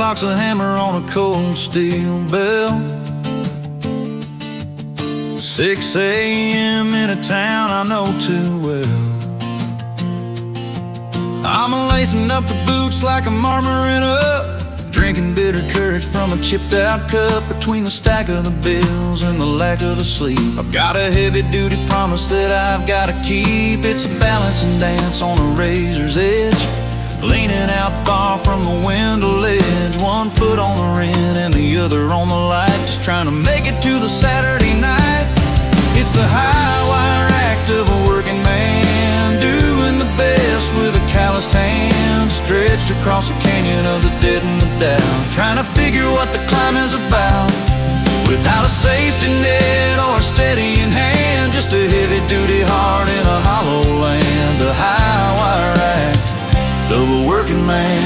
clock's a hammer on a cold steel bell. 6 a.m. in a town I know too well. I'm lacing up the boots like I'm armoring up, drinking bitter courage from a chipped out cup. Between the stack of the bills and the lack of the sleep, I've got a heavy duty promise that I've gotta keep. It's a balancing dance on a razor's edge, leaning out far from the window ledge. 1 foot on the rim and the other on the light, just trying to make it to the Saturday night. It's the high wire act of a working man, doing the best with a calloused hand, stretched across the canyon of the dead and the down, trying to figure what the climb is about. Without a safety net or a steadying hand, just a heavy-duty heart in a hollow land. The high wire act of a working man.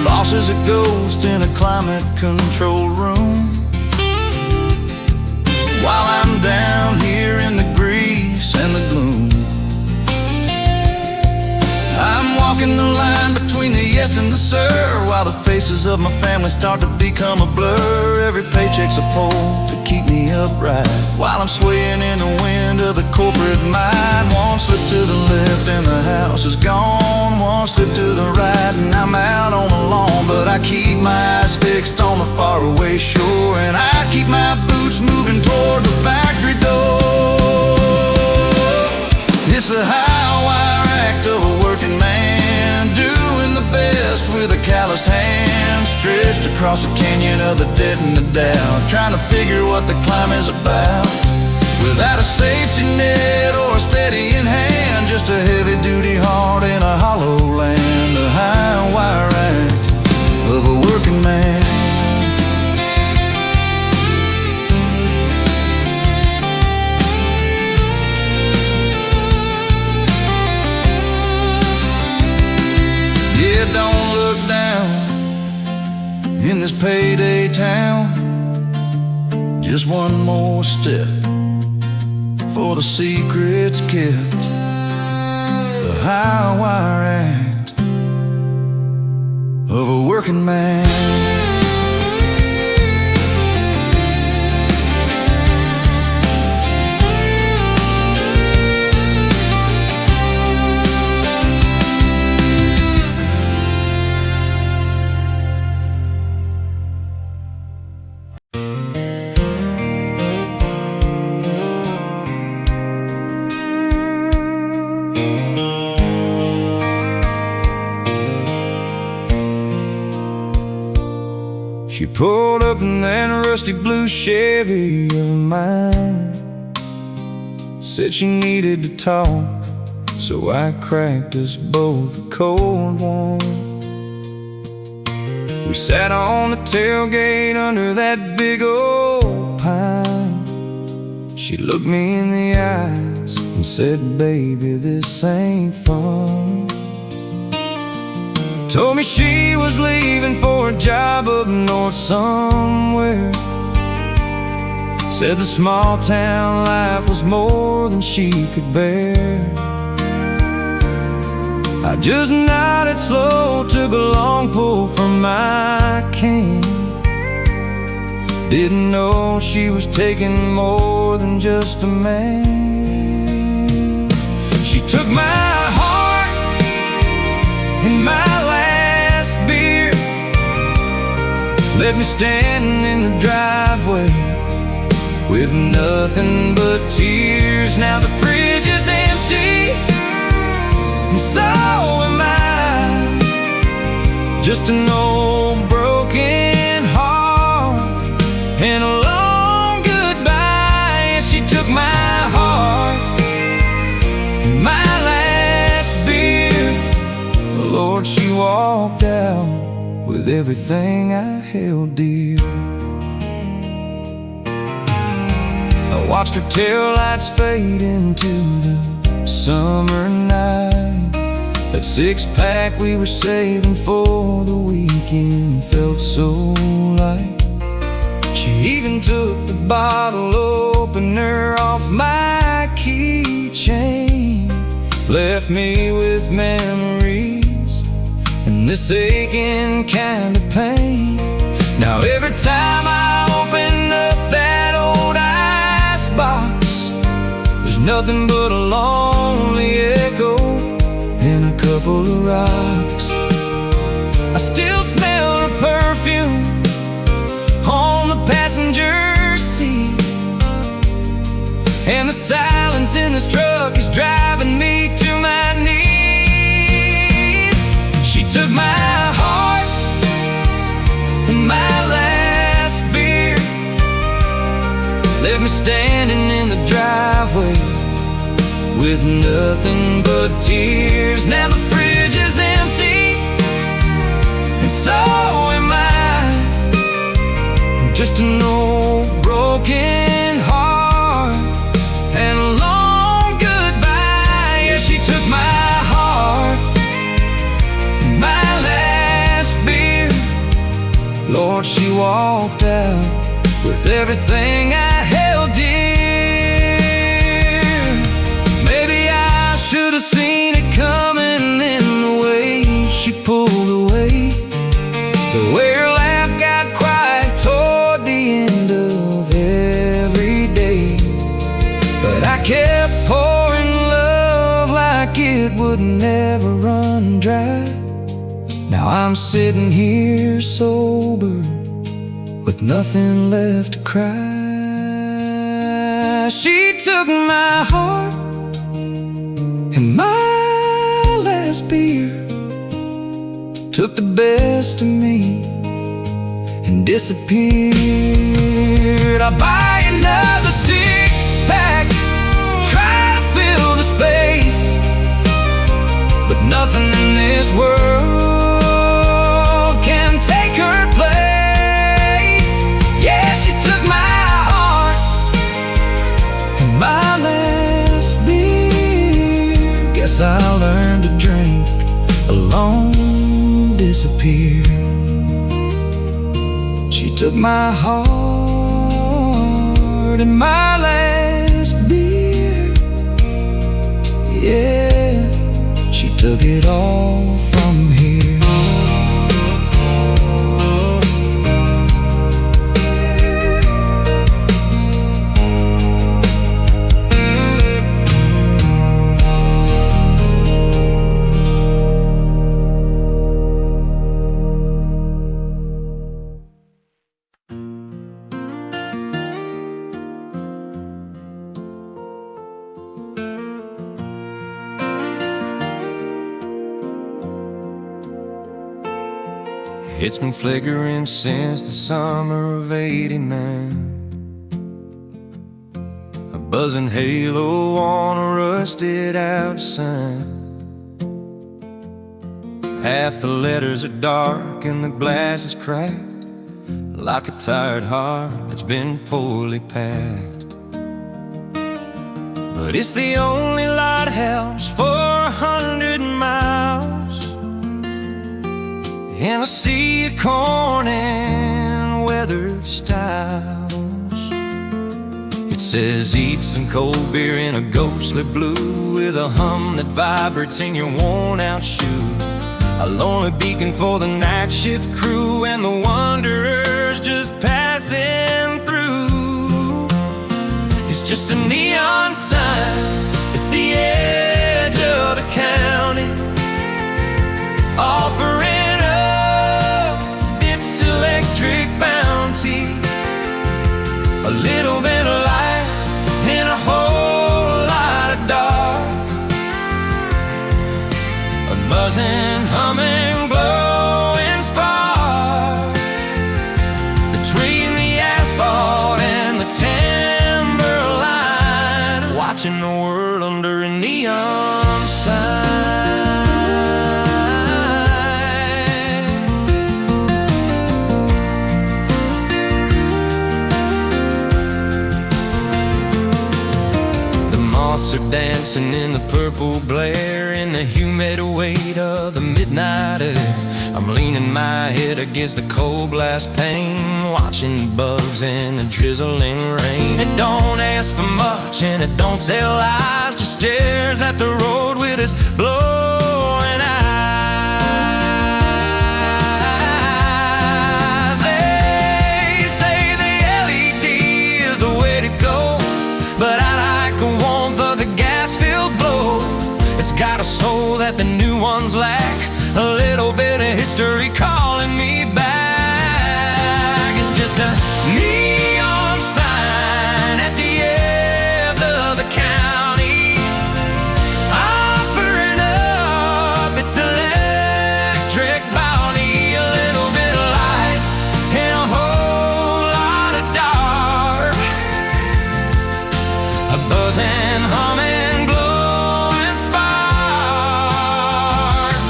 Boss is a ghost in a climate control room, while I'm down here in the grease and the gloom. I'm walking the line between the yes and the sir, while the faces of my family start to become a blur. Every paycheck's a pole to keep me upright, while I'm swaying in the wind of the corporate mind. 1 slip to the left and the house is gone, 1 slip to the right and I'm out on the lawn. But I keep my eyes fixed on the faraway shore, and I keep my boots moving toward the factory door. It's a high wire act of a working man, doing the best with a calloused hand, stretched across the canyon of the dead and the down, trying to figure what the climb is about. Without a safety net or a steadying hand, just a heavy-duty heart in a hollow land. The high wire act of a working man. Yeah, don't look down in this payday town. Just 1 more step for the secrets kept. The high wire act of a working man. She pulled up in that rusty blue Chevy of mine, said she needed to talk, so I cracked us both a cold one. We sat on the tailgate under that big old pine. She looked me in the eyes and said, baby, this ain't fun. Told me she was leaving for a job up north somewhere. Said the small town life was more than she could bear. I just nodded slow, took a long pull from my can. Didn't know she was taking more than just a man. She took my heart and my last beer, left me standing in the driveway with nothing but tears. Now the fridge is empty, and so am I, just an old broken heart and a long goodbye. And she took my heart and my last beer. Lord, she walked out with everything I held dear. I watched her taillights fade into the summer night. That 6-pack we were saving for the weekend felt so light. She even took the bottle opener off my keychain. Left me with memories and this aching kind of pain. Now every time I open up that old icebox, there's nothing but a lonely echo and a couple of rocks. I still smell her perfume on the passenger seat, and the silence in this truck is driving me to my knees. She took my heart and my last beer, left me standing in the driveway with nothing but tears. Now the fridge is empty, and so am I, just an old broken heart and a long goodbye. Yeah, she took my heart and my last beer. Lord, she walked out with everything I held dear. Maybe I should have seen it coming in the way she pulled away, the way her laugh got quiet toward the end of every day. But I kept pouring love like it would never run dry. Now I'm sitting here sober with nothing left to cry. She took my heart and my last beer, took the best of me and disappeared. I buy another six-pack, try to fill the space, but nothing in this world can take her place. Yeah, she took my heart and my last beer. Guess I learned to drink alone, disappear. She took my heart and my last beer. Yeah, she took it all from here. It's been flickering since the summer of '89, a buzzing halo on a rusted out sign. Half the letters are dark and the glass is cracked, like a tired heart that's been poorly packed. But it's the only lighthouse for 100 miles in a sea of corn and weathered stiles. It says eat some cold beer in a ghostly blue, with a hum that vibrates in your worn out shoe. A lonely beacon for the night shift crew and the wanderers just passing through. It's just a neon sign at the edge of the county, offering up its electric bounty. A little bit of light and a whole lot of dark, a buzzing, humming, glowing spark between the asphalt and the timberline, watching the world under a neon sign. The moths are dancing in the purple glare, in the humid weight of the midnight air. I'm leaning my head against the cold blast pane, watching bugs in the drizzling rain. It don't ask for much and it don't tell lies, just stares at the road with its blowing eyes. They say the LED is the way to go, but I like the warmth of the gas-filled glow. It's got a soul that the new ones lack, a little bit of history calling me back. It's just a neon sign at the end of the county, offering up its electric bounty. A little bit of light and a whole lot of dark, a buzzing, humming, glowing spark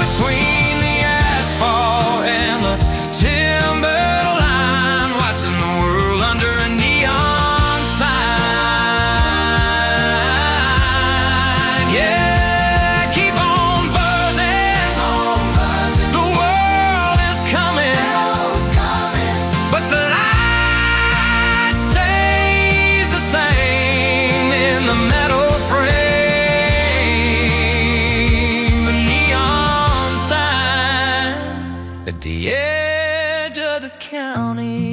between the asphalt and the timberline, watching the world under a neon sign. Yeah, keep on buzzing, the world is coming, but the light stays the same in the metal frame. The neon sign at the edge of the county.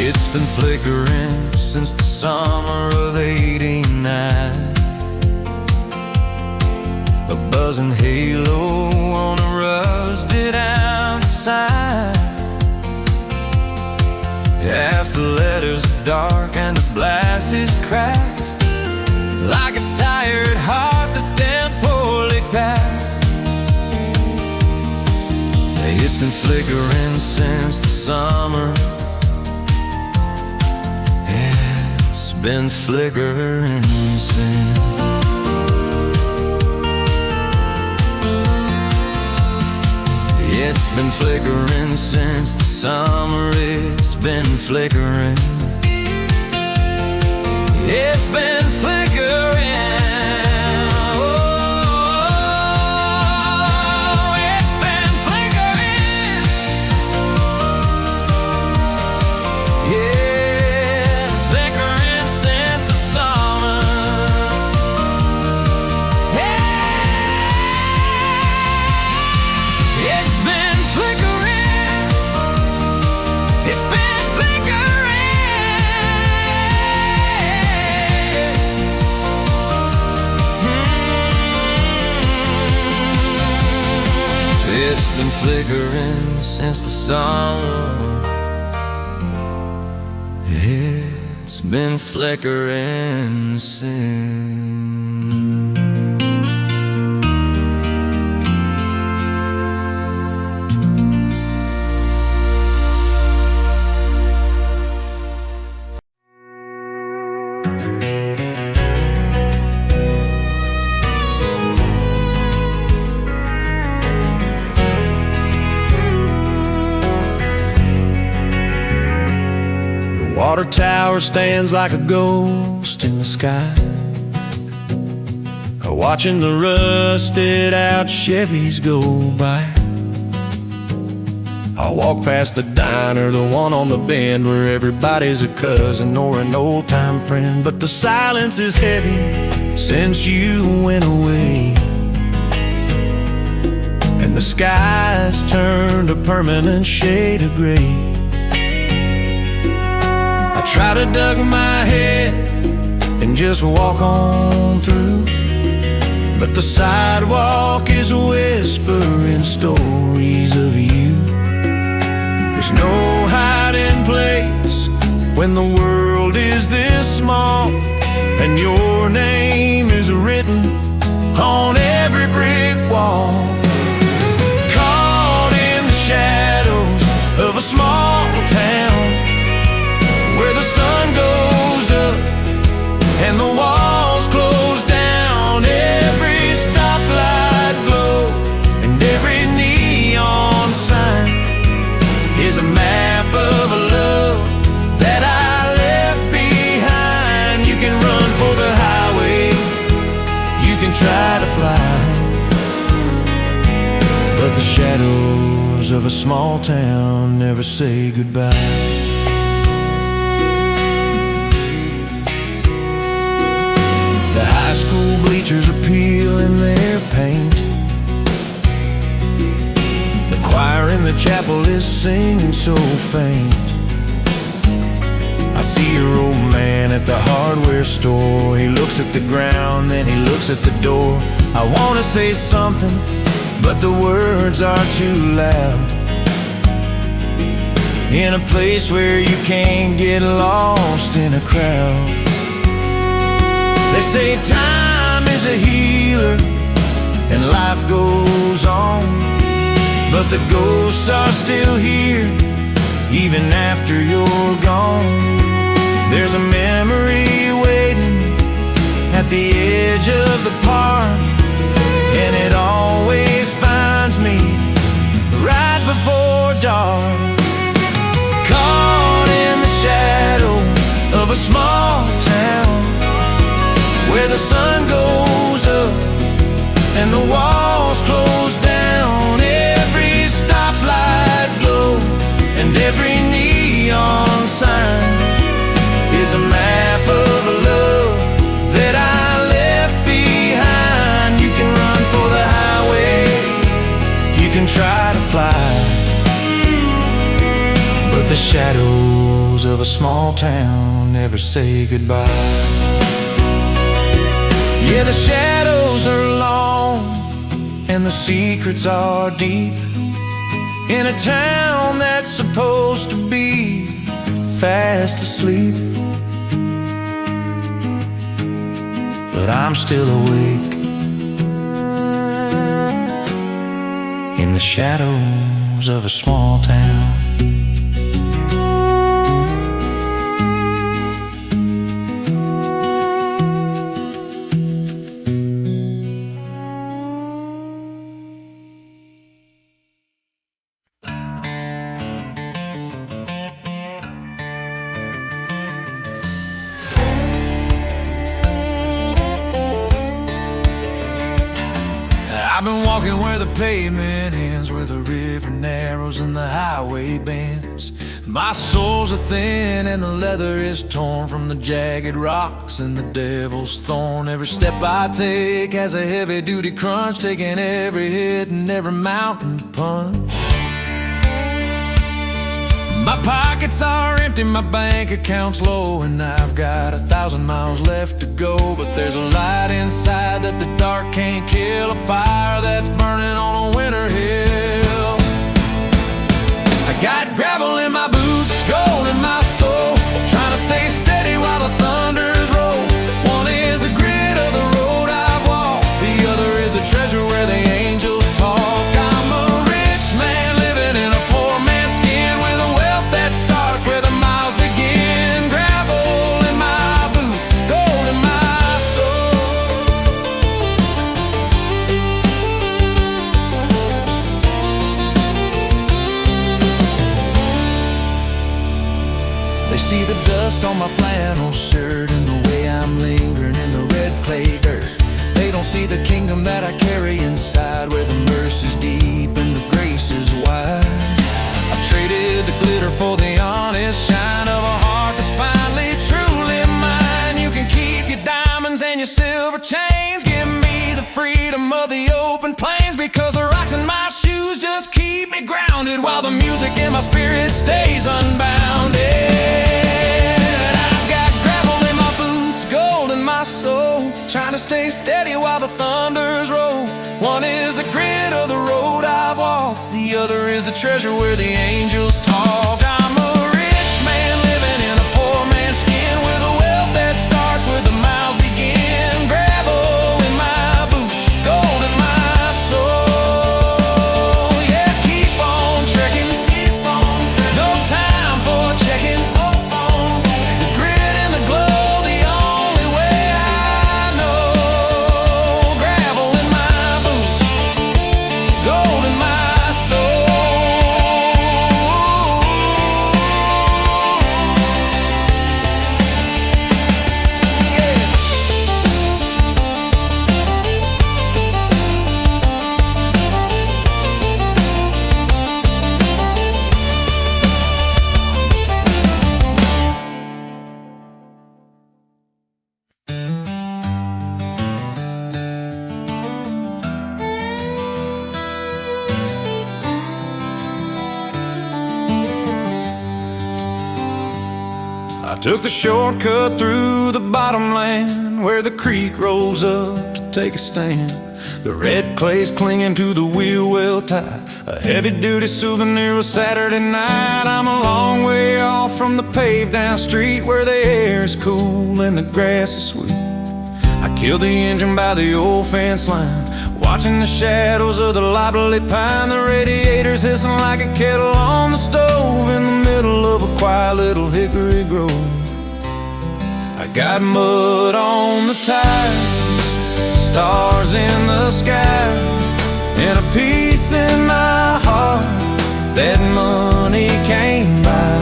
It's been flickering since the summer of '89, a buzzing halo on a rusted outside. Half the letters are dark and the glass is cracked, like a tired heart that's been poorly packed. It's been flickering since the summer. It's been flickering since. It's been flickering since the summer. It's been flickering. It's been flickering. Oh, it's been flickering. Yeah, it's flickering since the summer. Yeah, it's been flickering. It's been It's been flickering since the summer. It's been flickering since. Water tower stands like a ghost in the sky, watching the rusted out Chevys go by. I'll walk past the diner, the one on the bend, where everybody's a cousin or an old time friend. But the silence is heavy since you went away, and the sky's turned a permanent shade of gray. I try to duck my head and just walk on through, but the sidewalk is whispering stories of you. There's no hiding place when the world is this small, and your name is written on every shadows of a small town never say goodbye. The high school bleachers are peeling their paint. The choir in the chapel is singing so faint. I see your old man at the hardware store. He looks at the ground, then he looks at the door. I wanna say something, but the words are too loud. In a place where you can't get lost in a crowd. They say time is a healer and life goes on, but the ghosts are still here even after you're gone. There's a memory waiting at the edge of the park, and it always finds me right before dark. Caught in the shadow of a small town where the sun goes up and the walls close down. Every stoplight glow and every neon sign is a map of a love that I left behind. You can run for the highway, you can try to fly, but the shadows of a small town never say goodbye. Yeah, the shadows are long and the secrets are deep in a town that's supposed to be fast asleep. But I'm still awake in the shadows of a small town. I've been walking where the pavement ends, where the river narrows and the highway bends. My soles are thin and the leather is torn from the jagged rocks and the devil's thorn. Every step I take has a heavy-duty crunch, taking every hit and every mountain punch. My pockets are empty, my bank account's low, and I've got 1,000 miles left to go. But there's a light inside that the dark can't kill, a fire that's burning on a winter hill. I got gravel in my boots, gold in my soul, trying to stay steady while the thunders roll. One is the grit of the road I've walked, the other is the treasure where the angels talk. I'm a rich man living in a poor man's skin, with a wealth that starts where the miles begin. Gravel in my boots, gold in my soul. They see the dust on my flannel shirt and the way I'm lingering in the red clay dirt. They don't see the kingdom that I carry inside, where the mercy's deep and the grace is wide. I've traded the glitter for the honest shine of a heart that's finally truly mine. You can keep your diamonds and your silver chains, give me the freedom of the open plains, because the rocks in my shoes just keep me grounded, while the music in my spirit stays unbounded. I've got gravel in my boots, gold in my soul, trying to stay steady while the thunders roll. One is the grit of the road I've walked, the other is the treasure where the angels talk. I'm a rich man living in a poor man's skin, with a wealth that starts where the miles begin. Gravel in my boots, gold in my soul. Yeah, keep on trekking, no time for checking. The grit and the glow, the only way I know. Gravel in my boots, gold in my soul. Took the shortcut through the bottomland where the creek rolls up to take a stand. The red clay's clinging to the wheel well tight, a heavy-duty souvenir of Saturday night. I'm a long way off from the paved down street where the air is cool and the grass is sweet. I killed the engine by the old fence line, watching the shadows of the loblolly pine. The radiator's hissing like a kettle on the stove in the middle of a quiet little hickory grove. I got mud on the tires, stars in the sky, and a peace in my heart that money can't buy.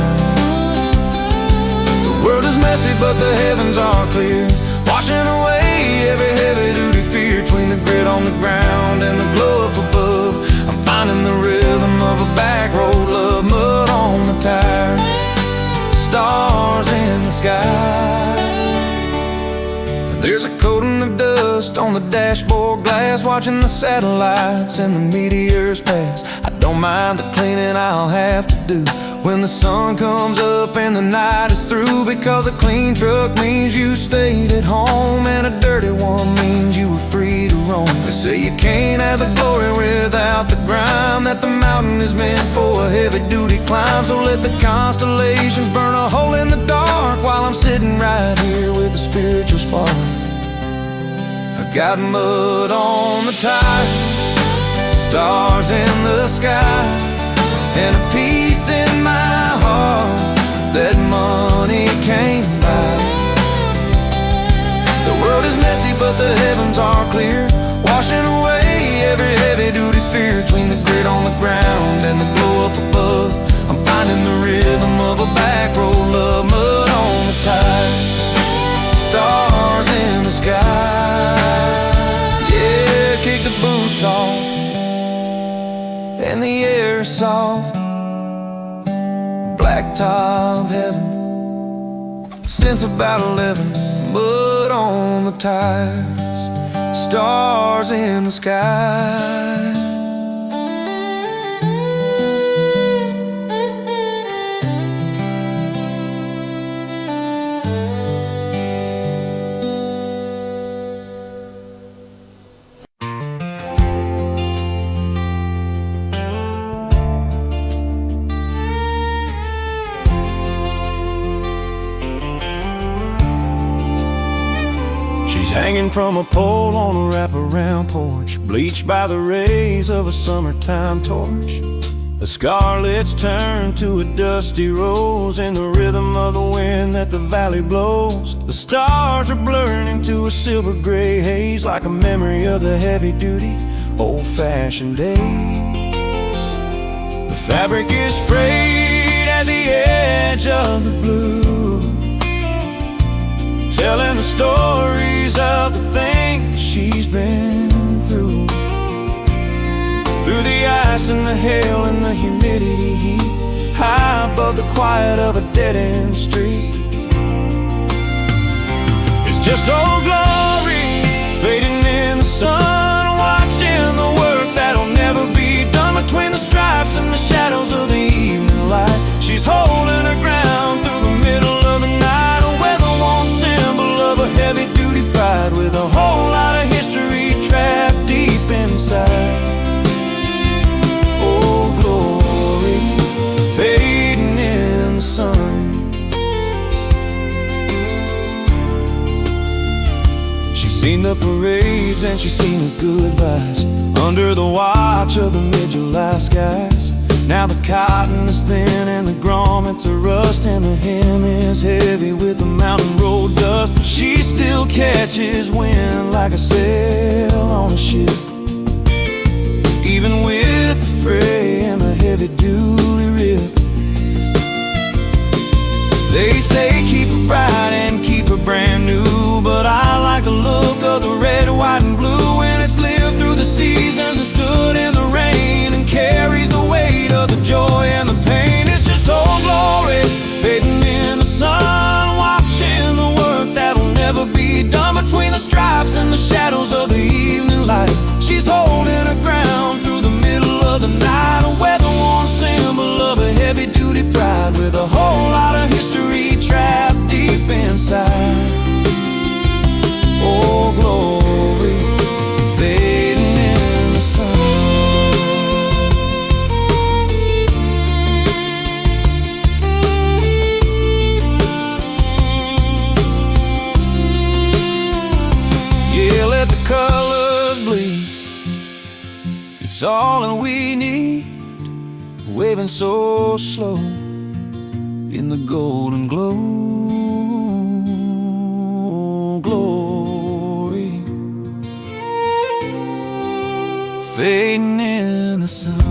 The world is messy but the heavens are clear, washing away every heavy-duty fear. Between the grit on the ground and the glow up above, I'm finding the rhythm of a back road love. Mud on the tires, stars in the sky. There's a coating of dust on the dashboard glass, watching the satellites and the meteors pass. I don't mind the cleaning I'll have to do when the sun comes up and the night is through, because a clean truck means you stayed at home and a dirty one means you were free to roam. They say you can't have the glory without the grime, that the mountain is meant for a heavy-duty climb. So let the constellations burn a hole in the dark while I'm sitting right here with a spiritual spark. I got mud on the tires, stars in the sky, and a peace in my heart that money can't buy. The world is messy but the heavens are clear, washing away every heavy-duty fear. Between the grit on the ground and the glow up above, I'm finding the rhythm of a back road love. Mud on the tires, stars in the sky. Yeah, kick the boots off and the air is soft, blacktop heaven since about 11. Mud on the tires, stars in the sky. She's hanging from a pole on a wraparound porch, bleached by the rays of a summertime torch. The scarlet's turned to a dusty rose in the rhythm of the wind that the valley blows. The stars are blurring into a silver gray haze, like a memory of the heavy-duty, old-fashioned days. The fabric is frayed at the edge of the blue, telling the stories of the things she's been through. Through the ice and the hail and the humidity heat, high above the quiet of a dead-end street. It's just old glory fading in the sun, watching the work that'll never be done. Between the stripes and the shadows of the evening light, she's holding her ground through the middle of the night. A weather-worn symbol of a heavy-duty pride, with a whole lot of history trapped deep inside. Oh, glory fading in the sun. She's seen the parades and she's seen the goodbyes under the watch of the mid-July skies. Now the cotton is thin and the grommets are rust, and the hem is heavy with the mountain road dust. But she still catches wind like a sail on a ship, even with the fray and the heavy-duty rip. They say keep her bright and keep her brand new, but I like the look of the red, white, and blue when it's lived through the seasons and stood in the rain and carries the weight of the joy and the pain. It's just old glory fading in the sun, watching the work that'll never be done. Between the stripes and the shadows of the evening light, she's holding her ground through the middle of the night. A weather-worn symbol It's all that we need, waving so slow in the golden glow. Glory fading in the sun.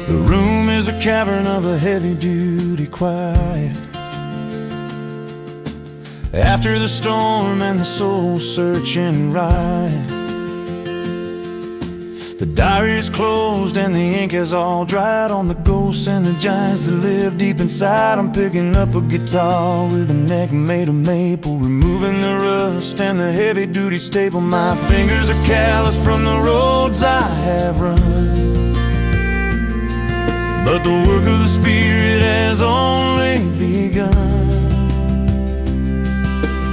The room is a cavern of a heavy-duty quiet. After the storm and the soul-searching ride, the diary is closed and the ink has all dried on the ghosts and the giants that live deep inside. I'm picking up a guitar with a neck made of maple, removing the rust and the heavy-duty staple. My fingers are calloused from the roads I have run, but the work of the Spirit has only begun.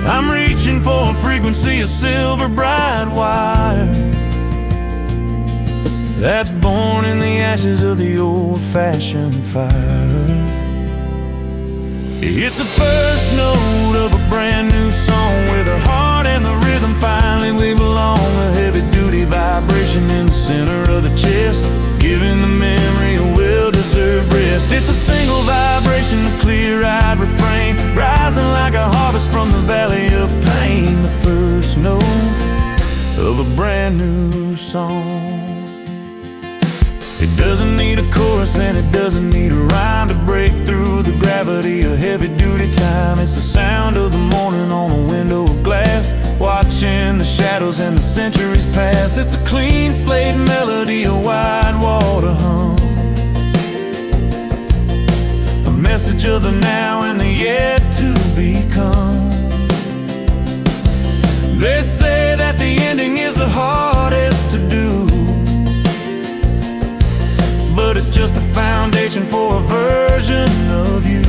I'm reaching for a frequency, a silver bright wire that's born in the ashes of the old-fashioned fire. It's the first note of a brand new song, where the heart and the rhythm finally we belong. A heavy-duty vibration in the center of the chest, giving the memory a well-deserved rest. It's a single vibration, a clear-eyed refrain, rising like a harvest from the valley of pain. The first note of a brand new song. It doesn't need a chorus and it doesn't need a rhyme to break through the gravity of heavy-duty time. It's the sound of the morning on a window of glass, watching the shadows and the centuries pass. It's a clean slate melody, a wide water hum, a message of the now and the yet to become. They say that the ending is the hardest to do, but it's just a foundation for a version of you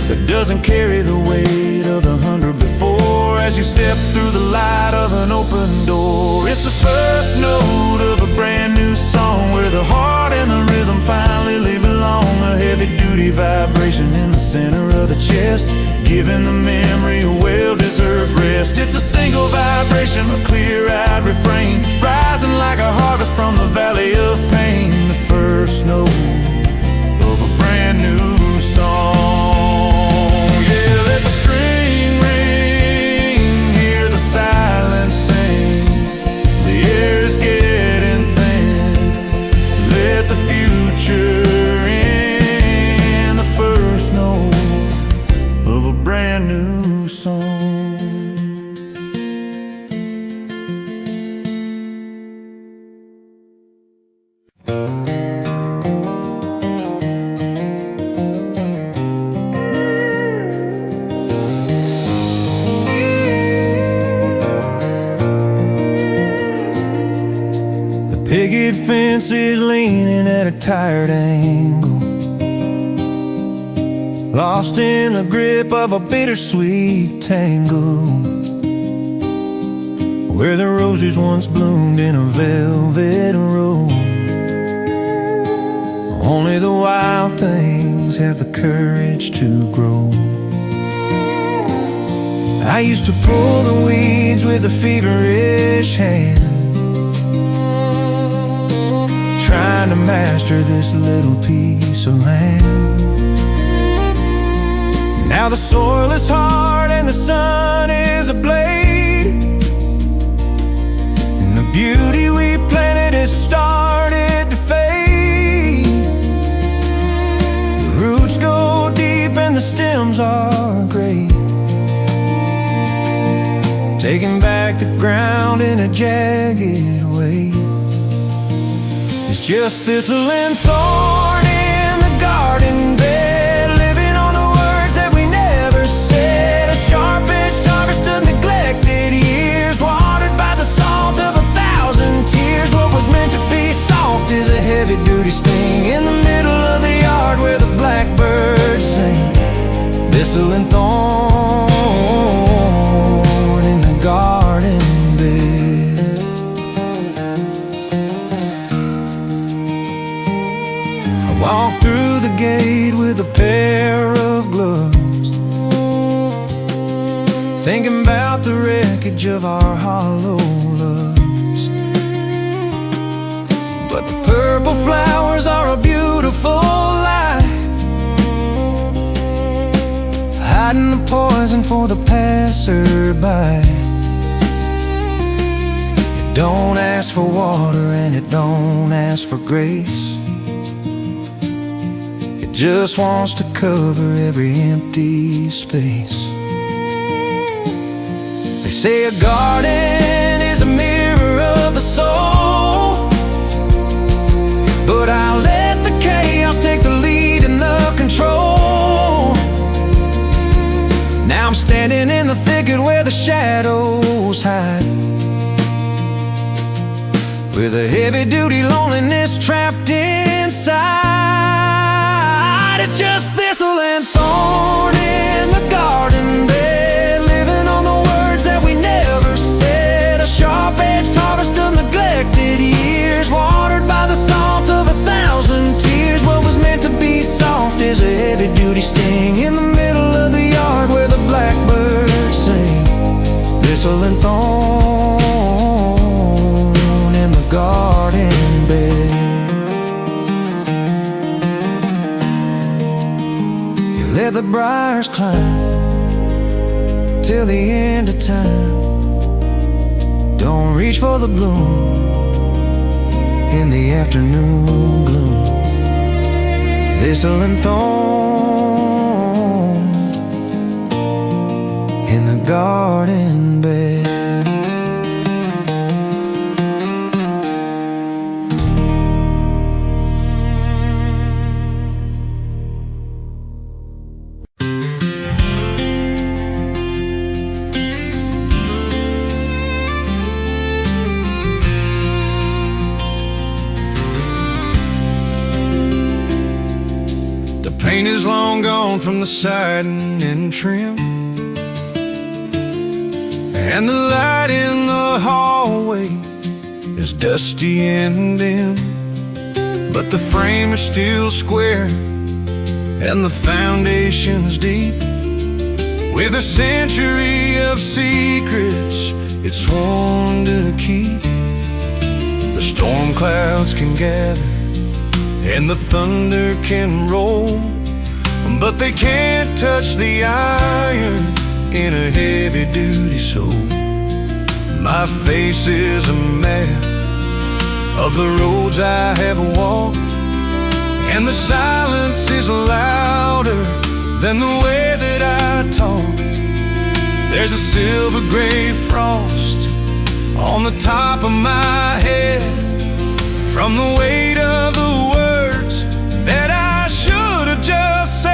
that doesn't carry the weight of the 100 before. As you step through the light of an open door, it's the first note of a brand new song, where the heart and the rhythm finally belong. A heavy-duty vibration in the center of the chest, giving the memory a well-deserved rest. It's a single vibration, a clear-eyed refrain, rising like a harvest from the valley of pain. The first note of a brand new song. Yeah, let the string ring, hear the silence sing. The air is getting thin, let the future in. The first note of a brand new song. Picket fence is leaning at a tired angle, lost in the grip of a bittersweet tangle, where the roses once bloomed in a velvet row. Only the wild things have the courage to grow. I used to pull the weeds with a feverish hand, trying to master this little piece of land. Now the soil is hard and the sun is a blade, and the beauty we planted has started to fade. The roots go deep and the stems are gray, taking back the ground in a jagged way. It's just thistle and thorn in the garden bed, living on the words that we never said. A sharp-edged harvest of neglected years, watered by the salt of 1,000 tears. What was meant to be salt wreckage of our hollow loves. But the purple flowers are a beautiful light, hiding the poison for the passerby. It don't ask for water and it don't ask for grace. It just wants to cover every empty space. They say a garden is a mirror of the soul, but I'll let the chaos take the lead in the control. Now I'm standing in the thicket where the shadows hide, with a heavy-duty loneliness trapped inside. It's just thistle and thorn in the garden bed, living on the words that we never said. A sharp-edged harvest of neglected years, watered by the salt of 1,000 tears. What was meant to be soft is a heavy-duty sting in the middle of the yard where the blackbirds sing. Thistle and thorn in the garden bed. You let the briars climb till the end of time. Don't reach for the bloom in the afternoon gloom. Thistle and thorn in the garden bed. Paint is long gone from the siding and trim, and the light in the hallway is dusty and dim. But the frame is still square and the foundation's deep, with a century of secrets it's sworn to keep. The storm clouds can gather and the thunder can roll, but they can't touch the iron in a heavy-duty soul. My face is a map of the roads I have walked, and the silence is louder than the way that I talked. There's a silver gray frost on the top of my head from the weight of the words that I should have just said.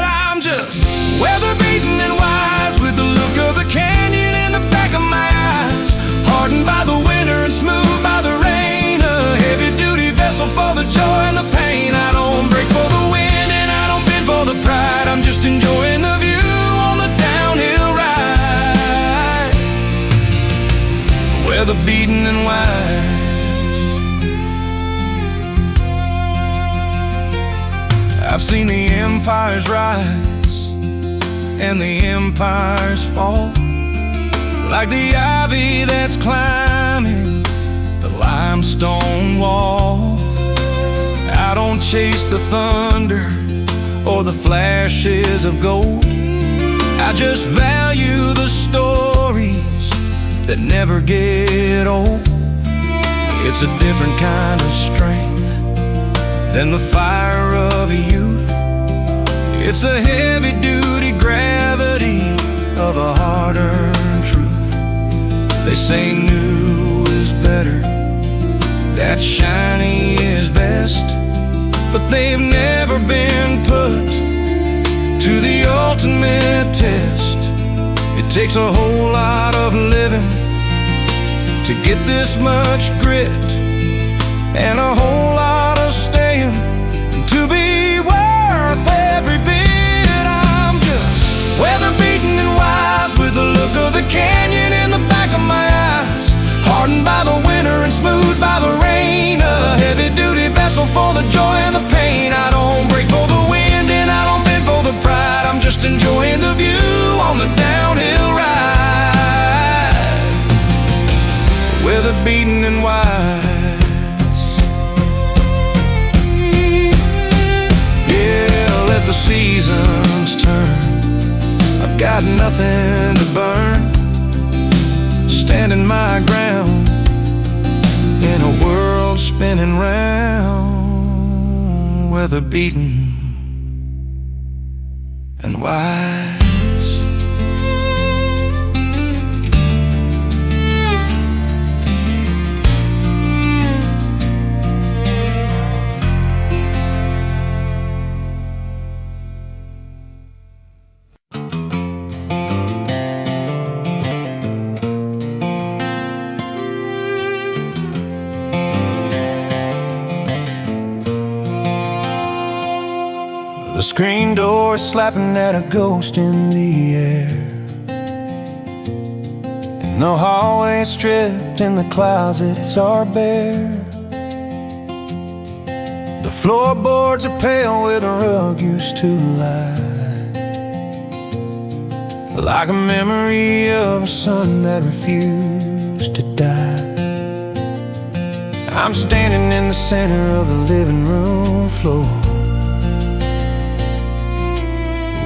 I'm just weather-beaten and wise, with the look of the canyon in the back of my eyes, hardened by the winter and smooth by the rain. A heavy-duty vessel for the joy and the pain. I don't break for the wind and I don't bend for the pride. I'm just enjoying the view on the downhill ride. Weather-beaten and wise. I've seen the empires rise and the empires fall, like the ivy that's climbing the limestone wall. I don't chase the thunder or the flashes of gold. I just value the stories that never get old. It's a different kind of strength than the fire of youth. It's the heavy-duty gravity of a hard-earned truth. They say new is better, that shiny is best, but they've never been put to the ultimate test. It takes a whole lot of living to get this much grit, and a whole lot of staying to be worth every bit. I'm just weather-beaten and wise, with the look of the canyon in the back of my eyes, hardened by the winter and smooth by the rain. A heavy-duty vessel for the joy and the pain. I don't break for the wind and I don't bend for the pride. I'm just enjoying the view on the beaten and wise. Yeah, let the seasons turn. I've got nothing to burn, standing my ground in a world spinning round, weather beaten and wise. The screen door is slapping at a ghost in the air, and the hallway is stripped and the closets are bare. The floorboards are pale where the rug used to lie, like a memory of a son that refused to die. I'm standing in the center of the living room floor,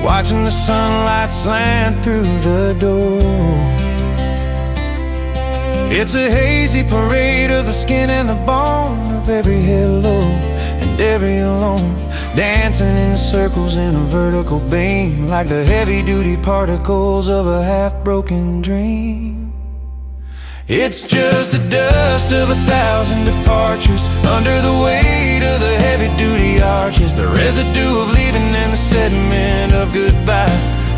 watching the sunlight slant through the door. It's a hazy parade of the skin and the bone of every hello and every alone, dancing in circles in a vertical beam, like the heavy-duty particles of a half-broken dream. It's just the dust of 1,000 departures under the weight of the heavy-duty arches, the residue of leaving and the sediment of goodbye,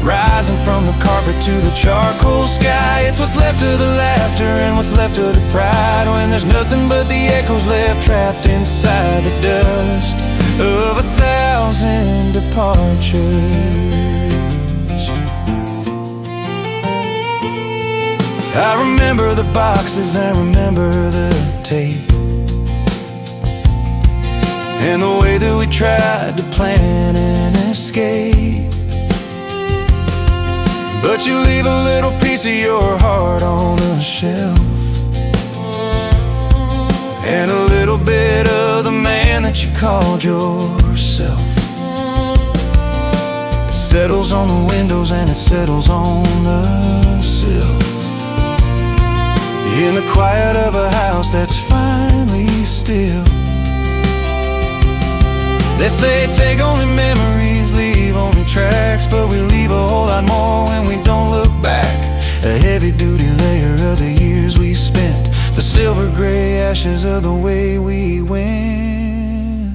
rising from the carpet to the charcoal sky. It's what's left of the laughter and what's left of the pride, when there's nothing but the echoes left trapped inside the dust of 1,000 departures. I remember the boxes, I remember the tape, and the way that we tried to plan an escape. But you leave a little piece of your heart on a shelf, and a little bit of the man that you called yourself. It settles on the windows and it settles on the sill, in the quiet of a house that's finally still. They say take only memories, leave only tracks, but we leave a whole lot more when we don't look back. A heavy-duty layer of the years we spent, the silver gray ashes of the way we went.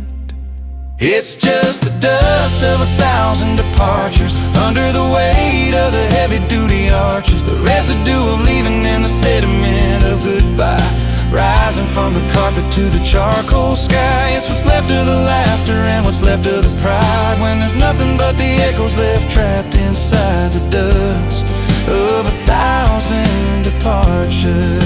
It's just the dust of 1,000 departures under the weight of the heavy-duty arches, the residue of leaving and the sediment of goodbye, rising from the carpet to the charcoal sky. It's what's left of the laughter and what's left of the pride, when there's nothing but the echoes left trapped inside the dust of 1,000 departures.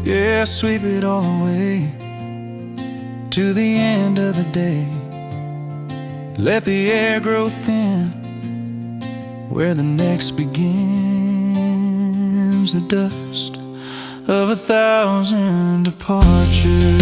Yeah, sweep it all away to the end of the day. Let the air grow thin where the next begins. The dust of 1,000 departures.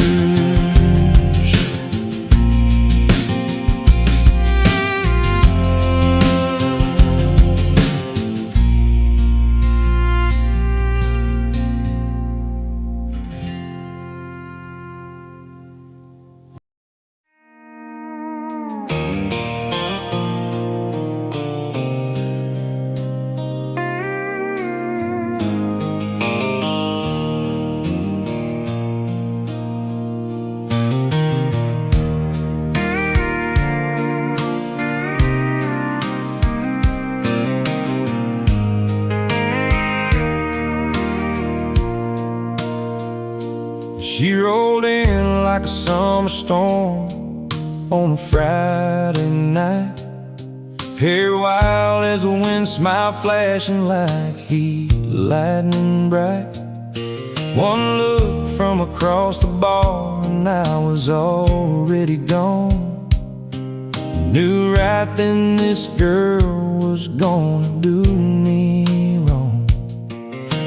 She rolled in like a summer storm, on a Friday night. Hair wild as the wind, smile flashing like heat, lightning bright. One look from across the bar and I was already gone. Knew right then this girl was gonna do me wrong.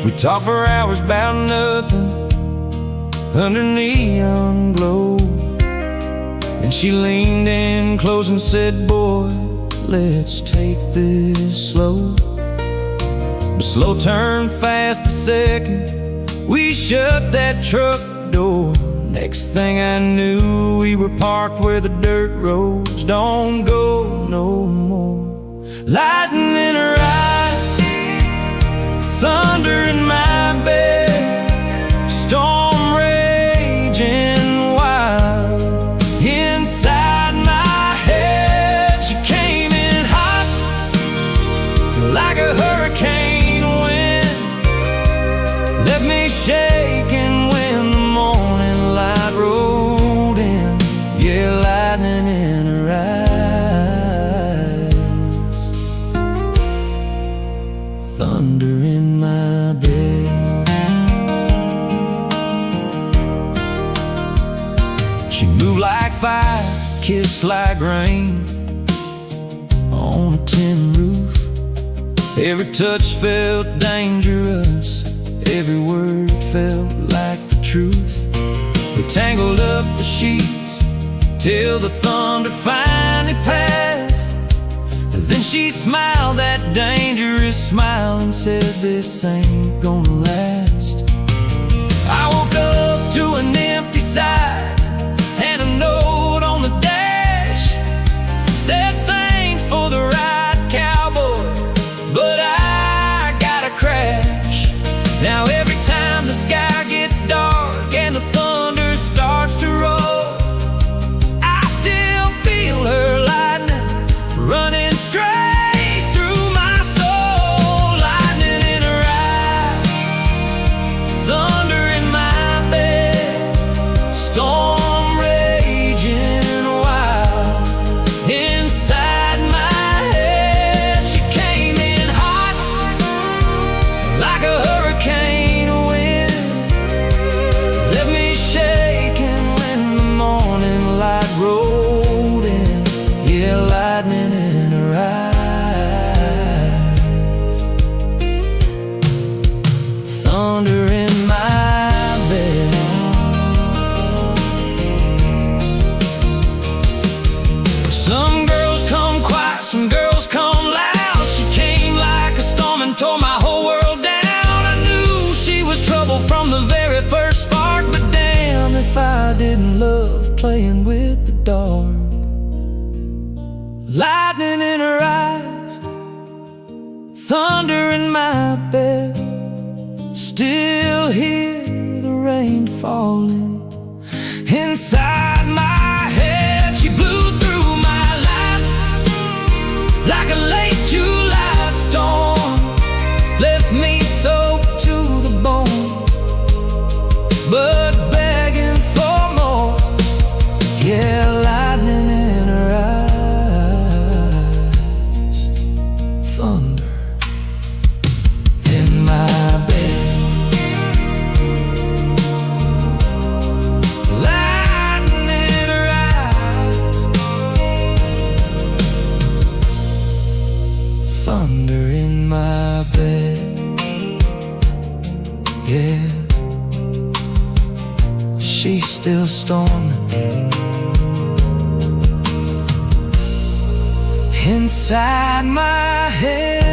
We talked for hours about nothing under neon glow, and she leaned in close and said, boy, let's take this slow. But slow turned fast the second we shut that truck door. Next thing I knew, we were parked where the dirt roads don't go no more. Lightning in her eyes, thunder in my bed, storm raging wild inside my head. She came in hot like a hurricane wind, left me shaking when the morning light rolled in. Yeah, lightning in her eyes, thunder in my bed. She moved like fire, kissed like rain on a tin roof. Every touch felt dangerous, every word felt like the truth. We tangled up the sheets till the thunder finally passed. Then she smiled that dangerous smile and said, this ain't gonna last. I woke up to an empty side and a note on the dash said, thanks for the ride, cowboy, but I gotta crash. Now every time the sky gets dark and the thunder starts to roll, I still feel her lightning running straight through my soul. Lightning in her eyes, thunder in my bed, storm raging wild inside my head. She came in hot like a hurricane wind, left me shaking when the morning light rolled in. Yeah, lightning in her eyes, thunder in my bed. Some girls come quiet, some girls come loud. She came like a storm and tore my whole world down. I knew she was trouble from the very first spark, but damn if I didn't love playing with the dark. Lightning in her eyes, thunder in my bed, still hear the rain falling inside my head. She blew through my life like a late July storm, left me soaked to the bone, but begging for more. Yeah, lightning in her eyes, thunder in my bed. Lightning in her eyes, thunder in my bed. Yeah, she's still storming inside my head.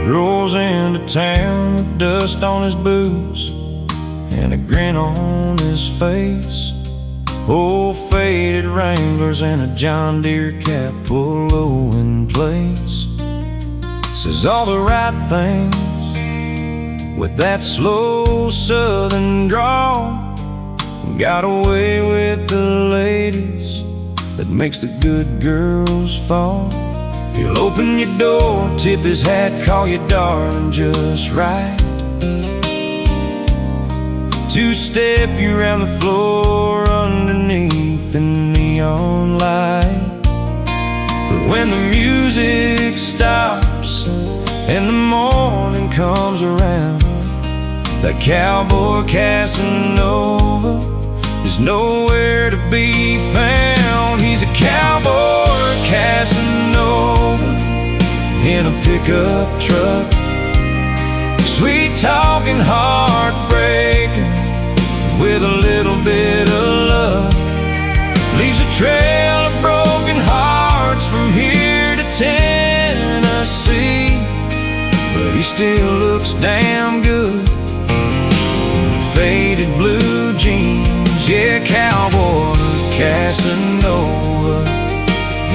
Rolls into town with dust on his boots and a grin on his face. Old faded Wranglers and a John Deere cap pull low in place. Says all the right things with that slow southern drawl. Got away with the ladies, that makes the good girls fall. He'll open your door, tip his hat, call you darling just right. Two-step you around the floor underneath the neon light. But when the music stops and the morning comes around, that cowboy Casanova is nowhere to be found. He's a cowboy Casanova in a pickup truck, sweet-talking heartbreaker with a little bit of luck. Leaves a trail of broken hearts from here to Tennessee, but he still looks damn good. Faded blue jeans, yeah, cowboy Casanova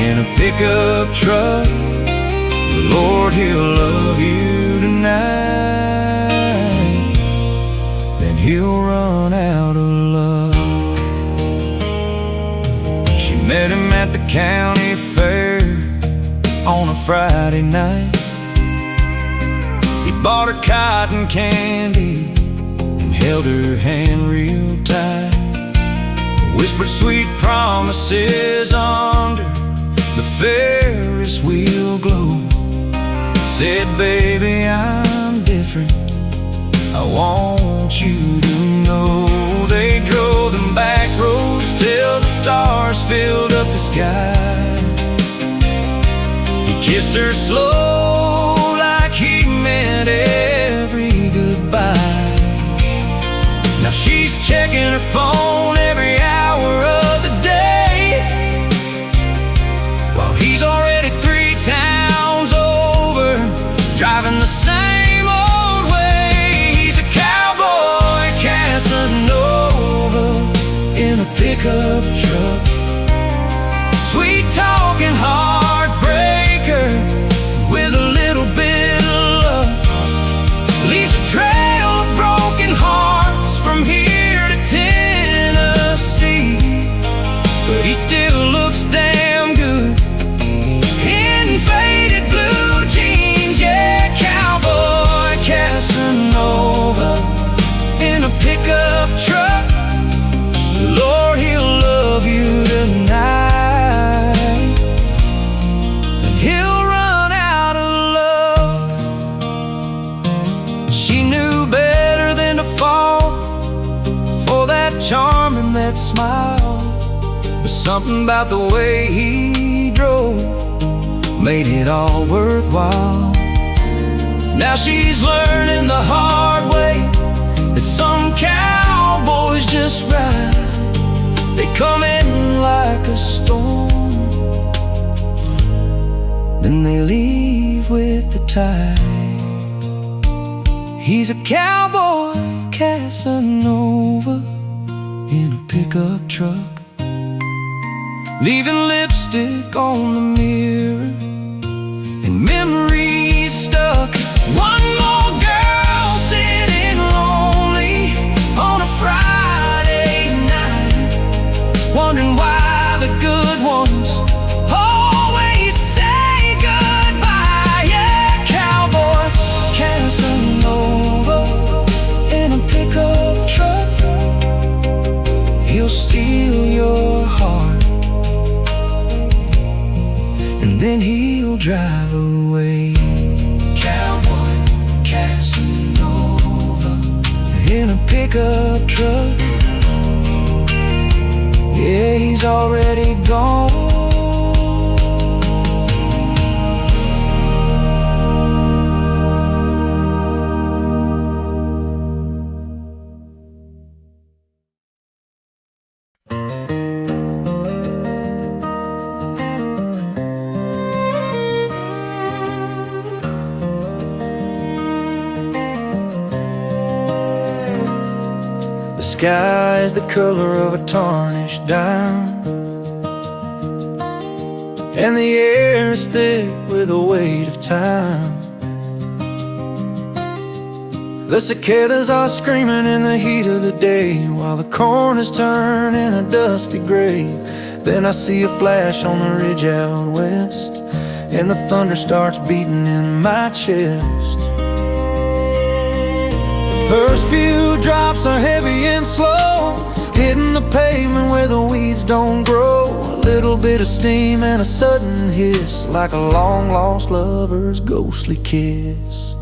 in a pickup truck. Lord, he'll love you tonight, then he'll run out of love. She met him at the county fair on a Friday night. He bought her cotton candy, held her hand real tight, whispered sweet promises under the Ferris wheel glow. Said, baby, I'm different, I want you to know. They drove them back roads till the stars filled up the sky. He kissed her slow like he meant every goodbye. Now she's checking her phone every hour of the day, while he's already 3 towns over, driving the same old way. He's a cowboy Casanova in a pickup truck, sweet-talking heartbreaker with a little bit of luck. Leaves a trail of broken hearts from here to Tennessee, but he still looks damn good in faded blue jeans, yeah, cowboy Casanova in a pickup truck. Lord, he'll love you tonight, and he'll run out of love. She knew better than to fall for that charm and that smile, but something about the way he drove made it all worthwhile. Now she's learning the hard way that some cowboys just ride. They come in like a storm, then they leave with the tide. He's a cowboy Casanova in a pickup truck, leaving lipstick on the mirror and memories stuck. One more girl sitting lonely on a Friday night, wondering why the good ones always say goodbye. Yeah, cowboy Casanova in a pickup truck, he'll steal your heart and then he'll drive away. Cowboy Casanova in a pickup truck, yeah, he's already gone. The sky's the color of a tarnished dime, and the air is thick with the weight of time. The cicadas are screaming in the heat of the day, while the corn is turning a dusty gray. Then I see a flash on the ridge out west, and the thunder starts beating in my chest. The first few drops are heavy and slow, hitting the pavement where the weeds don't grow. A little bit of steam and a sudden hiss, like a long-lost lover's ghostly kiss.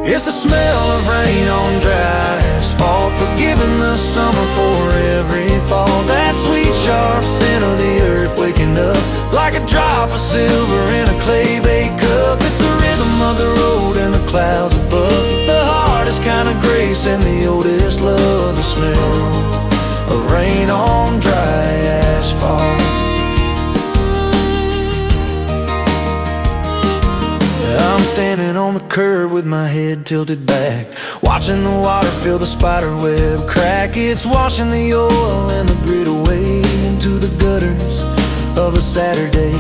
It's the smell of rain on dry asphalt, forgiving the summer for every fall. That sweet sharp scent of the earth waking up, like a drop of silver in a clay-baked cup. It's the rhythm of the road and the clouds above, the hardest kind of grace and the oldest love. The smell of rain on dry asphalt. I'm standing on the curb with my head tilted back, watching the water fill the spider web crack. It's washing the oil and the grit away into the gutters of a Saturday.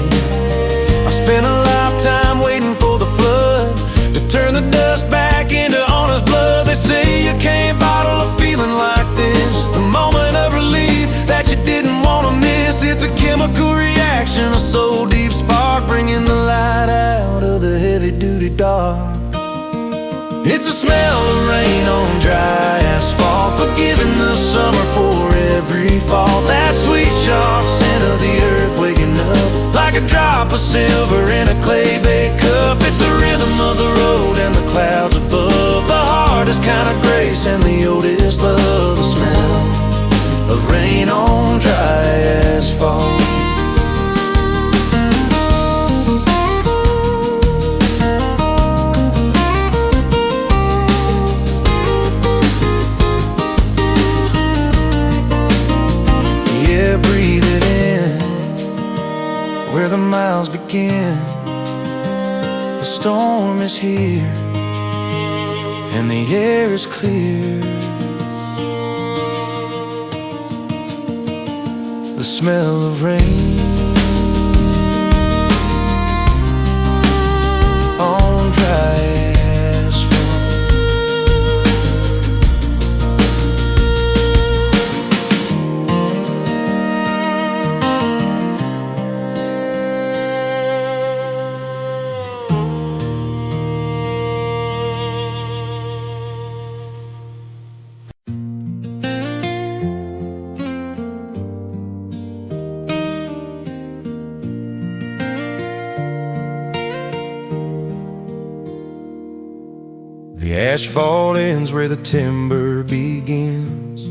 I spent a lifetime waiting for the flood to turn the dust back into honest blood. They say you can't bottle a feeling like this, the moment of relief that you didn't want to miss. It's a chemical reaction, a soul deep spark, bringing the light out of the heavy-duty dark. It's the smell of rain on dry asphalt, forgiving the summer for every fall. That sweet sharp scent of the earth waking up, like a drop of silver in a clay-baked cup. It's the rhythm of the road and the clouds above, the hardest kind of grace and the oldest love. The smell of rain on dry asphalt. Yeah, breathe it in, where the miles begin. The storm is here, and the air is clear. The smell of rain on dry asphalt. The asphalt ends where the timber begins,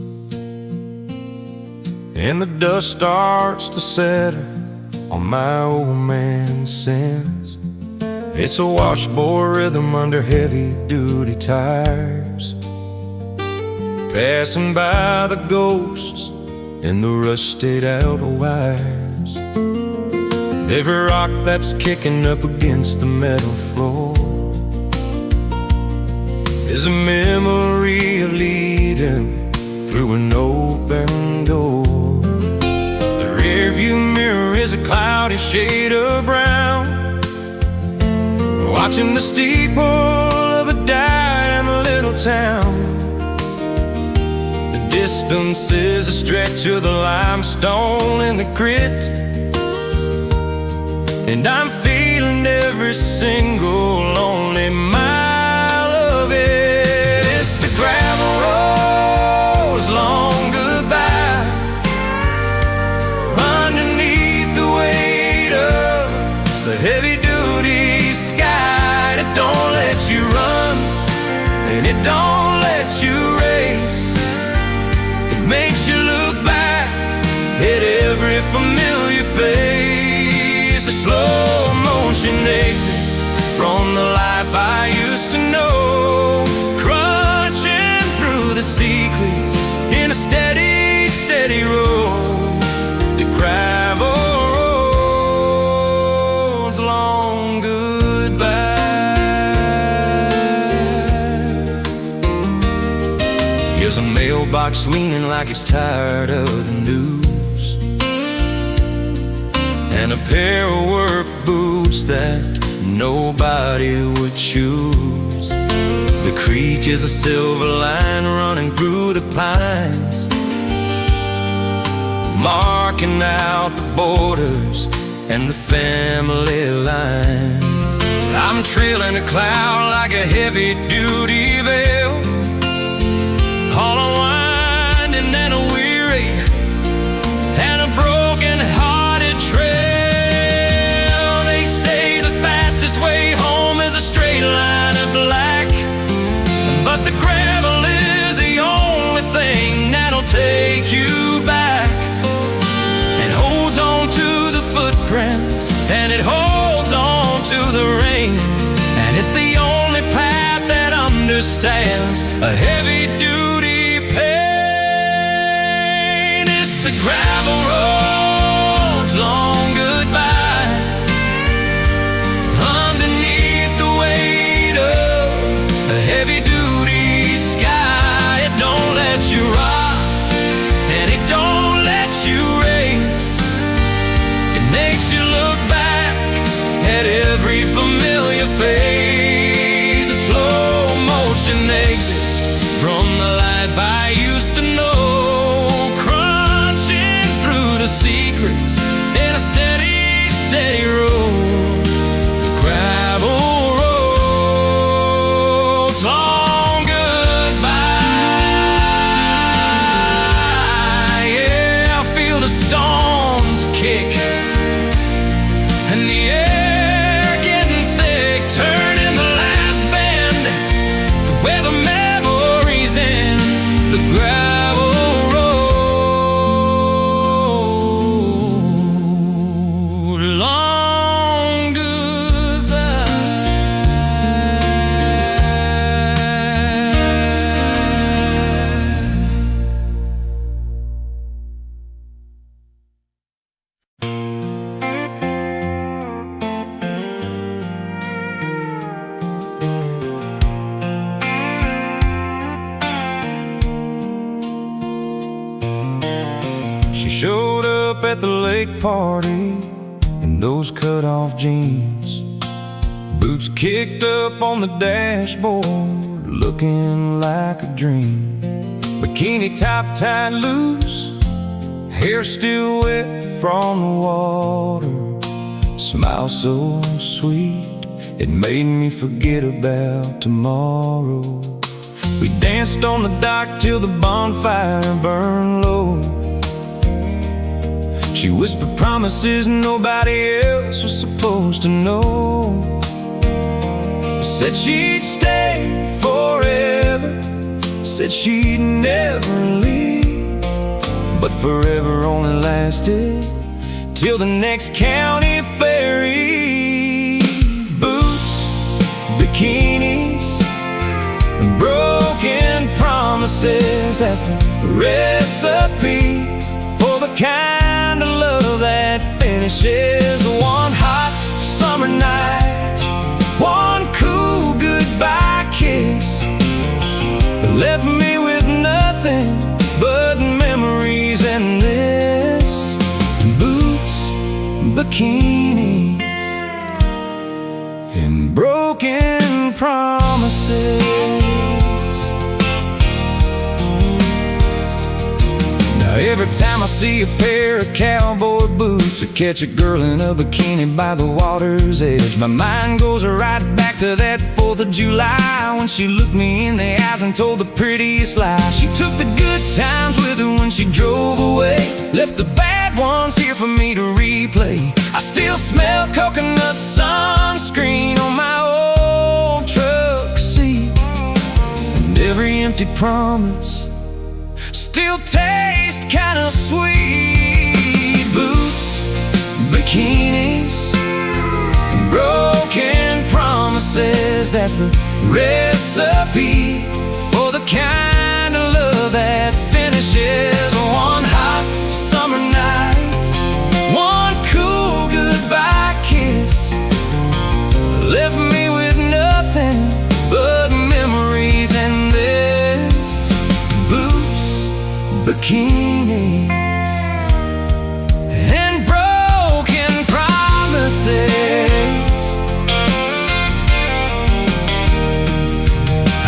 and the dust starts to settle on my old man's sins. It's a washboard rhythm under heavy-duty tires, passing by the ghosts and the rusted out wires. Every rock that's kicking up against the metal floor is a memory of leading through an open door. The rearview mirror is a cloudy shade of brown, watching the steeple of a dying little town. The distance is a stretch of the limestone and the grit, and I'm feeling every single lonely mile of it. It's the gravel road's long goodbye, underneath the weight of the heavy-duty sky. It don't let you run, and it don't let you race. It makes you look back at every familiar face. A slow motion exit from the life I used to know, crunching through the secrets in a steady, steady roll. The gravel road's long goodbye. Here's a mailbox leaning like it's tired of the news, and a pair of work boots that nobody would choose. The creek is a silver line running through the pines, marking out the borders and the family lines. I'm trailing a cloud like a heavy-duty veil, all unwinding and a weary and a broken-hearted trail. They say the fastest way home is a straight line of black, but the gravel is the only thing that'll take you back. It holds on to the footprints, and it holds on to the rain, and it's the only path that understands a heavy-duty pain. It's the gravel road's long goodbye, underneath the weight of a heavy-duty sky. It don't let you rock, and it don't let you race. It makes you look back at every familiar face, a slow motion exit from the life I used to know, crunching through the secrets in a steady, steady road. Gravel roads, long goodbye. Yeah, I feel the stones kick and the air getting thick, turning the last bend where the memories end. The gravel road, long goodbye. She showed up at the lake party in those cut-off jeans, boots kicked up on the dashboard, looking like a dream. Bikini top tied loose, hair still wet from the water, smile so sweet it made me forget about tomorrow. We danced on the dock till the bonfire burned low. She whispered promises nobody else was supposed to know. Said she'd stay forever, said she'd never leave, but forever only lasted till the next county ferry. Boots, bikinis, and broken promises, that's the recipe for the kind of love that finishes. One hot summer night, one cool goodbye kiss, left me with nothing but memories and this. Boots, bikinis, and broken promises. Now every time I see a pair of cowboy boots or catch a girl in a bikini by the water's edge, my mind goes right back to that 4th of July when she looked me in the eyes and told the prettiest lie. She took the good times with her when she drove away, left the bad ones here for me to replay. I still smell coconut sunscreen on my old truck seat, and every empty promise still tastes kinda sweet. Boots, bikinis, and broken promises, that's the recipe for the kind of love that finishes. One hot summer night, one cool goodbye kiss, left me with nothing but memories and this. Boots, bikinis, and broken promises. I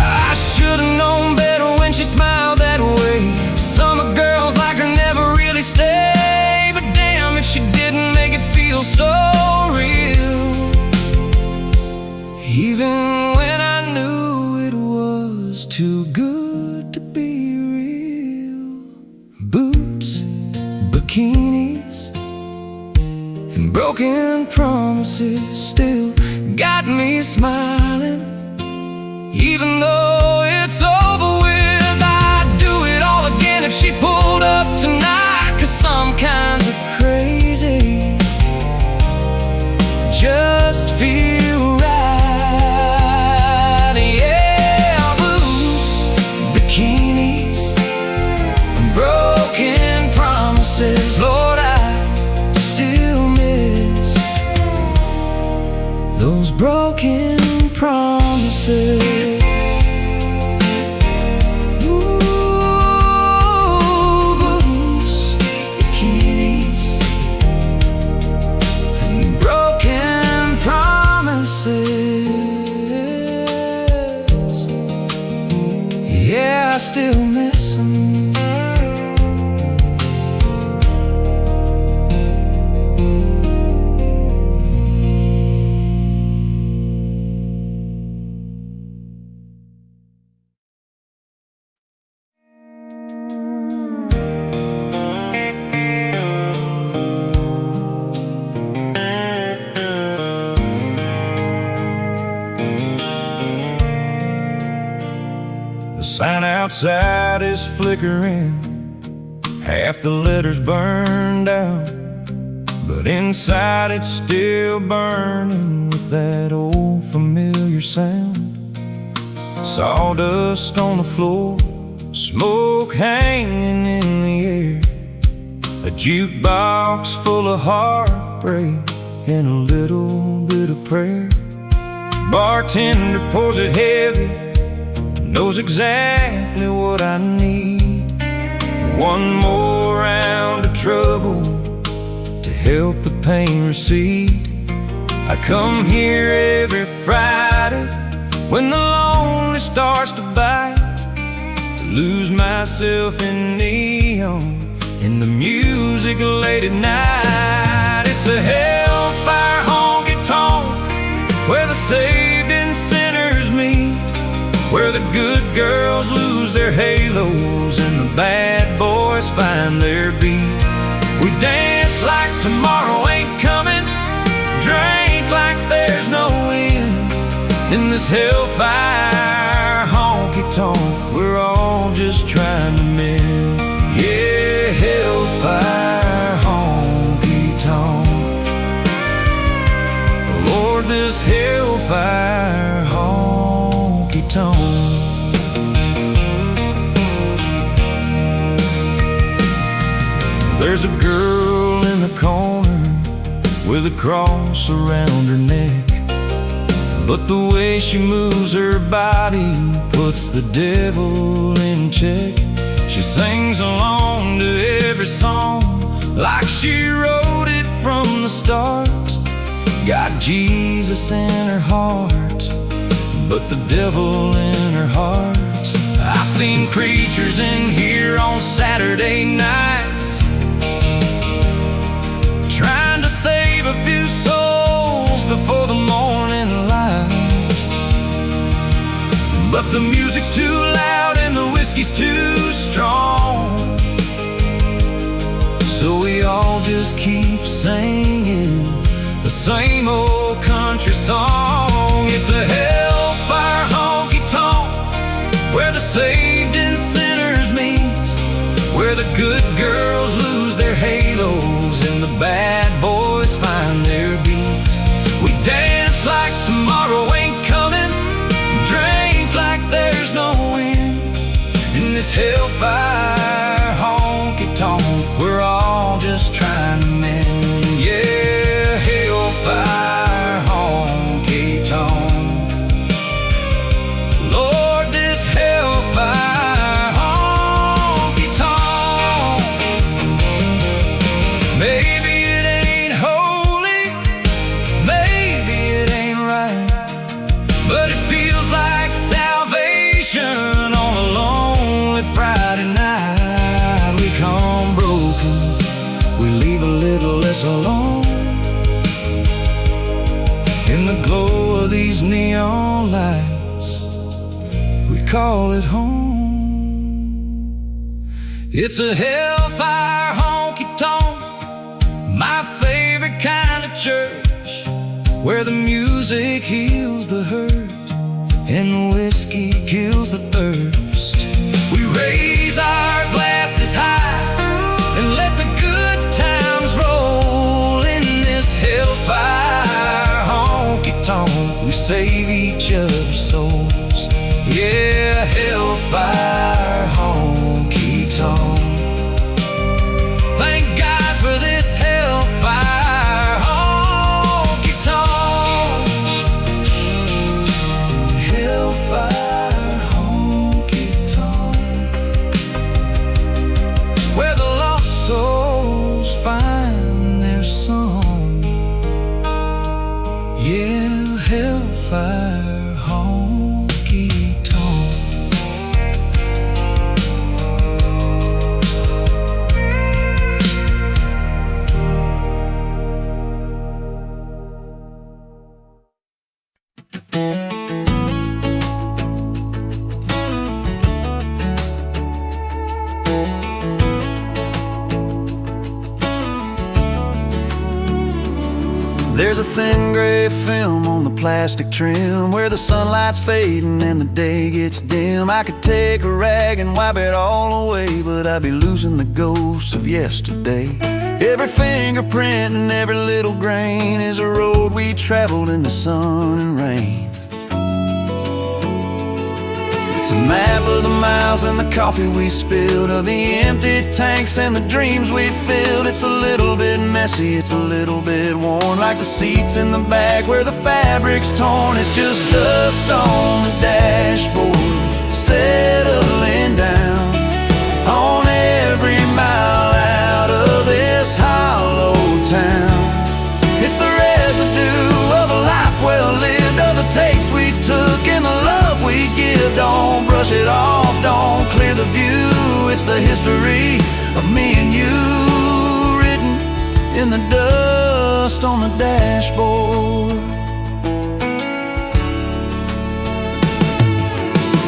Even when I knew it was too good to be real. Boots, bikinis, and broken promises still got me smiling. Even though it's over with, I'd do it all again if she pulled up tonight. 'Cause some kinds of crazy just feel right. Yeah, boots, bikinis, and broken promises. Lord, I still miss those broken promises. Yeah, I still miss them. The sign outside is flickering, half the letters burned out, but inside it's still burning with that old familiar sound. Sawdust on the floor, smoke hanging in the air, a jukebox full of heartbreak and a little bit of prayer. Bartender pours it heavy, knows exactly what I need. One more round of trouble to help the pain recede. I come here every Friday when the lonely starts to bite, to lose myself in neon, in the music late at night. It's a hellfire honky-tonk where the saved and sinners meet, where the good girls lose their halos and the bad boys find their beat. We dance like tomorrow ain't coming, drink like there's no end. In this hellfire honky-tonk, we're all just trying to mend. Yeah, hellfire honky-tonk. Lord, this hellfire honky-tonk. There's a girl in the corner with a cross around her neck, but the way she moves her body puts the devil in check. She sings along to every song like she wrote it from the start. Got Jesus in her heart, but the devil in her heart. I've seen preachers in here on Saturday nights trying to save a few souls before the morning light, but the music's too loud and the whiskey's too strong, so we all just keep singing the same old country song. It's a hellfire honky-tonk where the saved and sinners meet, where the good girls lose their halos and the bad boys find their beat. We dance like tomorrow ain't coming, drink like there's no end. In this hellfire honky-tonk, we're all just trying to mend. Yeah, hellfire honky-tonk. those neon lights, we call it home. It's a hellfire honky-tonk, my favorite kind of church, where the music heals the hurt and the whiskey kills the thirst. We raise our glasses high and let the good times roll in this hellfire honky-tonk. We save each other's souls, yeah, hellfire honky-tonk. Thank God for this hellfire honky-tonk. Hellfire honky-tonk, where the lost souls find their song, yeah, hellfire honky-tonk. There's a thin gray film on the plastic trim where the sunlight's fading and the day gets dim. I could take a rag and wipe it all away, but I'd be losing the ghosts of yesterday. Every fingerprint and every little grain is a road we traveled in the sun and rain. It's a map of the miles and the coffee we spilled, of the empty tanks and the dreams we filled. It's a little bit messy, it's a little bit worn, like the seats in the back where the fabric's torn. It's just dust on the dashboard, settling down on every mile out of this hollow town. It's the residue of a life well lived, of the takes we took and the love we give. Don't brush it off, don't clear the view. It's the history of me and you, written in the dust on the dashboard.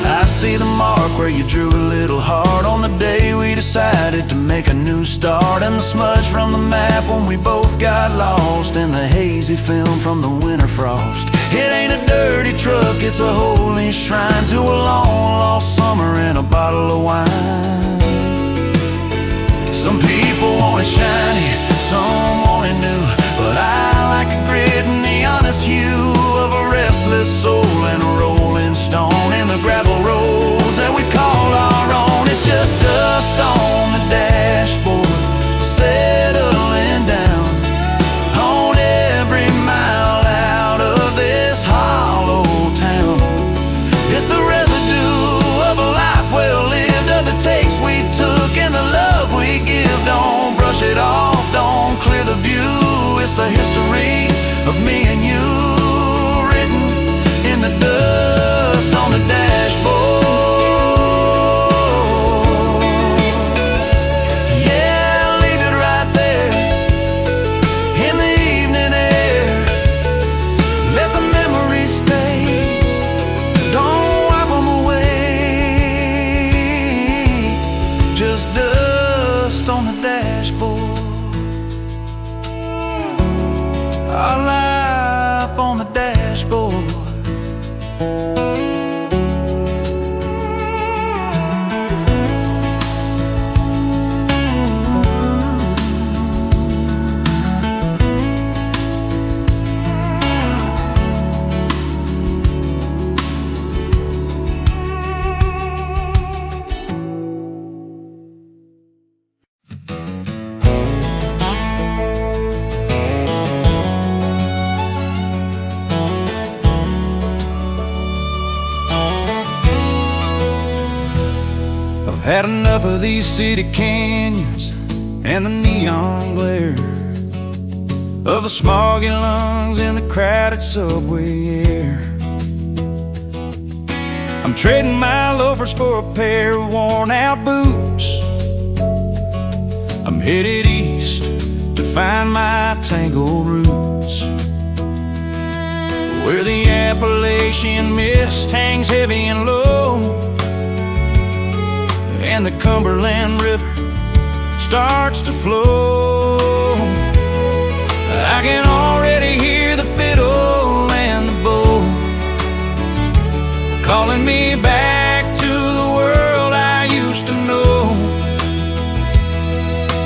I see the mark where you drew a little heart on the day we decided to make a new start, and the smudge from the map when we both got lost, and the hazy film from the winter frost. It ain't a dirty truck, it's a holy shrine to a long-lost summer and a bottle of wine. Some people want it shiny, some want it new, but I like the grit and the honest hue of a restless soul and a rolling stone in the gravel roads that we've called our own. It's just dust on the dashboard, settling down on every mile out of this hollow town. It's the residue of a life well lived, of the takes we took and the love we give. Don't brush it off, don't clear the view. It's the history of me and you, written in the dust on the dashboard. Yeah, leave it right there in the evening air. Let the memories stay, don't wipe them away. Just dust on the dashboard. Our life on the dashboard. Had enough of these city canyons and the neon glare, of the smoggy lungs and the crowded subway air. I'm trading my loafers for a pair of worn-out boots. I'm headed east to find my tangled roots. where the Appalachian mist hangs heavy and low, and the Cumberland River starts to flow. I can already hear the fiddle and the bow calling me back to the world I used to know,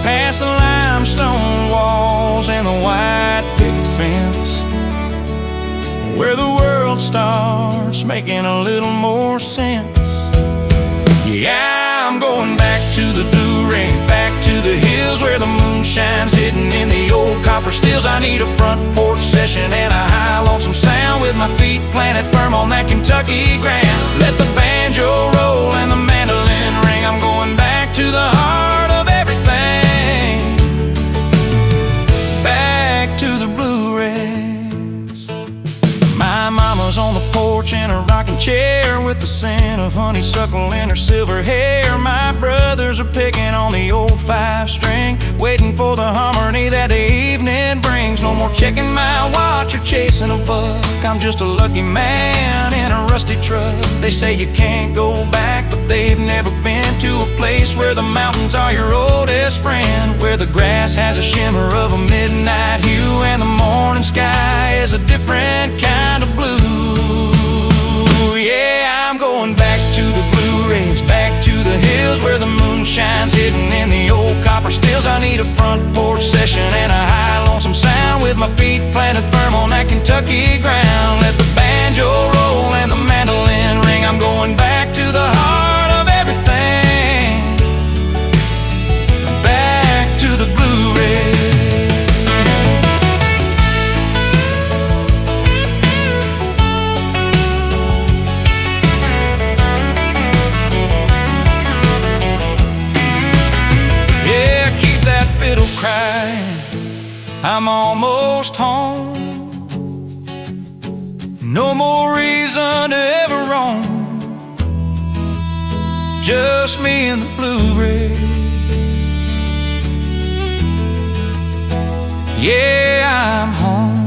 past the limestone walls and the white picket fence, where the world starts making a little more sense. Yeah, I'm going back to the Blue Range, back to the hills where the moon shines hidden in the old copper stills. I need a front porch session and a high lonesome sound, with my feet planted firm on that Kentucky ground. Let the banjo roll and the mandolin ring. I'm going back to the heart of everything, back to the Blue Range. My mama's on the porch in a rocking chair, with the scent of honeysuckle in her silver hair. My brothers are picking on the old 5-string, waiting for the harmony that the evening brings. No more checking my watch or chasing a buck. I'm just a lucky man in a rusty truck. They say you can't go back, but they've never been to a place where the mountains are your oldest friend, where the grass has a shimmer of a midnight hue, and the morning sky is a different kind of blue. Yeah, I'm going back to the Blue Range, back to the hills where the moon shines hidden in the old copper stills. I need a front porch session and a high lonesome sound, with my feet planted firm on that Kentucky ground. Let the banjo roll and the mandolin ring. I'm going back to the heart of everything, back to the Blue Range. Crying, I'm almost home. No more reason to ever roam, just me and the Blue Range. Yeah, I'm home.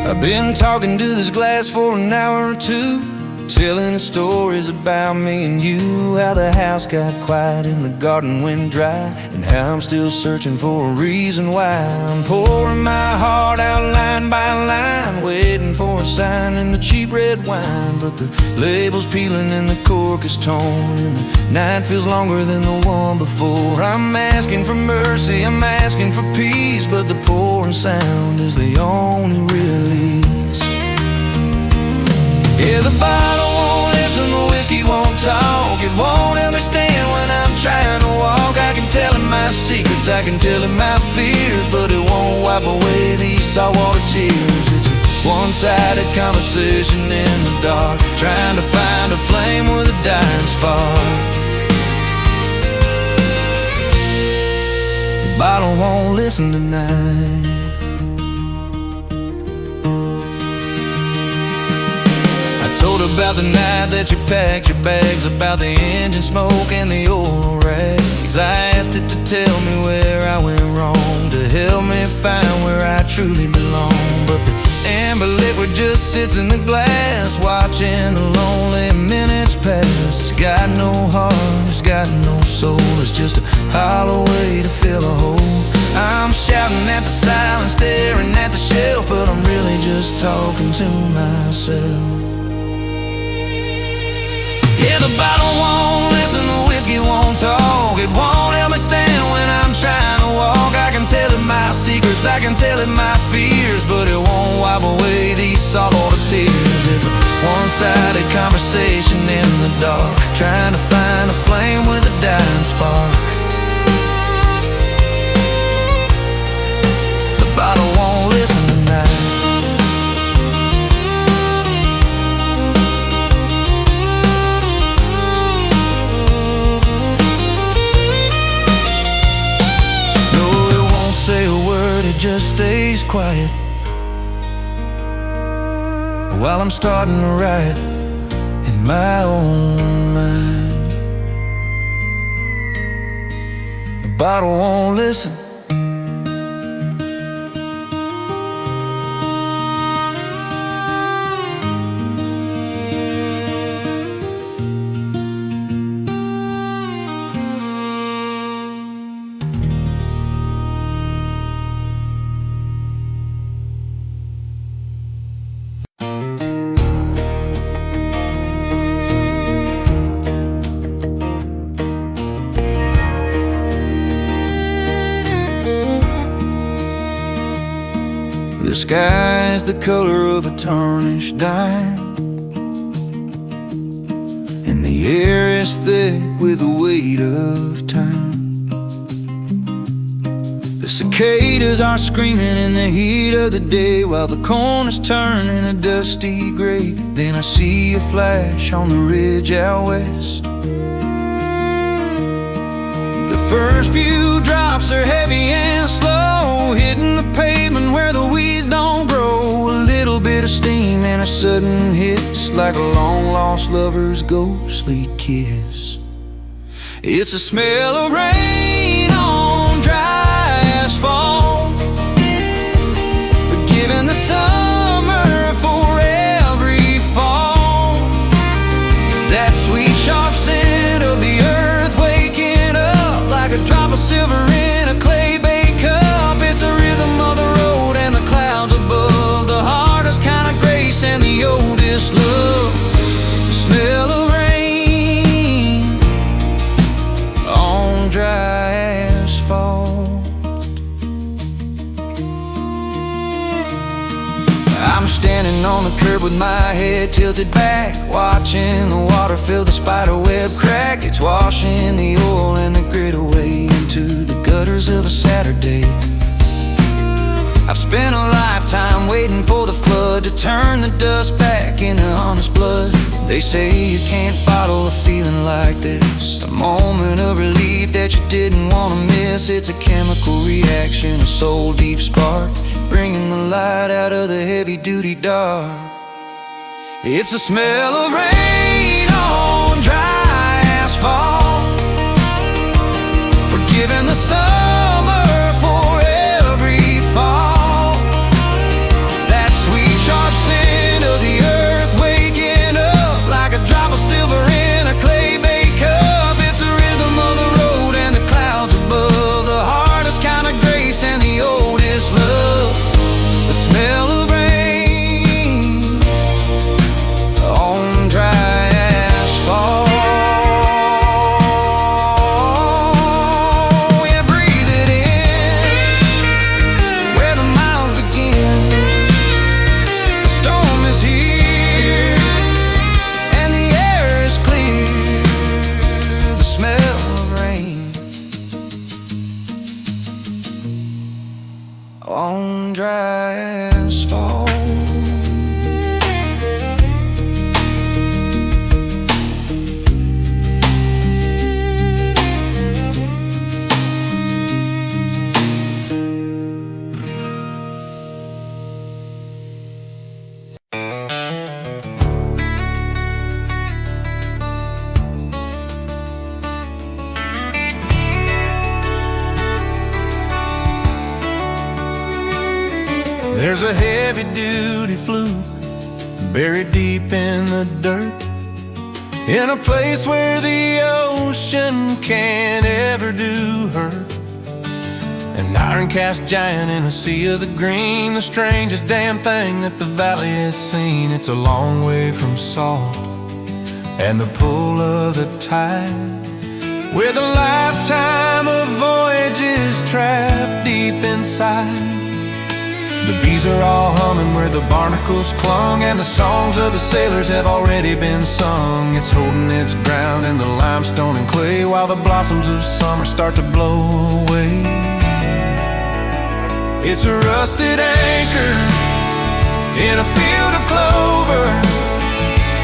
I've been talking to this glass for an hour or two, telling it stories about me and you, how the house got quiet and the garden went dry, and how I'm still searching for a reason why. I'm pouring my heart out line by line, waiting for a sign in the cheap red wine, but the label's peeling and the cork is torn, and the night feels longer than the one before. I'm asking for mercy, I'm asking for peace, but the pouring sound is the only release. Yeah, the bottle won't listen, the whiskey won't talk. It won't understand when I'm trying to walk. I can tell it my secrets, I can tell it my fears, but it won't wipe away these saltwater tears. It's a one-sided conversation in the dark, trying to find a flame with a dying spark. The bottle won't listen tonight. Told about the night that you packed your bags, about the engine smoke and the oil rags. I asked it to tell me where I went wrong, to help me find where I truly belong. But the amber liquid just sits in the glass, watching the lonely minutes pass. It's got no heart, it's got no soul, it's just a hollow way to fill a hole. I'm shouting at the silence, staring at the shelf, but I'm really just talking to myself. Yeah, the bottle won't listen, the whiskey won't talk. It won't help me stand when I'm trying to walk. I can tell it my secrets, I can tell it my fears, but it won't wipe away these saltwater tears. It's a one-sided conversation in the dark, trying to find a flame with a dying spark. The bottle won't stays quiet while I'm starting to write in my own mind. The bottle won't listen. The sky's the color of a tarnished dime, and the air is thick with the weight of time. The cicadas are screaming in the heat of the day, while the corners turn in a dusty gray. Then I see a flash on the ridge out west. The first few drops are heavy and slow, hitting the pavement where the weeds don't grow. A little bit of steam and a sudden hiss, like a long-lost lover's ghostly kiss. It's the smell of rain on dry asphalt, forgiving the summer for every fall. That sweet sharp scent of the earth waking up like a drop of silver in a clay baked cup. It's the rhythm of the road and the clouds above, the hardest kind of grace and the oldest love. The smell of rain on dry asphalt. I'm standing on the curb with my head tilted back, watching the water fill the spiderweb crack. It's washing the oil and the grit away into the gutters of a Saturday. I've spent a lifetime waiting for the flood to turn the dust back into honest blood. They say you can't bottle a feeling like this, a moment of relief that you didn't want to miss. It's a chemical reaction, a soul deep spark, bringing the light out of the heavy-duty dark. It's the smell of rain on dry asphalt, forgiving the summer for every fall. That sweet sharp scent of the earth waking up like a drop of silver in a clay baked cup. It's the rhythm of the road and the clouds above, the hardest kind of grace and the oldest love. The smell of rain on dry asphalt. Yeah, breathe it in where the miles begin. The storm is here and the air is clear. The smell of rain on dry asphalt. There's a heavy-duty fluke buried deep in the dirt, in a place where the ocean can't ever do hurt. An iron-cast giant in a sea of the green, the strangest damn thing that the valley has seen. It's a long way from salt and the pull of the tide, with a lifetime of voyages trapped deep inside. The bees are all humming where the barnacles clung, and the songs of the sailors have already been sung. It's holding its ground in the limestone and clay, while the blossoms of summer start to blow away. It's a rusted anchor in a field of clover,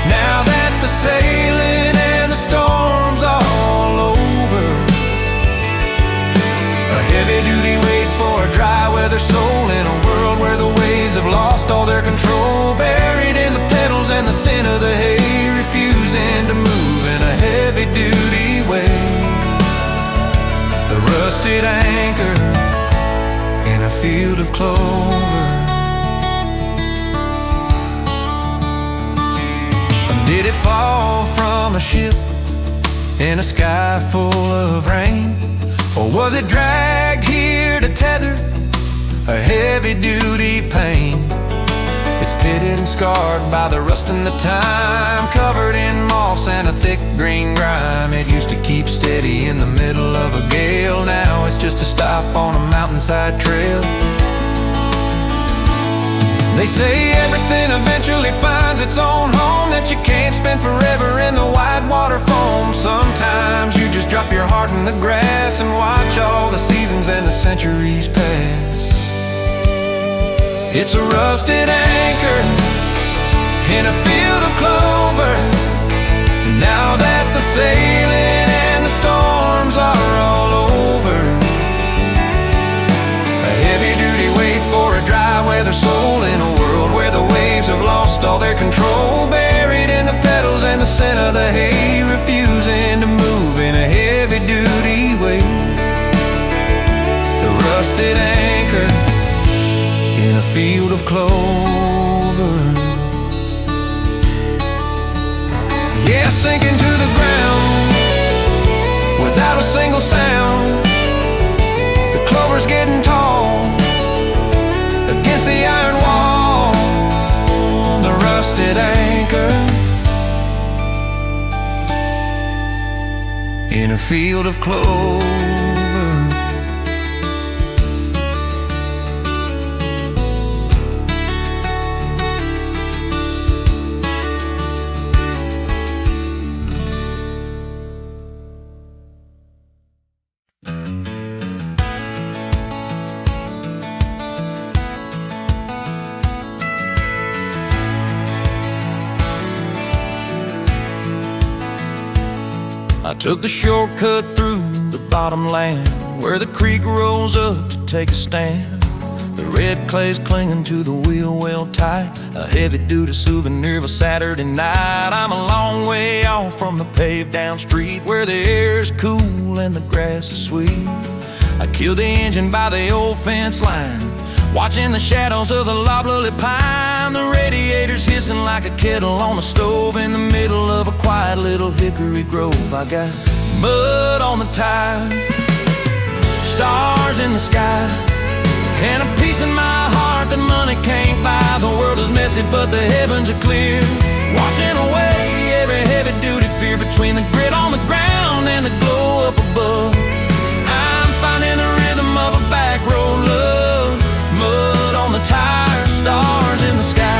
now that the sailing and the storm's all over. A heavy-duty weight for a dry weather soul in a world clover. Did it fall from a ship in a sky full of rain? Or was it dragged here to tether a heavy-duty pain? It's pitted and scarred by the rust and the time, covered in moss and a thick green grime. It used to keep steady in the middle of a gale. Now it's just a stop on a mountainside trail. They say everything eventually finds its own home, that you can't spend forever in the white water foam. Sometimes you just drop your heart in the grass and watch all the seasons and the centuries pass. It's a rusted anchor in a field of clover. Now that the sailing and the storms are all over, a heavy-duty weight for a dry weather soul in a world where the waves have lost all their control. Buried in the petals and the scent of the hay, refusing to move in a heavy-duty way. The rusted anchor in a field of clover. Yeah, sinking to the ground without a single sound. The clover's getting tall against the iron wall. The rusted anchor in a field of clover. I took the shortcut through the bottomland, where the creek rolls up to take a stand. The red clay's clinging to the wheel well tight, a heavy-duty souvenir of a Saturday night. I'm a long way off from the paved down street, where the air's cool and the grass is sweet. I killed the engine by the old fence line, watching the shadows of the loblolly pine. The radiator's hissing like a kettle on the stove, in the middle of a quiet little hickory grove. I got mud on the tires, stars in the sky, and a peace in my heart that money can't buy. The world is messy, but the heavens are clear, washing away every heavy-duty fear. Between the grit on the ground and the glow up above, I'm finding the rhythm of a back road love. Mud on the tires, stars in the sky.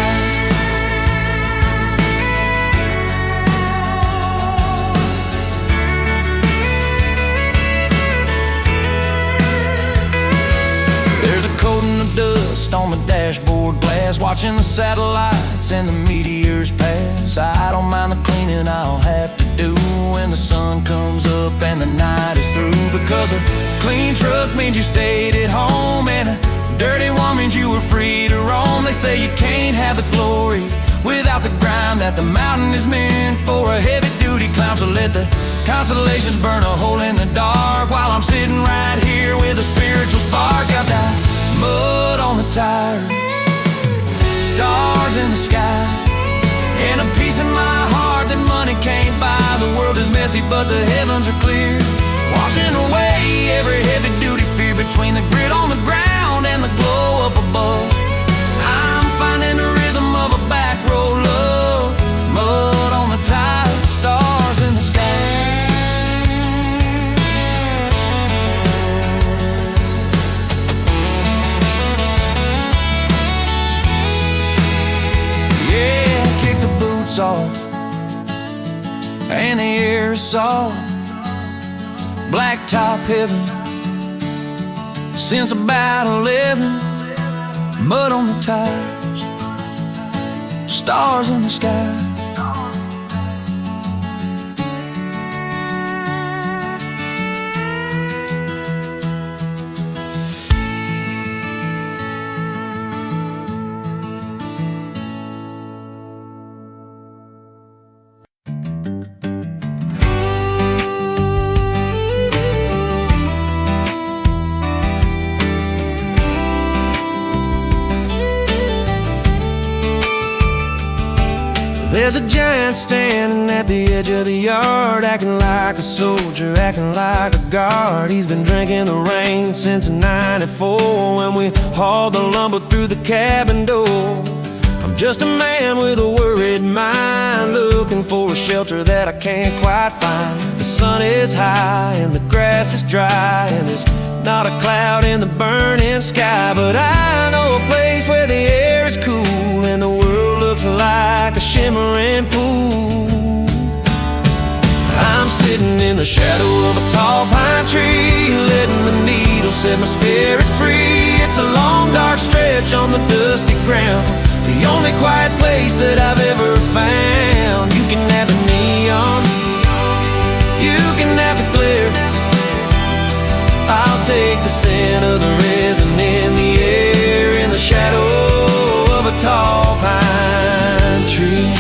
There's a coating of dust on the dashboard glass, watching the satellites and the meteors pass. I don't mind the cleaning I'll have to do when the sun comes up and the night is through, because a clean truck means you stayed at home, and a dirty one means you were free to roam. They say you can't have the glory without the grind, that the mountain is meant for a heavy-duty climb. So let the constellations burn a hole in the dark, while I'm sitting right here with a spiritual spark. I've got mud on the tires, stars in the sky, and a peace in my heart that money can't buy. The world is messy, but the heavens are clear, washing away every heavy-duty fear. Between the grit on the ground and the glow up above, I'm finding the rhythm of a back road love. Mud on the tires, stars in the sky. Yeah, kick the boots off and the air is soft, blacktop heaven since about 11. Mud on the tires, stars in the sky. There's a giant standing at the edge of the yard, acting like a soldier, acting like a guard. He's been drinking the rain since '94, when we hauled the lumber through the cabin door. I'm just a man with a worried mind, looking for a shelter that I can't quite find. The sun is high and the grass is dry, and there's not a cloud in the burning sky. But I know a place where the air is cool and the world looks like a shimmering pool. I'm sitting in the shadow of a tall pine tree, letting the needle set my spirit free. It's a long dark stretch on the dusty ground, the only quiet place that I've ever found. You can have the neon, you can have the glare, I'll take the scent of the resin in the air, in the shadow of a tall pine tree.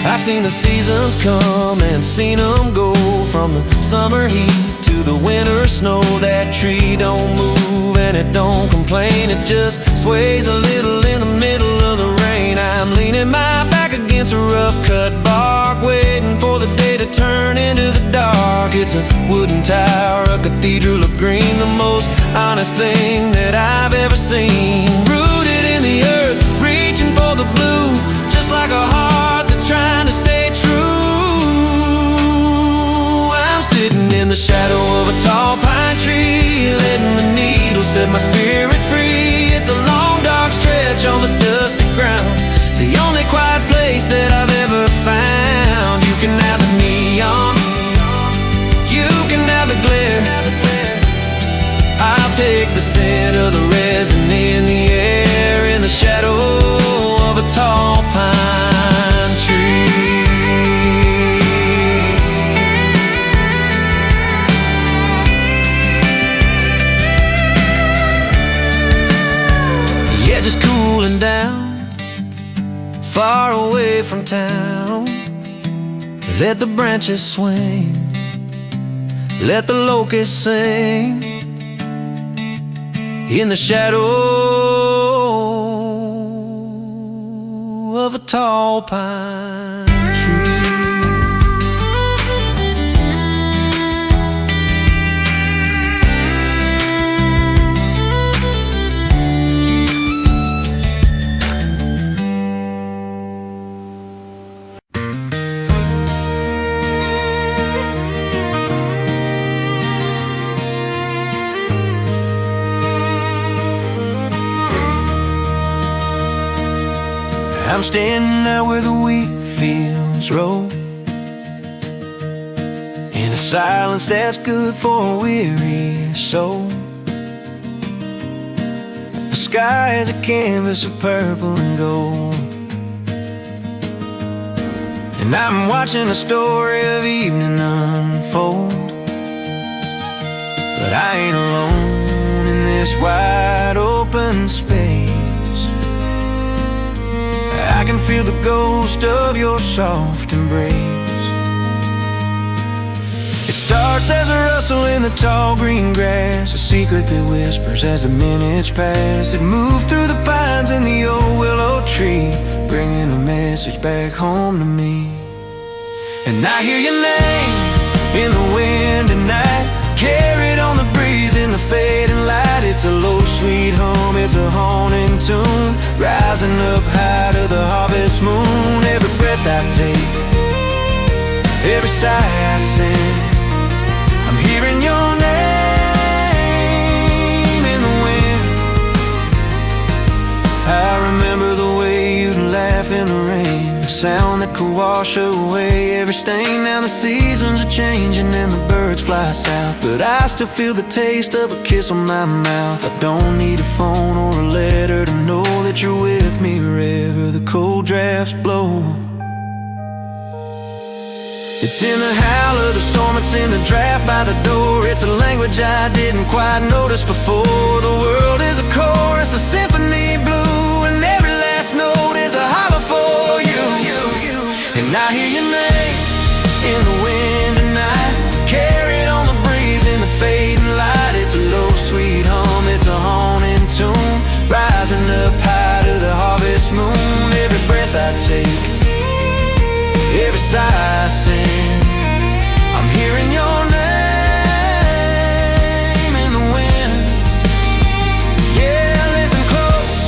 I've seen the seasons come and seen them go, from the summer heat to the winter snow. That tree don't move and it don't complain, it just sways a little in the middle of the rain. I'm leaning my back against a rough cut bark, waiting for the day to turn into the dark. It's a wooden tower, a cathedral of green, the most honest thing that I've ever seen. Rooted in the earth, reaching for the blue, just like a heart that's trying to stay true. I'm sitting in the shadow of a tall pine tree, letting the needle set my spirit free. It's a long dark stretch on the dusty ground, the only quiet place that I've ever found. You can have the neon, you can have the glare, I'll take the scent of the resin in the air, in the shadow of a tall pine tree. Yeah, just cooling down, far away from town. Let the branches swing, let the locusts sing, in the shadow of a tall pine tree. I'm standing out where the wheat fields roll, in a silence that's good for a weary soul. The sky is a canvas of purple and gold, and I'm watching a story of evening unfold. But I ain't alone in this wide open space. I can feel the ghost of your soft embrace. It starts as a rustle in the tall green grass, a secret that whispers as the minutes pass. It moved through the pines and the old willow tree, bringing a message back home to me. And I hear your name in the wind at night, carried on the breeze in the fading light. It's a low sweet hum, it's a haunting tune, rising up high to the harvest moon. Every breath I take, every sigh I sing, I'm hearing your name in the wind. I remember the way you'd laugh in the rain, a sound that could wash away every stain. Now the seasons are changing and the birds fly south, but I still feel the taste of a kiss on my mouth. I don't need a phone or a letter to know that you're with me wherever the cold drafts blow. It's in the howl of the storm, it's in the draft by the door. It's a language I didn't quite notice before. The world is a chorus, a symphony blue, and every last note is a holler for you. And I hear your name in the wind tonight, carried on the breeze in the fading light. It's a low sweet hum, it's a haunting tune, rising up high as I sing. I'm hearing your name in the wind. Yeah, listen close.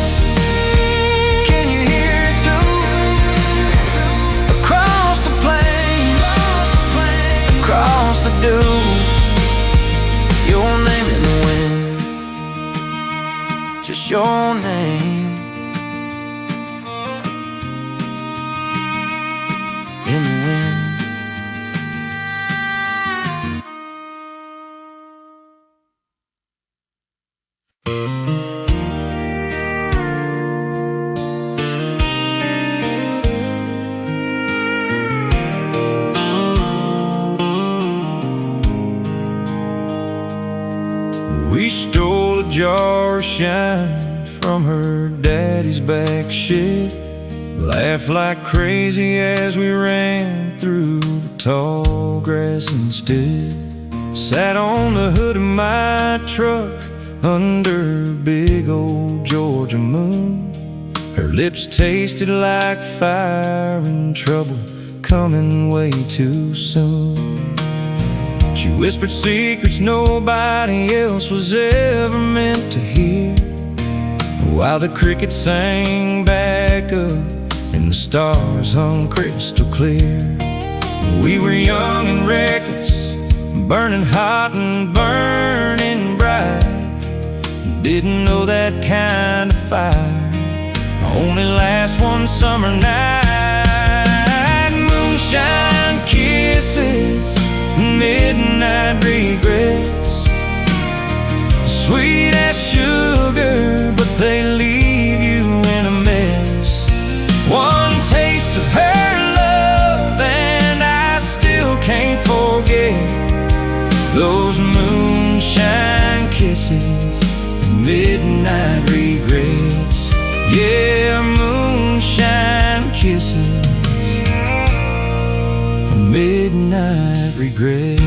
Can you hear it too? Across the plains, across the dew, your name in the wind. Just your name in the wind. We stole a jar of shine from her daddy's back shed, laughed like crazy as we ran through the tall grass instead. Sat on the hood of my truck under a big old Georgia moon. Her lips tasted like fire and trouble coming way too soon. She whispered secrets nobody else was ever meant to hear, while the crickets sang back up and the stars hung crystal clear. We were young and reckless, burning hot and burning bright. Didn't know that kind of fire only lasts one summer night. Moonshine kisses, midnight regrets, sweet as sugar, but they leave you in a mess. One taste of her love and I still can't forget those moonshine kisses and midnight regrets. Yeah, moonshine kisses and midnight regrets.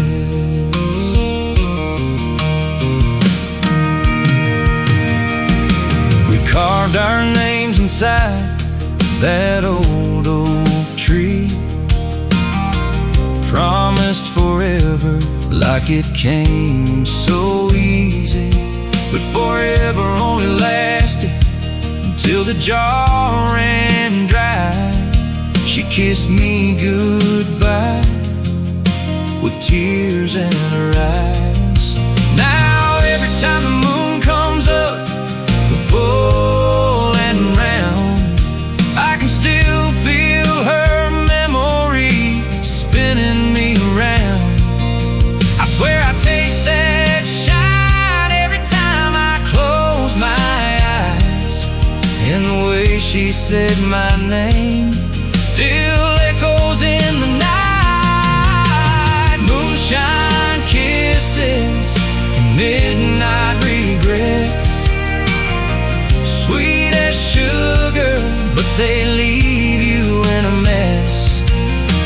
We carved our names inside that old oak tree, promised forever like it came so easy. But forever only lasted until the jar ran dry. She kissed me goodbye with tears in her eyes. Now every time the moon comes up, full and round, I can still feel her memory spinning me around. I swear I taste that shine every time I close my eyes, and the way she said my name still echoes in the night. Moonshine kisses, midnight regrets, sweet as sugar, but they leave you in a mess.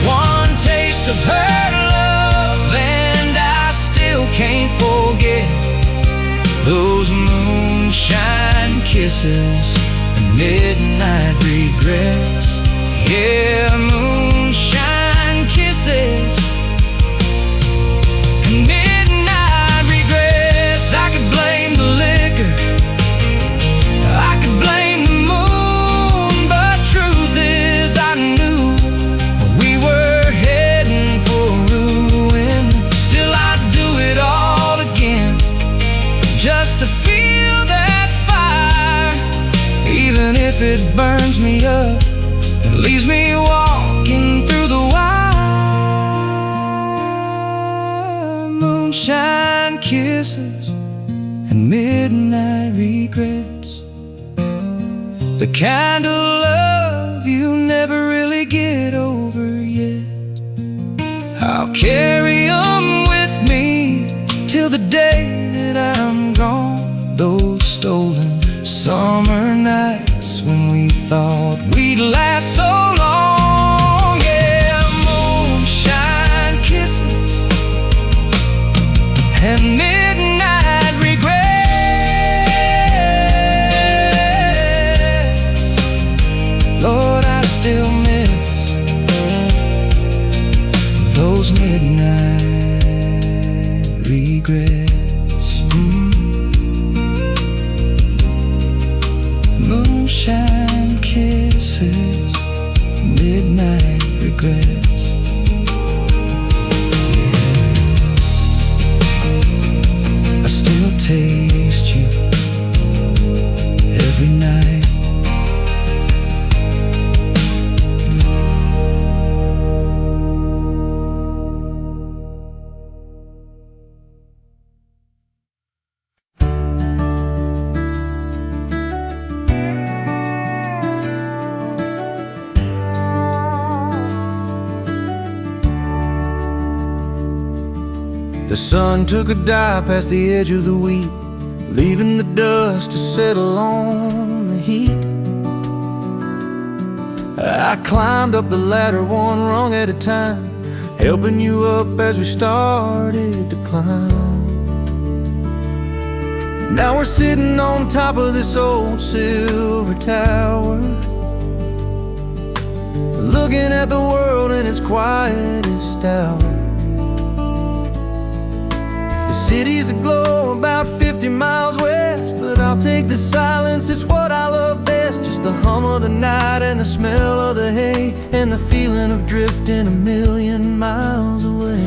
One taste of her love and I still can't forget those moonshine kisses and midnight regrets. Yeah, moonshine kisses and midnight regrets. I could blame the liquor, I could blame the moon, but truth is I knew we were heading for ruin. Still I'd do it all again, just to feel that fire, even if it burns me up and leaves me walking through the wire. Moonshine kisses and midnight regrets, the kind of love you never really get over yet. I'll carry 'em with me till the day that I'm gone. Those stolen summer nights when we thought we'd last so long. Yeah, moonshine kisses and midnight regrets. Lord, I still miss regrets. Yeah. I still taste you every night. The sun took a dive past the edge of the wheat, leaving the dust to settle on the heat. I climbed up the ladder one rung at a time, helping you up as we started to climb. Now we're sitting on top of this old silver tower, looking at the world in its quietest hour. City's aglow about 50 miles west, but I'll take the silence, it's what I love best. Just the hum of the night and the smell of the hay, and the feeling of drifting a million miles away.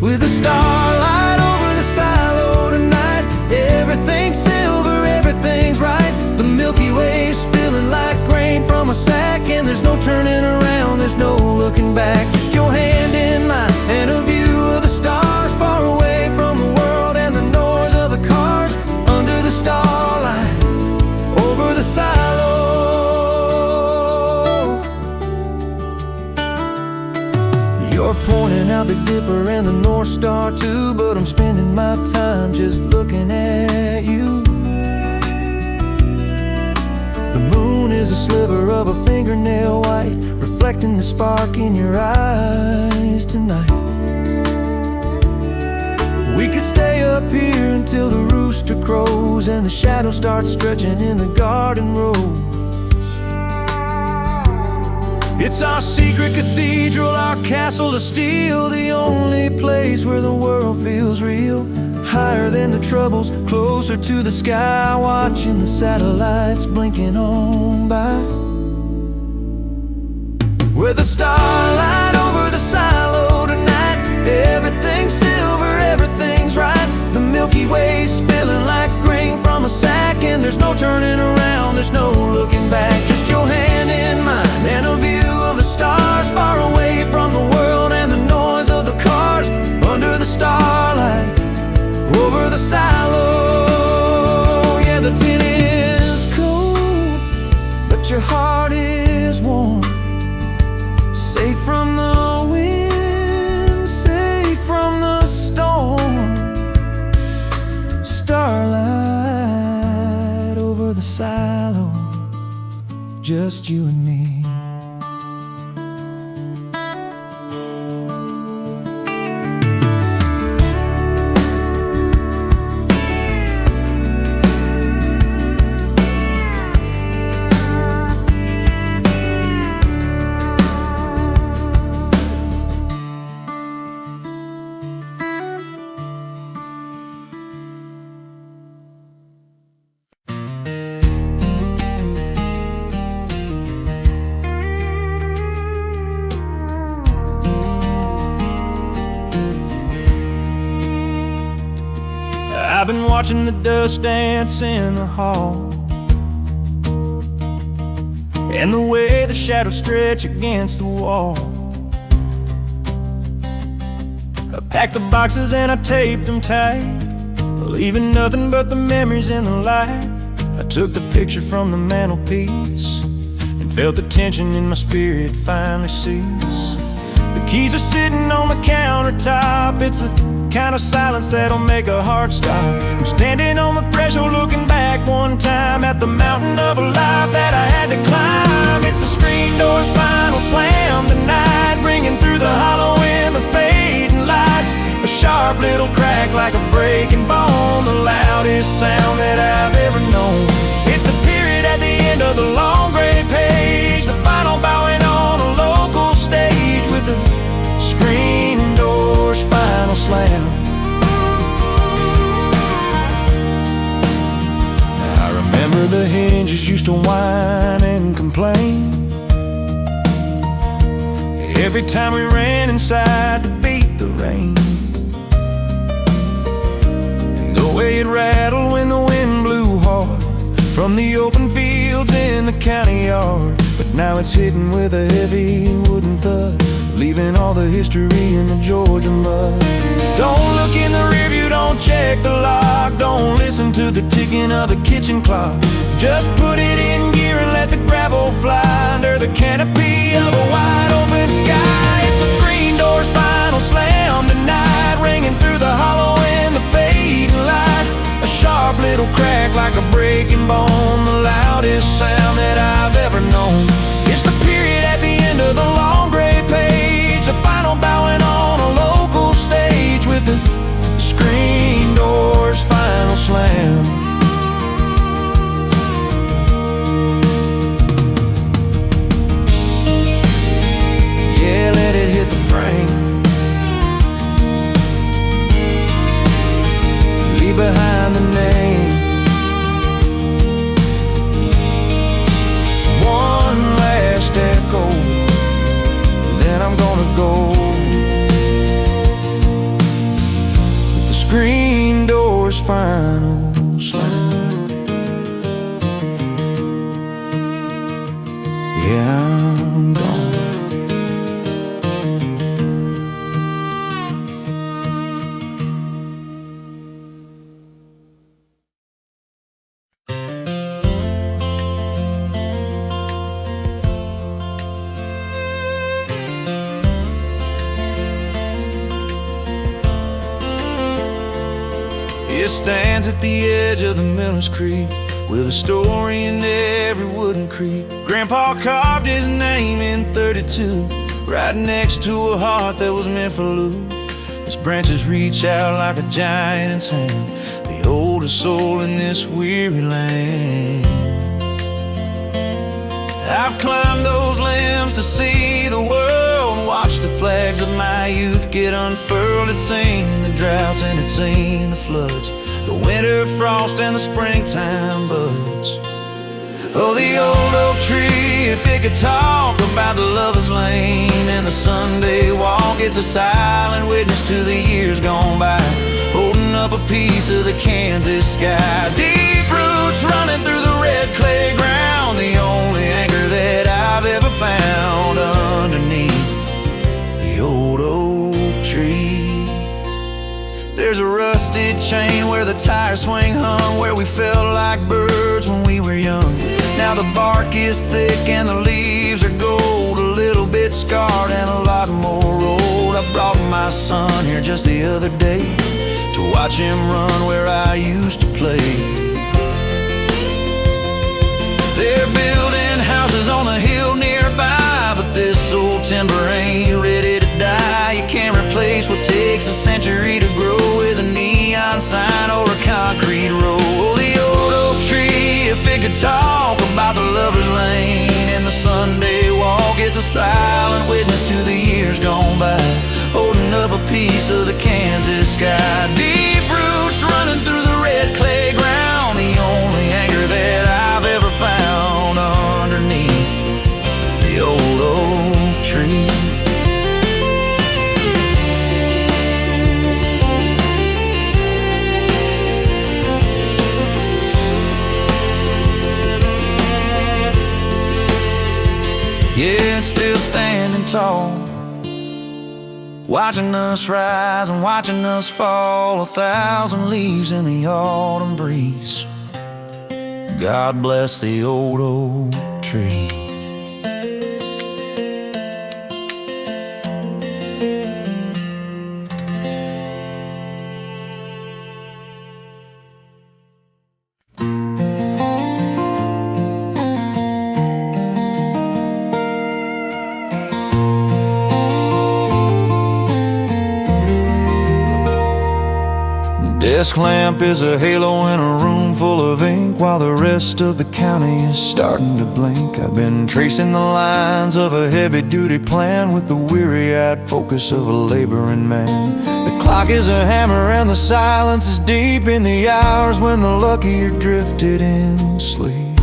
With the starlight over the silo tonight, everything's silver, everything's right. The Milky Way spilling like grain from a sack, and there's no turning around, there's no looking back. Just your hand in mine and a view of the stars far away from the world and the noise of the cars. Under the starlight, over the silo. You're pointing out Big Dipper and the North Star too, but I'm spending my time just looking at you. The moon is a sliver of a fingernail white, reflecting the spark in your eyes tonight. We could stay up here until the rooster crows and the shadows start stretching in the garden rows. It's our secret cathedral, our castle of steel, the only place where the world feels real. Higher than the troubles, closer to the sky, watching the satellites blinking on by. With the starlight over the silo tonight, everything's silver, everything's right. The Milky Way spilling like grain from a sack, and there's no turning around, there's no looking back. Just your hand in mine and a view of the stars far away from the world and the noise of the cars. Under the starlight, over the silo. Yeah, the tin is cold, but your heart is warm. Safe from the wind, safe from the storm. Starlight over the silo, just you and me. I've been watching the dust dance in the hall, and the way the shadows stretch against the wall. I packed the boxes and I taped them tight, leaving nothing but the memories in the light. I took the picture from the mantelpiece and felt the tension in my spirit finally cease. The keys are sitting on the countertop, it's a kind of silence that'll make a heart stop. I'm standing on the threshold looking back one time at the mountain of a life that I had to climb. It's the screen door's final slam tonight, ringing through the hollow in the fading light. A sharp little crack like a breaking bone, the loudest sound that I've ever known. It's the period at the end of the long gray page, the final bowing on a local stage with the screen door's final slam. I remember the hinges used to whine and complain, every time we ran inside to beat the rain. And the way it rattled when the wind blew hard from the open fields in the county yard. But now it's hidden with a heavy wooden thud, leaving all the history in the Georgia mud. Don't look in the rearview, don't check the lock, don't listen to the ticking of the kitchen clock. Just put it in gear and let the gravel fly under the canopy of a wide open sky. It's the screen door's final slam tonight, ringing through the hollow in the fading light. A sharp little crack like a breaking bone, the loudest sound that I've ever known. It's the period at the end of the long gray page, the final bowing on a local stage with the screen door's final slam. Yeah, let it hit the frame. Leave behind the name. One last echo, then I'm gonna go. With the screen door's final slam. Yeah, I'm gone. It stands at the edge of the Miller's Creek, with a story in every wooden creek. Grandpa carved his name in 32, right next to a heart that was meant for Lou. Its branches reach out like a giant in sand, the oldest soul in this weary land. I've climbed those limbs to see the world, watch the flags of my youth get unfurled. It's seen the droughts and it's seen the floods, the winter frost and the springtime buds. Oh, the old oak tree, if it could talk about the lover's lane and the Sunday walk, it's a silent witness to the years gone by, holding up a piece of the Kansas sky. Deep roots running through the red clay ground, the only anchor that I've ever found underneath the old oak tree. There's a rusted chain where the tire swing hung, where we felt like birds when we were young. Now the bark is thick and the leaves are gold, a little bit scarred and a lot more old. I brought my son here just the other day to watch him run where I used to play. They're building houses on the hill nearby, but this old timber ain't ready to die. You can't replace what takes a century to grow with a neon sign or a concrete road. Oh, the old oak tree, if it could talk about the lover's lane and the Sunday walk, it's a silent witness to the years gone by, holding up a piece of the Kansas sky. Deep roots running through the red clay ground, the only anchor that I've ever found underneath the old oak tree. Yeah, it's still standing tall, watching us rise and watching us fall, 1,000 leaves in the autumn breeze. God bless the old oak tree. Desk lamp is a halo in a room full of ink, while the rest of the county is starting to blink. I've been tracing the lines of a heavy-duty plan with the weary-eyed focus of a laboring man. The clock is a hammer and the silence is deep in the hours when the lucky are drifted in sleep.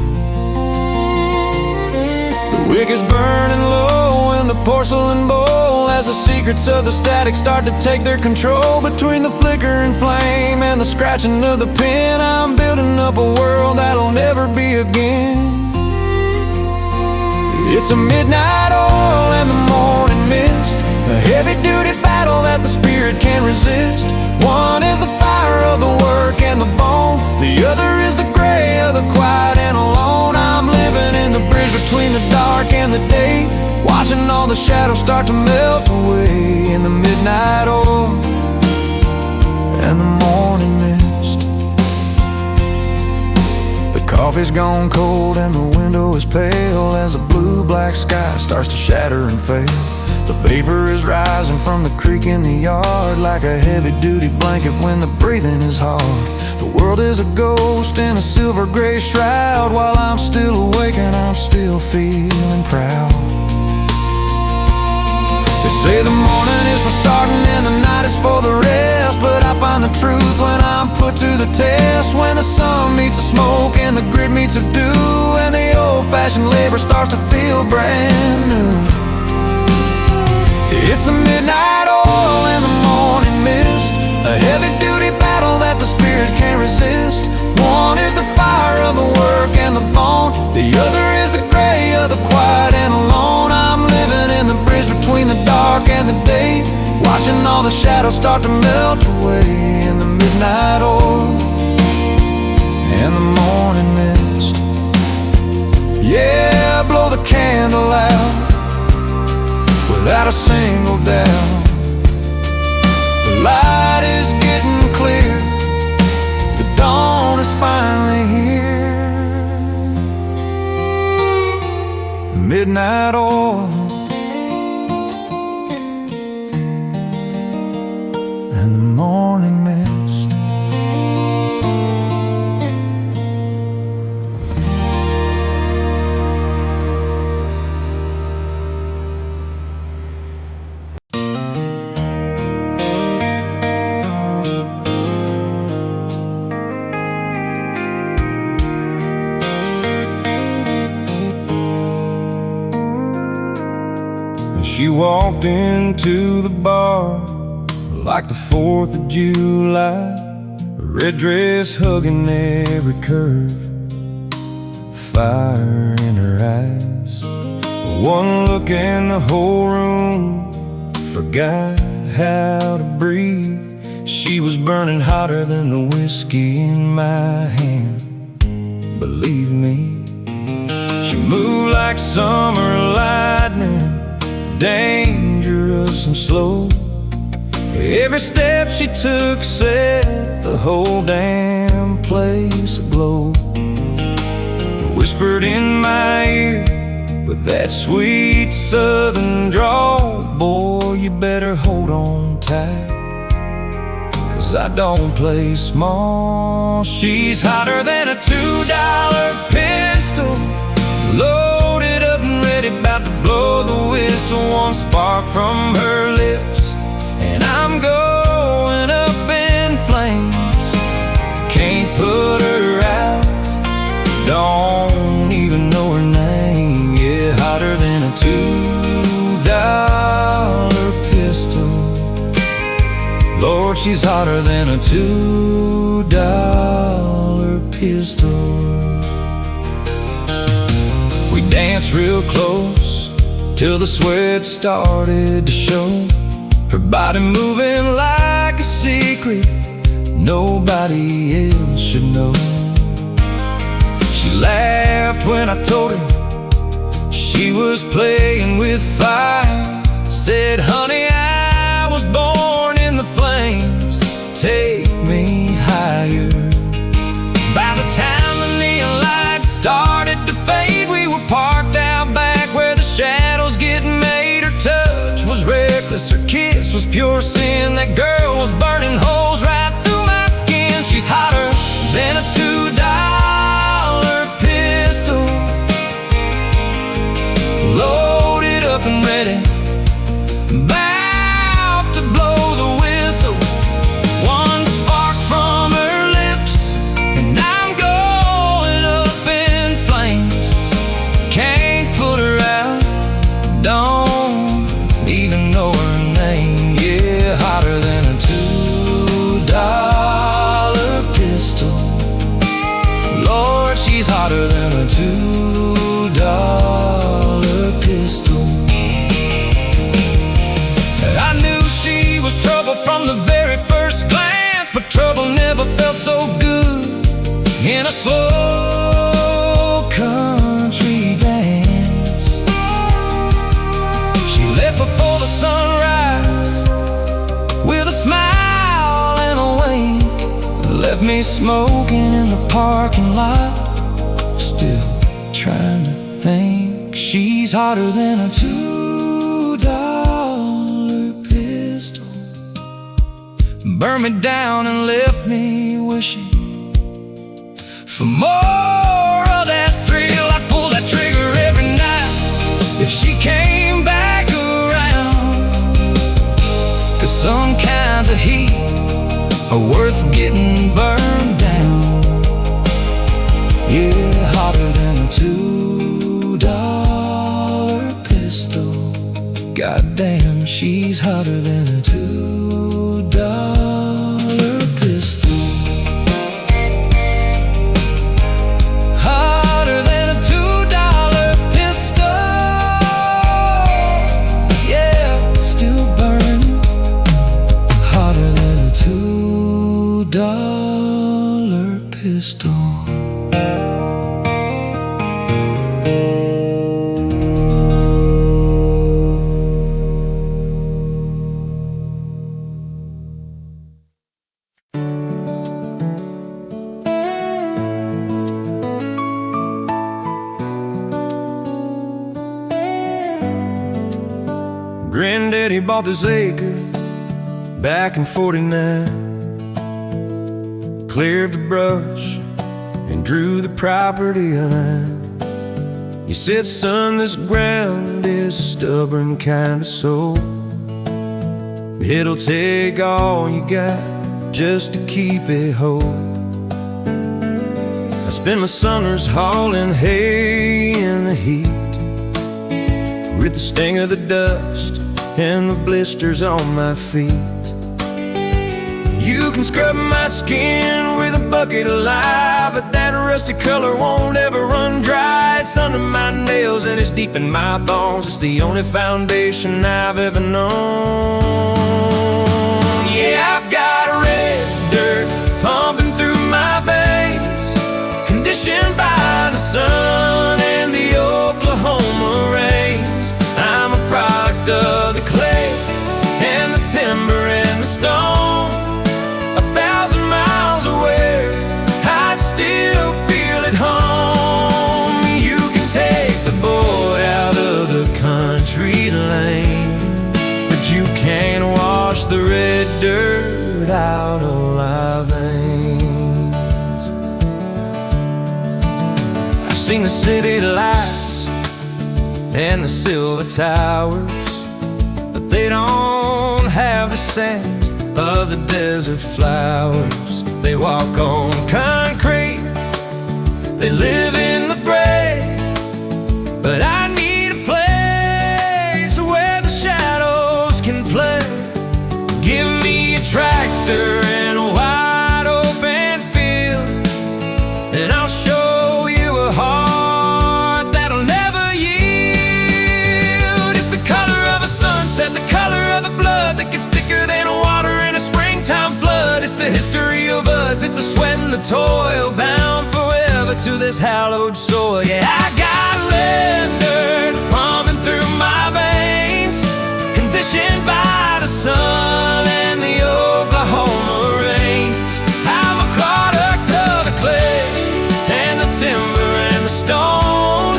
The wick is burning low and the porcelain bowl as the secrets of the static start to take their control. Between the flickering flame and the scratching of the pen, I'm building up a world that'll never be again. It's a midnight oil and the morning mist, a heavy-duty battle that the spirit can't resist. One is the fire of the work and the bone, the other is the gray of the quiet and alone. I'm living in the bridge between the dark and the day, watching all the shadows start to melt away in the midnight oil and the morning mist. The coffee's gone cold and the window is pale as the blue-black sky starts to shatter and fail. The vapor is rising from the creek in the yard like a heavy-duty blanket when the breathing is hard. The world is a ghost in a silver-gray shroud, while I'm still awake and I'm still feeling proud. They say the morning is for starting and the night is for the rest, but I find the truth when I'm put to the test. When the sun meets the smoke and the grit meets the dew, and the old-fashioned labor starts to feel brand new. It's the midnight oil and the morning mist, a heavy-duty battle that the spirit can't resist. One is the fire of the work and the bone, the other is the gray of the quiet and alone. I'm living in the bridge between the dark and the day, watching all the shadows start to melt away in the midnight oil and the morning mist. Yeah, blow the candle out without a single doubt. The light is getting clear, the dawn is finally here. The midnight oil and the morning mist. She walked into the bar like the 4th of July, a red dress hugging every curve, fire in her eyes. One look and the whole room forgot how to breathe. She was burning hotter than the whiskey in my hand, believe me. She moved like summer lightning, dangerous and slow. Every step she took set the whole damn place aglow. Whispered in my ear with that sweet southern drawl, boy, you better hold on tight, 'cause I don't play small. She's hotter than a $2 pistol, loaded up and ready, about to blow the whistle. One spark from her lips and I'm going up in flames. Can't put her out, don't even know her name. Yeah, hotter than a $2 pistol, Lord, she's hotter than a $2 pistol. We danced real close till the sweat started to show, her body moving like a secret nobody else should know. She laughed when I told her she was playing with fire. Said, honey, I was born in the flames, take me higher. By the time the neon lights started to fade, we were parked out back where the shadows get made. Her touch was reckless, her kiss was pure sin. That girl was burning holes right through my skin. She's hotter than a $2 pistol, loaded up and ready, about to blow the whistle. One spark from her lips and I'm going up in flames. Can't put her out, don't she's hotter than a $2 pistol. I knew she was trouble from the very first glance, but trouble never felt so good in a slow country dance. She left before the sunrise with a smile and a wink, left me smoking in the parking lot, still trying to think. She's hotter than a $2 pistol. Burned me down and left me wishing for more of that thrill. I'd pull that trigger every night if she came back around, 'cause some kinds of heat are worth getting burned down. Yeah, hotter than a $2 pistol. Goddamn, she's hotter than a $2 pistol. Hotter than a $2 pistol. Yeah, still burning. Hotter than a $2 pistol. Granddaddy bought this acre back in '49, cleared the brush and drew the property line. He said, son, this ground is a stubborn kind of soul. It'll take all you got just to keep it whole. I spend my summers hauling hay in the heat, with the sting of the dust and the blisters on my feet. You can scrub my skin with a bucket of lye, but that rusty color won't ever run dry. It's under my nails and it's deep in my bones. It's the only foundation I've ever known. Yeah, I've got red dirt pumping through my veins, conditioned by the sun and the Oklahoma rains. I'm a product of the clay and the timber and the stone. 1,000 miles away, I'd still feel at home. You can take the boy out of the country lane, but you can't wash the red dirt out of my veins. I've seen the city lights and the silver towers, but they don't have the sense of the desert flowers. They walk on concrete, they live in the gray, but I need a place where the shadows can play. Give me a tractor and a wide open field, and I'll show you a heart that'll never yield. It's the color of a sunset, the color of the blood that gets thicker than water in a springtime flood. It's the history of us, it's the sweat and the toil, bound forever to this hallowed soil. Yeah, I got red dirt pumping through my veins, conditioned by the sun and the Oklahoma rains. I'm a product of the clay and the timber and the stone.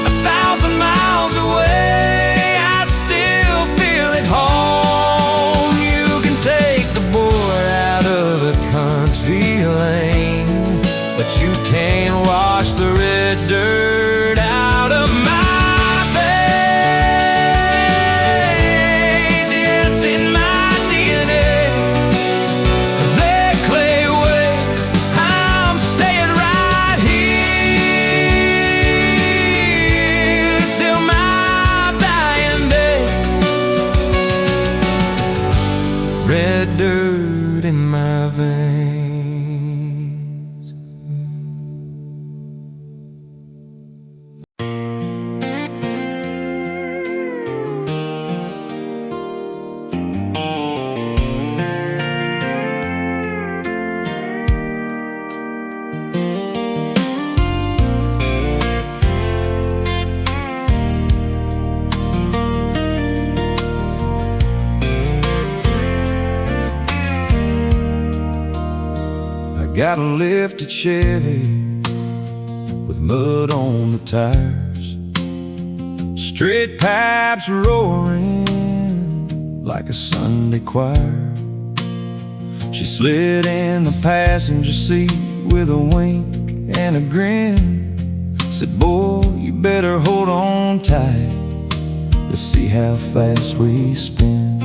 1,000 miles away, I'd still feel at home. You can take the boy out of the country lane, but you can't wash the red dirt out of my veins. Yeah, it's in my DNA, that clay way. I'm staying right here till my dying day. Red dirt in my veins. got a lifted Chevy with mud on the tires, straight pipes roaring like a Sunday choir. She slid in the passenger seat with a wink and a grin, said, boy, you better hold on tight, let's see how fast we spin.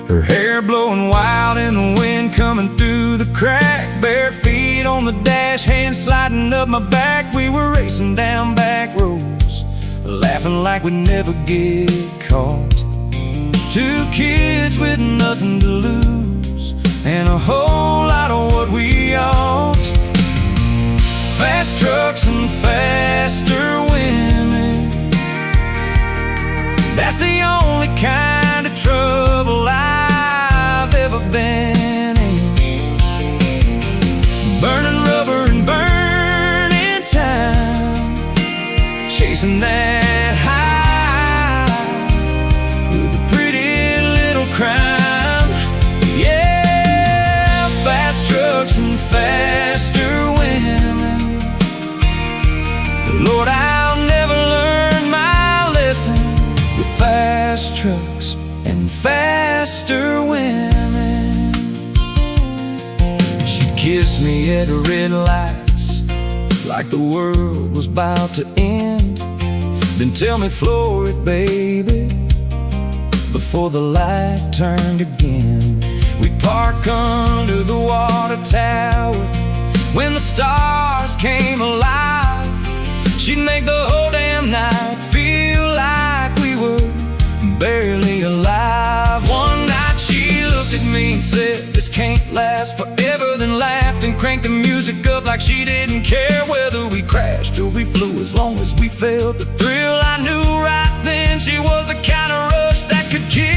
Her hair blowing wild in the wind, coming through the crack, bare feet on the dash, hands sliding up my back. We were racing down back roads, laughing like we'd never get caught. Two kids with nothing to lose, and a whole lot of what we ought. Fast trucks and faster women, that's the only kind of trouble I've ever been in. Burning rubber and burning time, chasing that high with a pretty little crime. Yeah, fast trucks and faster women, Lord, I'll never learn my lesson with fast trucks and faster women. She'd kiss me at red lights like the world was about to end, then tell me, floor it, baby, before the light turned again. We'd park under the water tower when the stars came alive. She'd make the whole damn night feel like we were barely alive. One night she looked at me and said, this can't last forever, then laughed and cranked the music up like she didn't care whether we crashed or we flew, as long as we felt the thrill. I knew right then she was the kind of rush that could kill.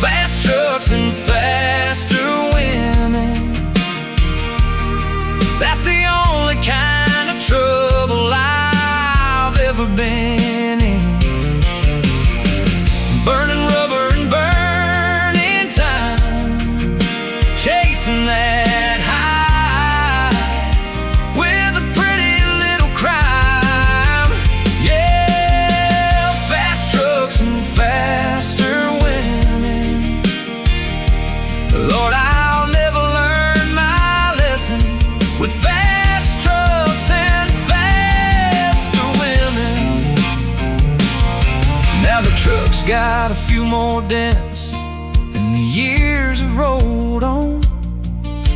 Fast trucks and faster women, that's the only kind of trouble I've ever been in. Burning rubber and burning time, chasing that high with a pretty little crime. Yeah, fast trucks and faster women, Lord, I'll never learn my lesson with fast trucks and faster women. Now the truck's got a few more dents and the years have rolled on,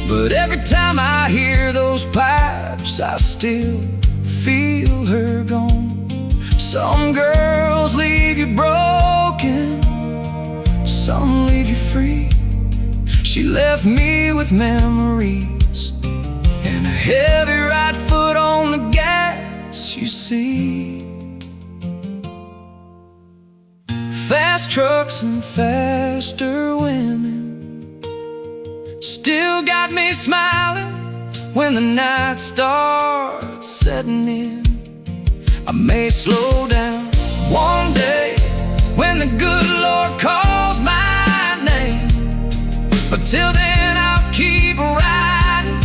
but every time I hear those pipes I still feel her gone. Some girls leave you broken, some leave you free. She left me with memories and a heavy right foot on the gas, you see. Fast trucks and faster women still got me smiling when the night starts setting in. I may slow down one day when the good Lord calls my name, but till then I'll keep riding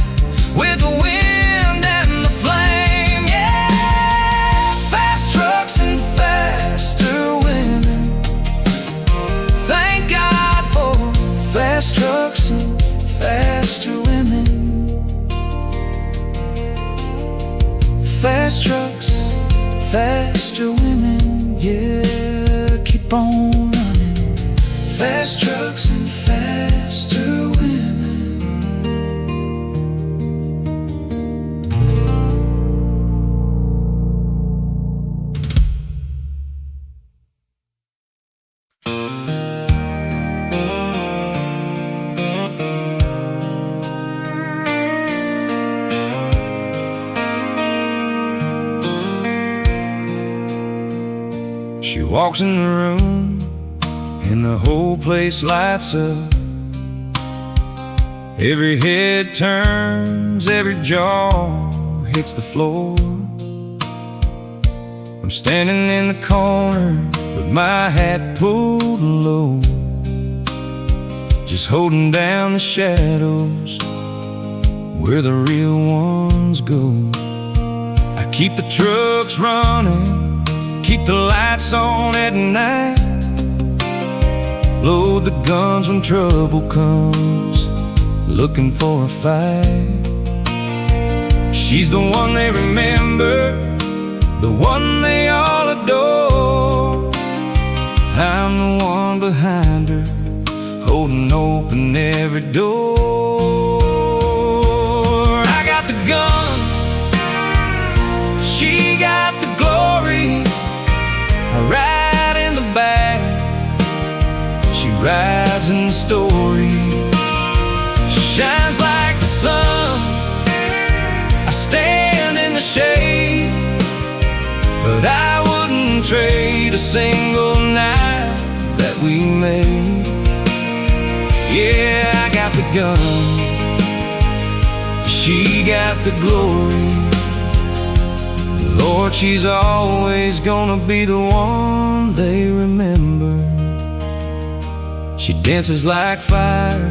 with the wind and the flame. Yeah, fast trucks and faster women, thank God for fast trucks and faster women. Fast trucks, faster women, yeah, keep on running. Fast trucks and faster women. She walks in the room and the whole place lights up. Every head turns, every jaw hits the floor. I'm standing in the corner with my hat pulled low. just holding down the shadows where the real ones go. I keep the trucks running, keep the lights on at night, load the guns when trouble comes, looking for a fight. She's the one they remember, the one they all adore. I'm the one behind her, holding open every door. I got the gun, she got the glory. I ride in the back, she rides in the story. She shines like the sun, I stand in the shade, but I wouldn't trade a single night that we made. Yeah, I got the gun, she got the glory. Lord, she's always gonna be the one they remember. She dances like fire,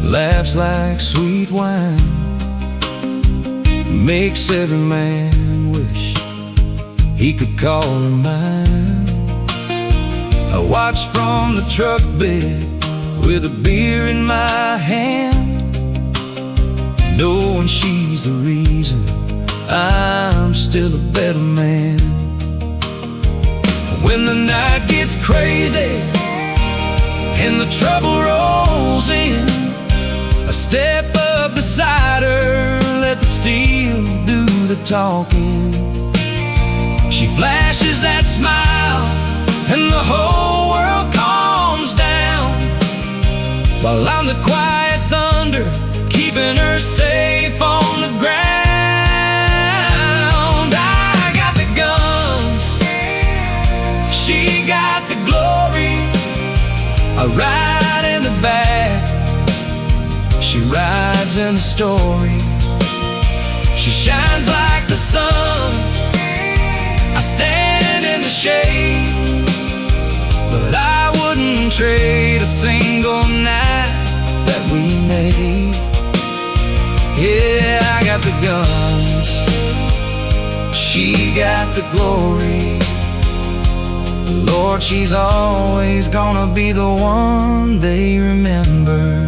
laughs like sweet wine, makes every man wish he could call her mine. I watch from the truck bed with a beer in my hand, knowing she's the reason I'm still a better man. When the night gets crazy and the trouble rolls in, I step up beside her, let the steel do the talking. She flashes that smile and the whole world calms down, while I'm the quiet thunder, keeping her safe on the ground. I got the guns, she got the glory. I ride in the back, she rides in the story. She shines like the sun, I stand in the shade, but I wouldn't trade a single night that we made. Yeah, I got the guns, she got the glory. Lord, she's always gonna be the one they remember.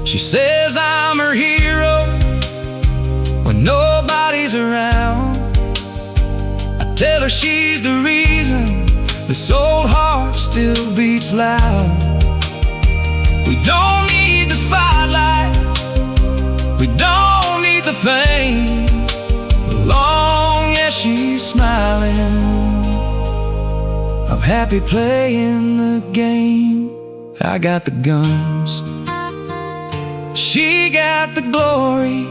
She says I'm her hero when nobody's around. I tell her she's the reason this old heart still beats loud. We don't need the spotlight, we don't need the fame, as long as she's smiling, I'm happy playing the game. I got the guns, she got the glory.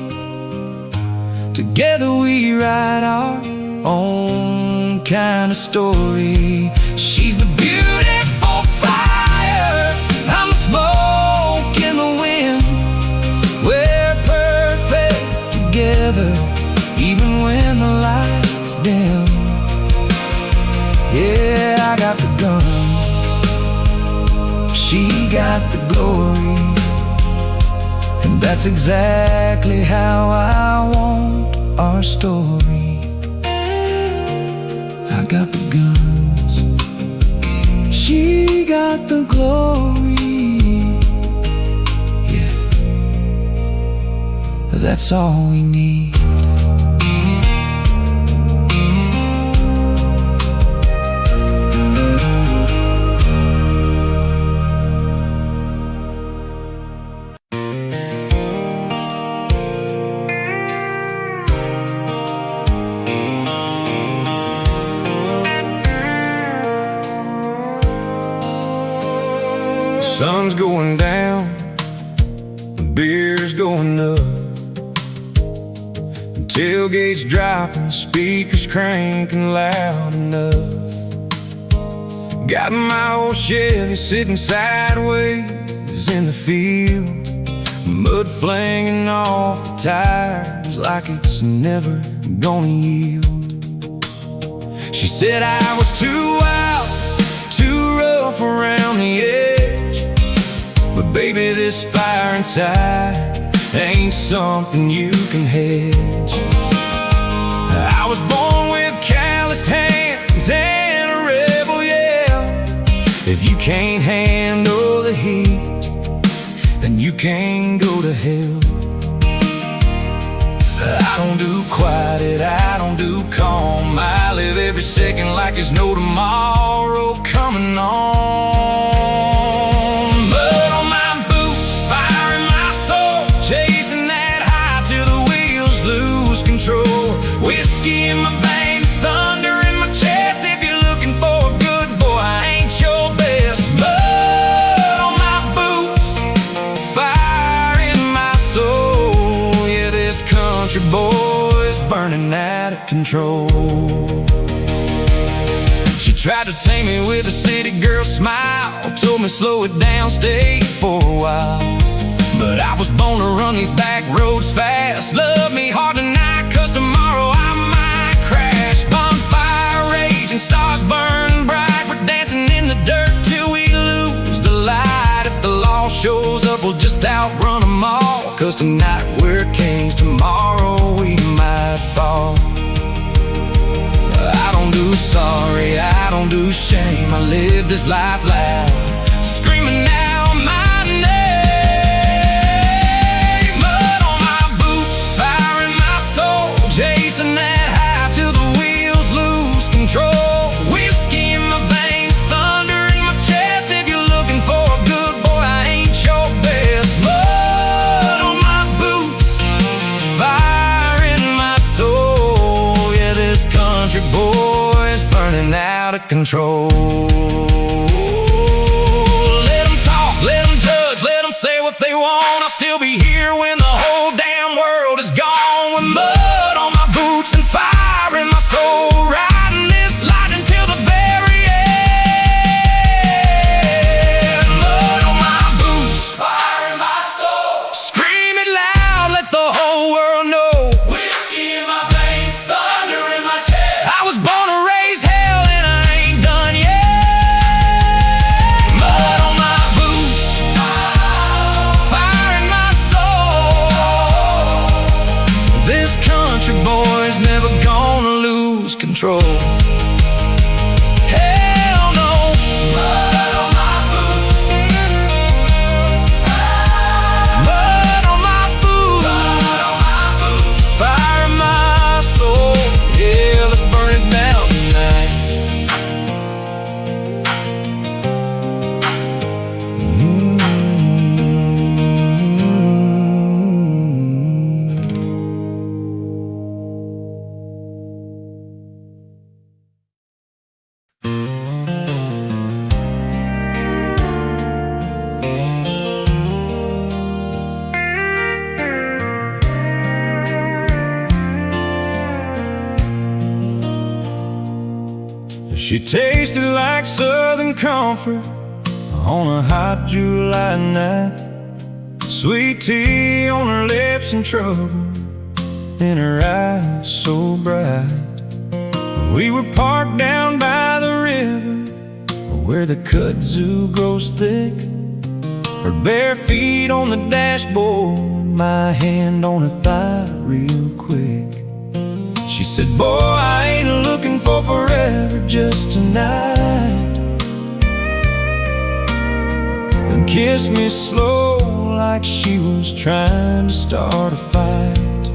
Together we write our own kind of story. She's the beautiful fire, I'm the smoke in the wind. We're perfect together, even when the lights dim. Yeah, I got the guns, she got the glory, and that's exactly how I want our story. I got the guns, she got the glory. Yeah, that's all we need. Sun's going down, the beer's going up, the tailgate's dropping, speakers cranking loud enough. Got my old Chevy sitting sideways in the field, mud flinging off the tires like it's never gonna yield. She said I was too wild, too rough around the edge, But baby, this fire inside ain't something you can hedge. I was born with calloused hands and a rebel yell. If you can't handle the heat, then you can't go to hell. I don't do quiet, I don't do calm. I live every second like there's no tomorrow coming on. Mud on my boots, fire in my soul, chasing that high till the wheels lose control. Whiskey in my veins, thunder in my chest. If you're looking for a good boy, I ain't your best. Mud on my boots, fire in my soul. Yeah, this country boy's burning out of control. She tried to tame me with a city girl smile, told me slow it down, stay for a while. But I was born to run these back roads fast. Love me hard tonight, 'cause tomorrow I might crash. Bonfire raging, stars burn bright. We're dancing in the dirt till we lose the light. If the law shows up, we'll just outrun them all. 'Cause tonight we're kings, tomorrow we might fall. I don't do sorry, I don't do shame. I live this life loud, screaming out my name. Mud on my boots, fire in my soul, chasing that high till the wheels lose control. Whiskey in my veins, thunder in my chest. If you're looking for a good boy, I ain't your best. Mud on my boots, fire in my soul. Yeah, this country boy's burning out of control. Let them talk, let them judge, let them say what they want. I'll still be here when the whole damn world is gone. With mud on my boots and fire in my soul, riding this light until the very end. Mud on my boots, fire in my soul, scream it loud, let the whole world know. Whiskey in my veins, thunder in my chest. I was born to raise hell and I ain't done yet. Mud on my boots, fire in my soul. This country boy's never gonna lose control. Hell no. Mud on my boots, mud on my boots, mud on my boots, fire in my soul. Yeah, let's burn it down tonight. She tasted like southern comfort on a hot July night. Sweet tea on her lips and trouble in her eyes so bright. We were parked down by the river where the kudzu grows thick. Her bare feet on the dashboard, my hand on her thigh real quick. She said, boy, I ain't looking for forever, just tonight. Then kissed me slow like she was trying to start a fight.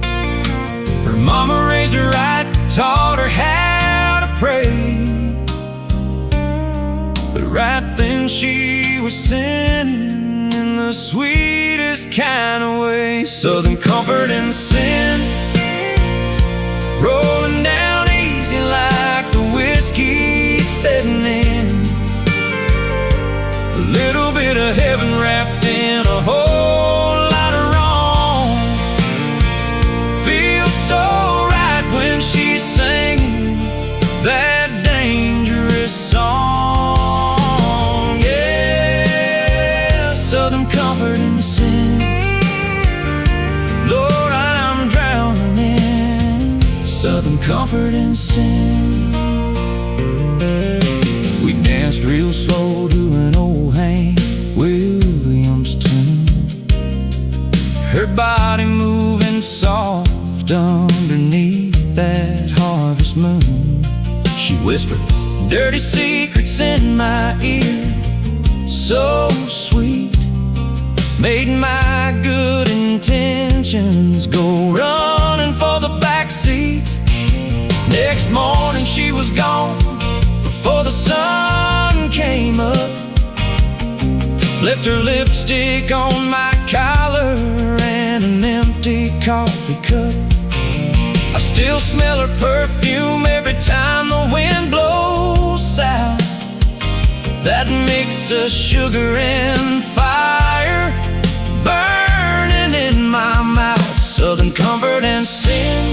Her mama raised her right, taught her how to pray. But right then she was sinning in the sweetest kind of way. Southern comfort and sin, rolling down easy like the whiskey setting in. A little bit of heaven wrapped in a whole lot of wrong. Feels so right when she's singing that dangerous song. Yeah, southern comfort and sin. Lord, I'm drowning in southern comfort and sin. We danced real slow to an old Hank Williams her body moving soft underneath that harvest moon. She whispered dirty secrets in my ear, so sweet, made my good intentions go running for the backseat. Next morning she was gone before the sun came up, left her lipstick on my collar and an empty coffee cup. I still smell her perfume every time the wind blows south. That mix of sugar and fire burning in my mouth. Southern comfort and sin,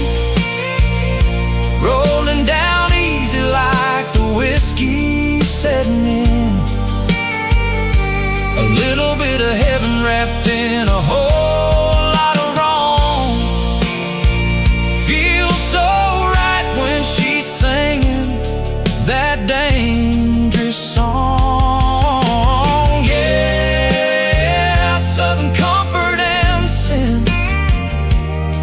rolling down easy like the whiskey setting in. A little bit of heaven wrapped in a whole lot of wrong. Feels so right when she's singing that dangerous song. Yeah, southern comfort and sin,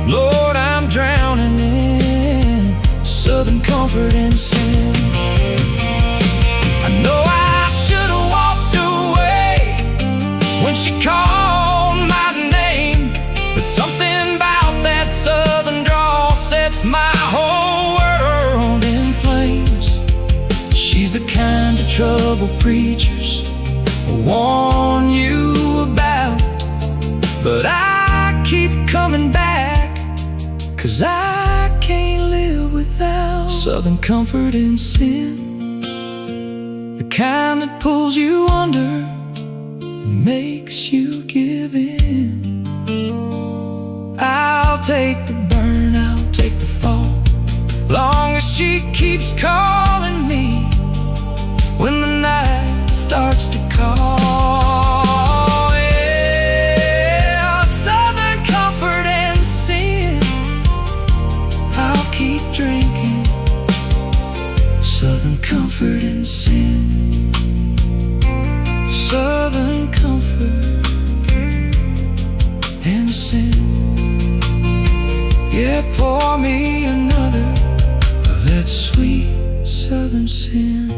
Lord, I'm drowning in southern comfort and sin. I know I should have walked away when she called my name, but something about that southern drawl sets my whole world in flames. She's the kind of trouble preachers warn you about, but I keep coming back, 'cause I can't live without southern comfort and sin. The kind that pulls you under, makes you give in. I'll take the burn, I'll take the fall, long as she keeps calling me when the night starts to call. Yeah, southern comfort and sin, I'll keep drinking southern comfort and sin. Southern comfort and sin. Yeah, pour me another of that sweet southern sin.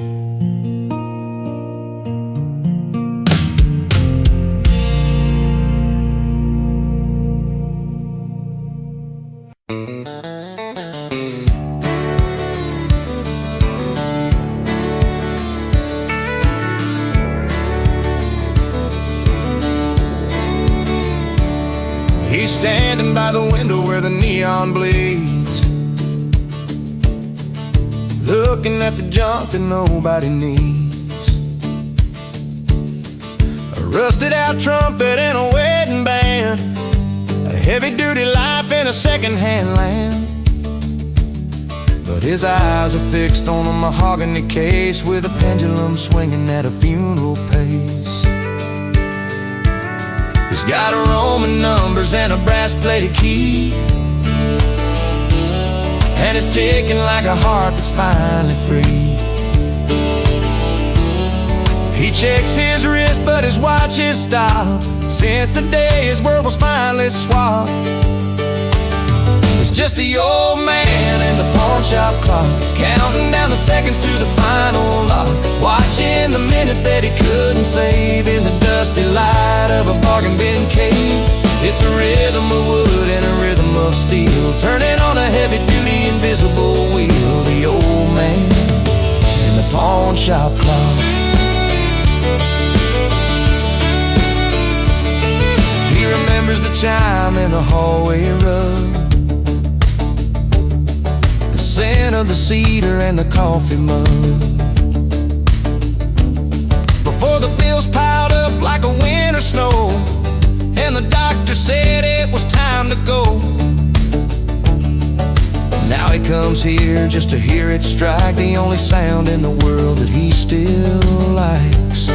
He's standing by the window where the neon bleeds, looking at the junk that nobody needs. A rusted out trumpet and a wedding band, a heavy duty life in a second-hand land. But his eyes are fixed on a mahogany case with a pendulum swinging at a funeral pace. He's got Roman numbers and a brass-plated key, and it's ticking like a heart that's finally free. He checks his wrist, but his watch is stopped since the day his world was finally swapped. It's just the old man and the pawn shop clock, counting down the seconds to the final lock, watching the minutes that he couldn't save in the dusty light of a bargain bin cave. It's a rhythm of wood and a rhythm of steel, turning on a heavy-duty invisible wheel. The old man and the pawn shop clock. He remembers the chime in the hallway rug, the scent of the cedar and the coffee mug, before the bills piled up like a winter snow, and the doctor said it was time to go. Now he comes here just to hear it strike, the only sound in the world that he still likes.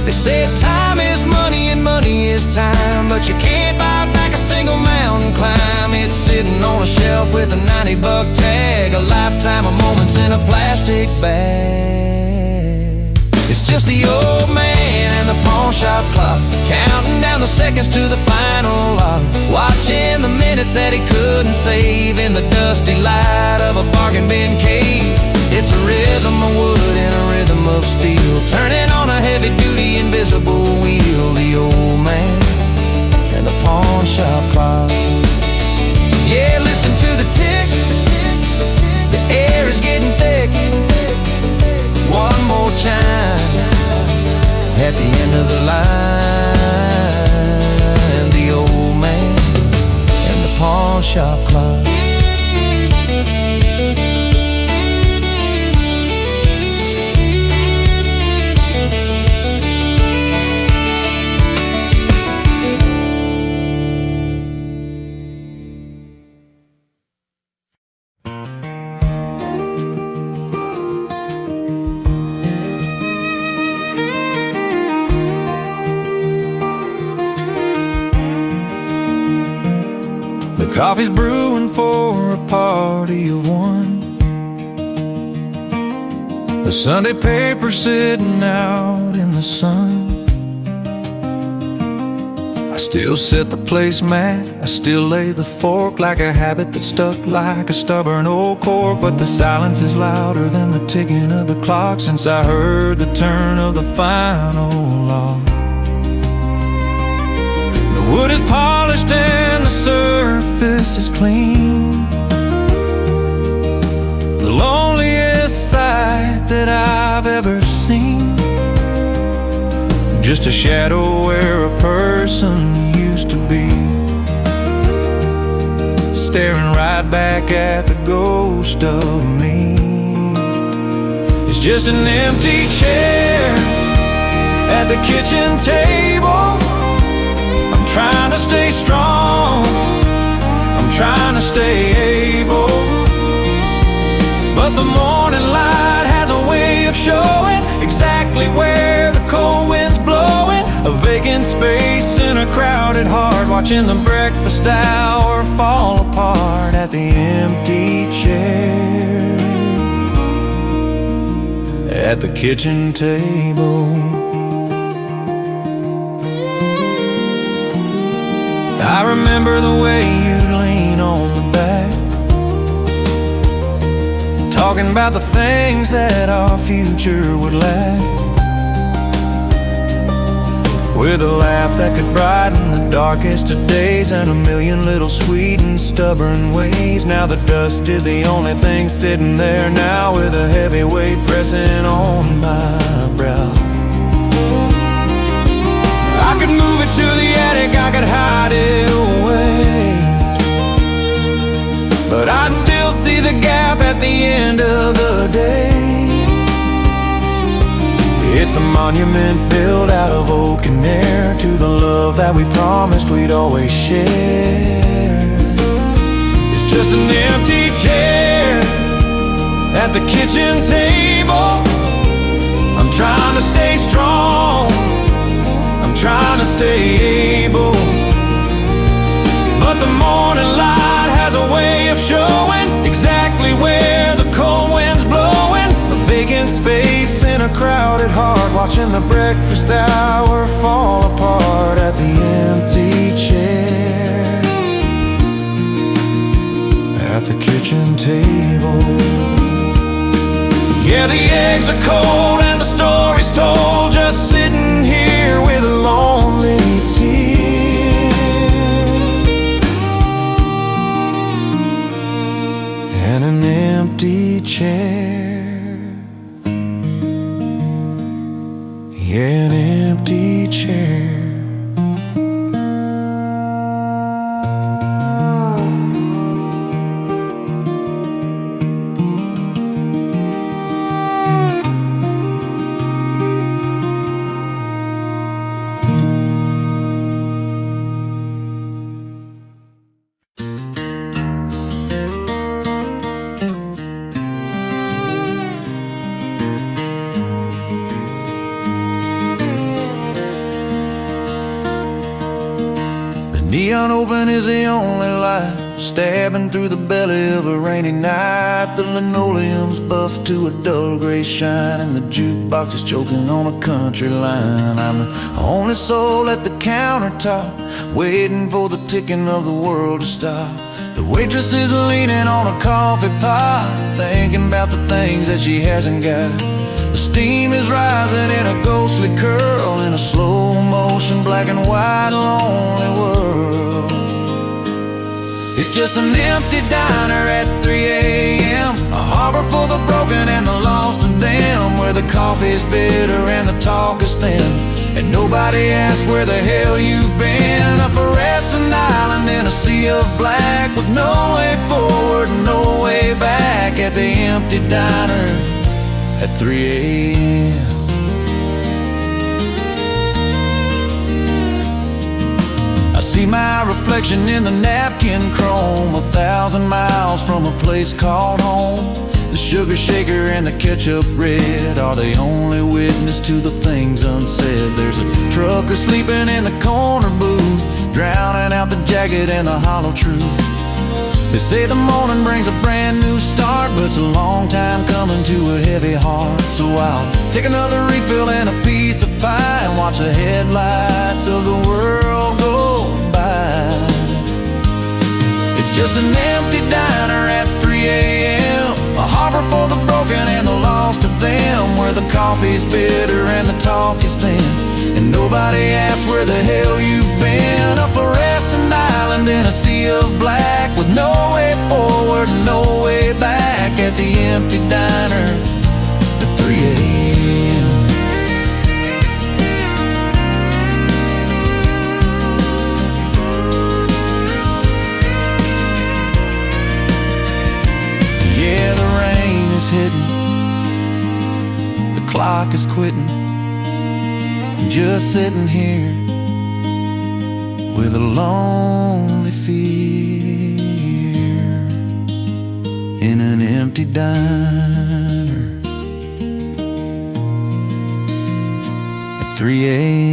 They said time is money and money is time, but you can't buy back a single mountain climb. It's sitting on a shelf with a 90-buck tag, a lifetime of moments in a plastic bag. It's just the old man and the pawn shop clock, counting down the seconds to the final lock, watching the minutes that he couldn't save in the dusty light of a bargain bin cave. It's a rhythm of wood and a rhythm of steel, turning on a heavy-duty invisible wheel. The old man and the pawn shop clock. Yeah, listen to the tick, the air is getting thick. One more chime at the end of the line. The old man and the pawn shop clock. Coffee's brewing for a party of one. The Sunday paper sitting out in the sun. I still set the placemat, I still lay the fork like a habit that stuck like a stubborn old cork. But the silence is louder than the ticking of the clock since I heard the turn of the final lock. The wood is polished and the surface is clean. The loneliest sight that I've ever seen. Just a shadow where a person used to be, staring right back at the ghost of me. It's just an empty chair at the kitchen table. I'm trying to stay strong, I'm trying to stay able. But the morning light has a way of showing exactly where the cold wind's blowing. A vacant space in a crowded heart, watching the breakfast hour fall apart at the empty chair at the kitchen table. I remember the way you'd lean on the back, talking about the things that our future would lack, with a laugh that could brighten the darkest of days, and a million little sweet and stubborn ways. Now the dust is the only thing sitting there now, with a heavy weight pressing on my brow. I could move it to the attic, I could hide it away, but I'd still see the gap at the end of the day. It's a monument built out of oak and air to the love that we promised we'd always share. It's just an empty chair at the kitchen table. I'm trying to stay strong, I'm trying to stay able. But the morning light has a way of showing exactly where the cold wind's blowing. A vacant space in a crowded heart, watching the breakfast hour fall apart at the empty chair at the kitchen table. Yeah, the eggs are cold and the story's told, just sitting here with a lonely tear and an empty chair. Yeah, an empty chair. Neon open is the only light, stabbing through the belly of a rainy night. The linoleum's buffed to a dull gray shine, and the jukebox is choking on a country line. I'm the only soul at the countertop, waiting for the ticking of the world to stop. The waitress is leaning on a coffee pot, thinking about the things that she hasn't got. The steam is rising in a ghostly curl, in a slow motion, black and white, lonely world. It's just an empty diner at 3 a.m., a harbor for the broken and the lost in them, where the coffee's bitter and the talk is thin, and nobody asks where the hell you've been. A fluorescent island in a sea of black, with no way forward and no way back, at the empty diner at 3 a.m. I see my reflection in the napkin chrome, 1,000 miles from a place called home. The sugar shaker and the ketchup red are the only witness to the things unsaid. There's a trucker sleeping in the corner booth, drowning out the jacket and the hollow truth. They say the morning brings a brand new start, but it's a long time coming to a heavy heart. So I'll take another refill and a piece of pie, and watch the headlights of the world go by. It's just an empty diner at 3 a.m., a harbor for the broken and the lost of them, where the coffee's bitter and the talk is thin, and nobody asks where the hell you've been. A fluorescent island in a sea of black, with no way forward and no way back, at the empty diner at 3 a.m. Yeah, the rain is hitting, the clock is quitting, just sitting here with a lonely fear, in an empty diner at 3 a.m.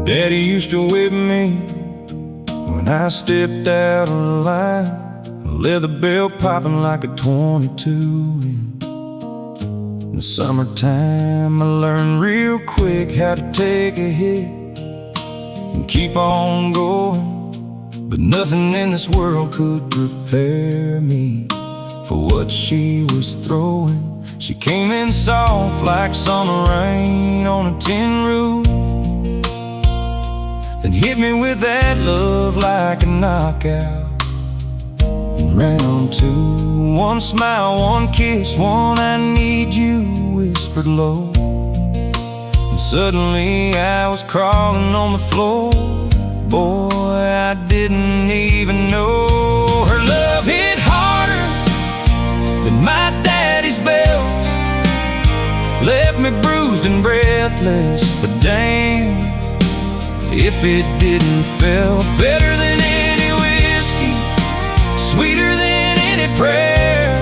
Daddy used to whip me when I stepped out of line, leather belt popping like a 22. In the summertime I learned real quick how to take a hit and keep on going, but nothing in this world could prepare me for what she was throwing. She came in soft like summer rain on a tin roof, then hit me with that love like a knockout, and ran on two. One smile, one kiss, one I need you whispered low, and suddenly I was crawling on the floor. Boy, I didn't even know. Her love hit harder than my daddy's belt, left me bruised and breathless, but damn if it didn't feel better than any whiskey, sweeter than any prayer.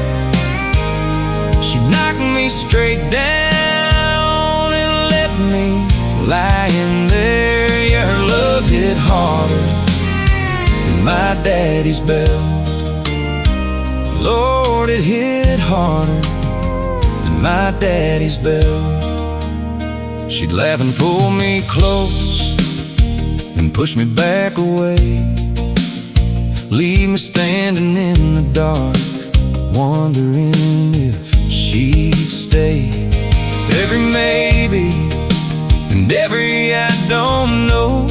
She knocked me straight down and left me lying there. Yeah, her love hit harder than my daddy's belt. Lord, it hit harder than my daddy's belt. She'd laugh and pull me close and push me back away, leave me standing in the dark, wondering if she'd stay. Every maybe and every I don't know,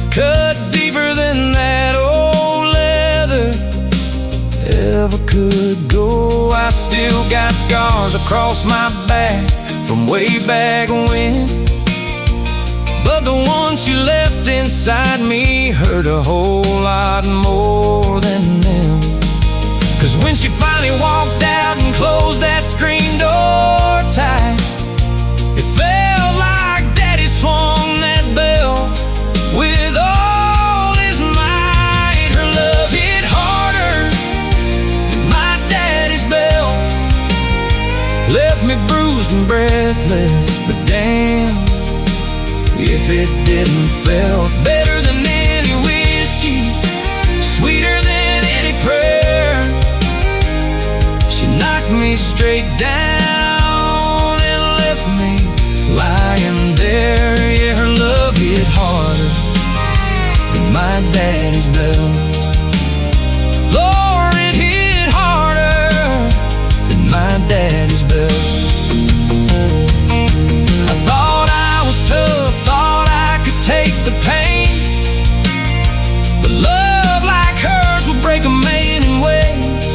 cut deeper than that old leather ever could go. I still got scars across my back from way back when, but the one she left inside me hurt a whole lot more than them. 'Cause when she finally walked out and closed that screen door tight, it felt like Daddy swung that belt breathless, but damn if it didn't feel better than any whiskey, sweeter than any prayer. She knocked me straight down and left me lying there. Yeah, her love hit harder than my daddy's belt. Lord, it hit harder than my daddy's belt. I thought I was tough, thought I could take the pain, but love like hers will break a man in ways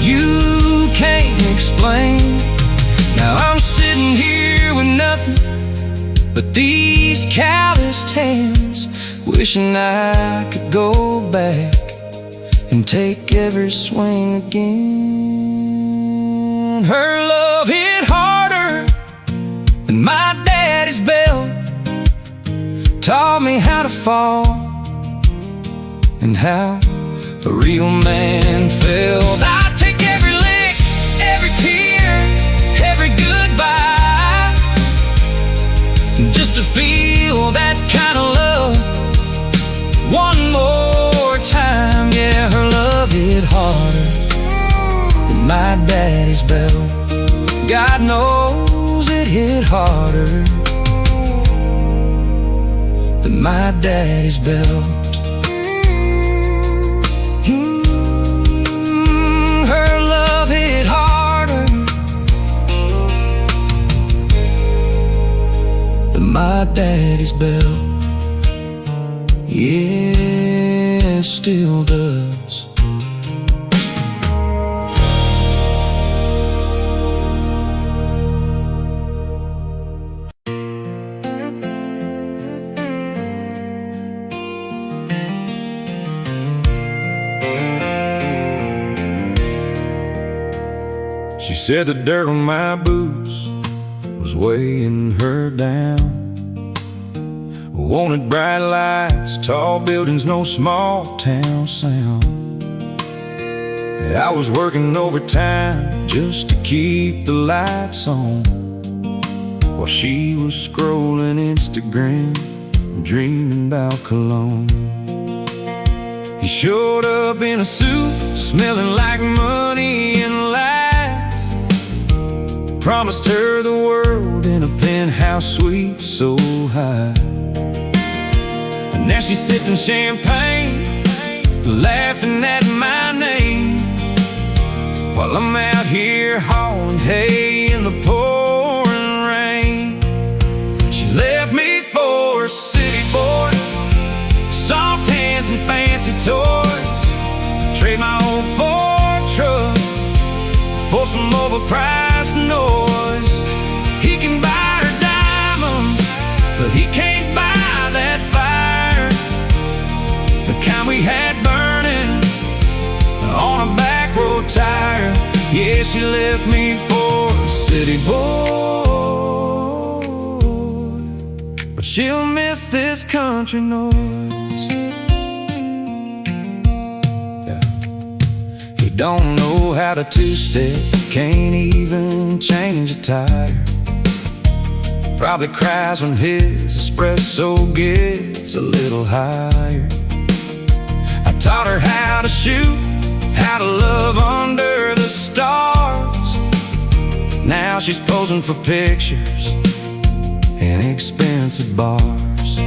you can't explain. Now I'm sitting here with nothing but these calloused hands, wishing I could go back and take every swing again. Her love hit harder than my daddy's belt, taught me how to fall and how a real man felt. I'd take every lick, every tear, every goodbye, just to feel that kind of love one more time. Yeah, her love hit harder than my daddy's belt. God knows it hit harder than my daddy's belt. Her love hit harder than my daddy's belt. Yeah, it still does. She said the dirt on my boots was weighing her down. Wanted bright lights, tall buildings, no small town sound. I was working overtime just to keep the lights on, while she was scrolling Instagram, dreaming about cologne. He showed up in a suit, smelling like money and lies. Promised her the world in a penthouse suite so high. Now she's sipping champagne, laughing at my name, while I'm out here hauling hay in the pouring rain. She left me for a city boy, soft hands and fancy toys. Trade my old Ford truck for some overpriced noise. He can buy her diamonds, but he can't buy that fire, the kind we had burning on a back road tire. Yeah, she left me for a city boy, but she'll miss this country noise. Yeah. He don't know how to two-step, can't even change a tire. Probably cries when his espresso gets a little higher. I taught her how to shoot, how to love under the stars. Now she's posing for pictures in expensive bars.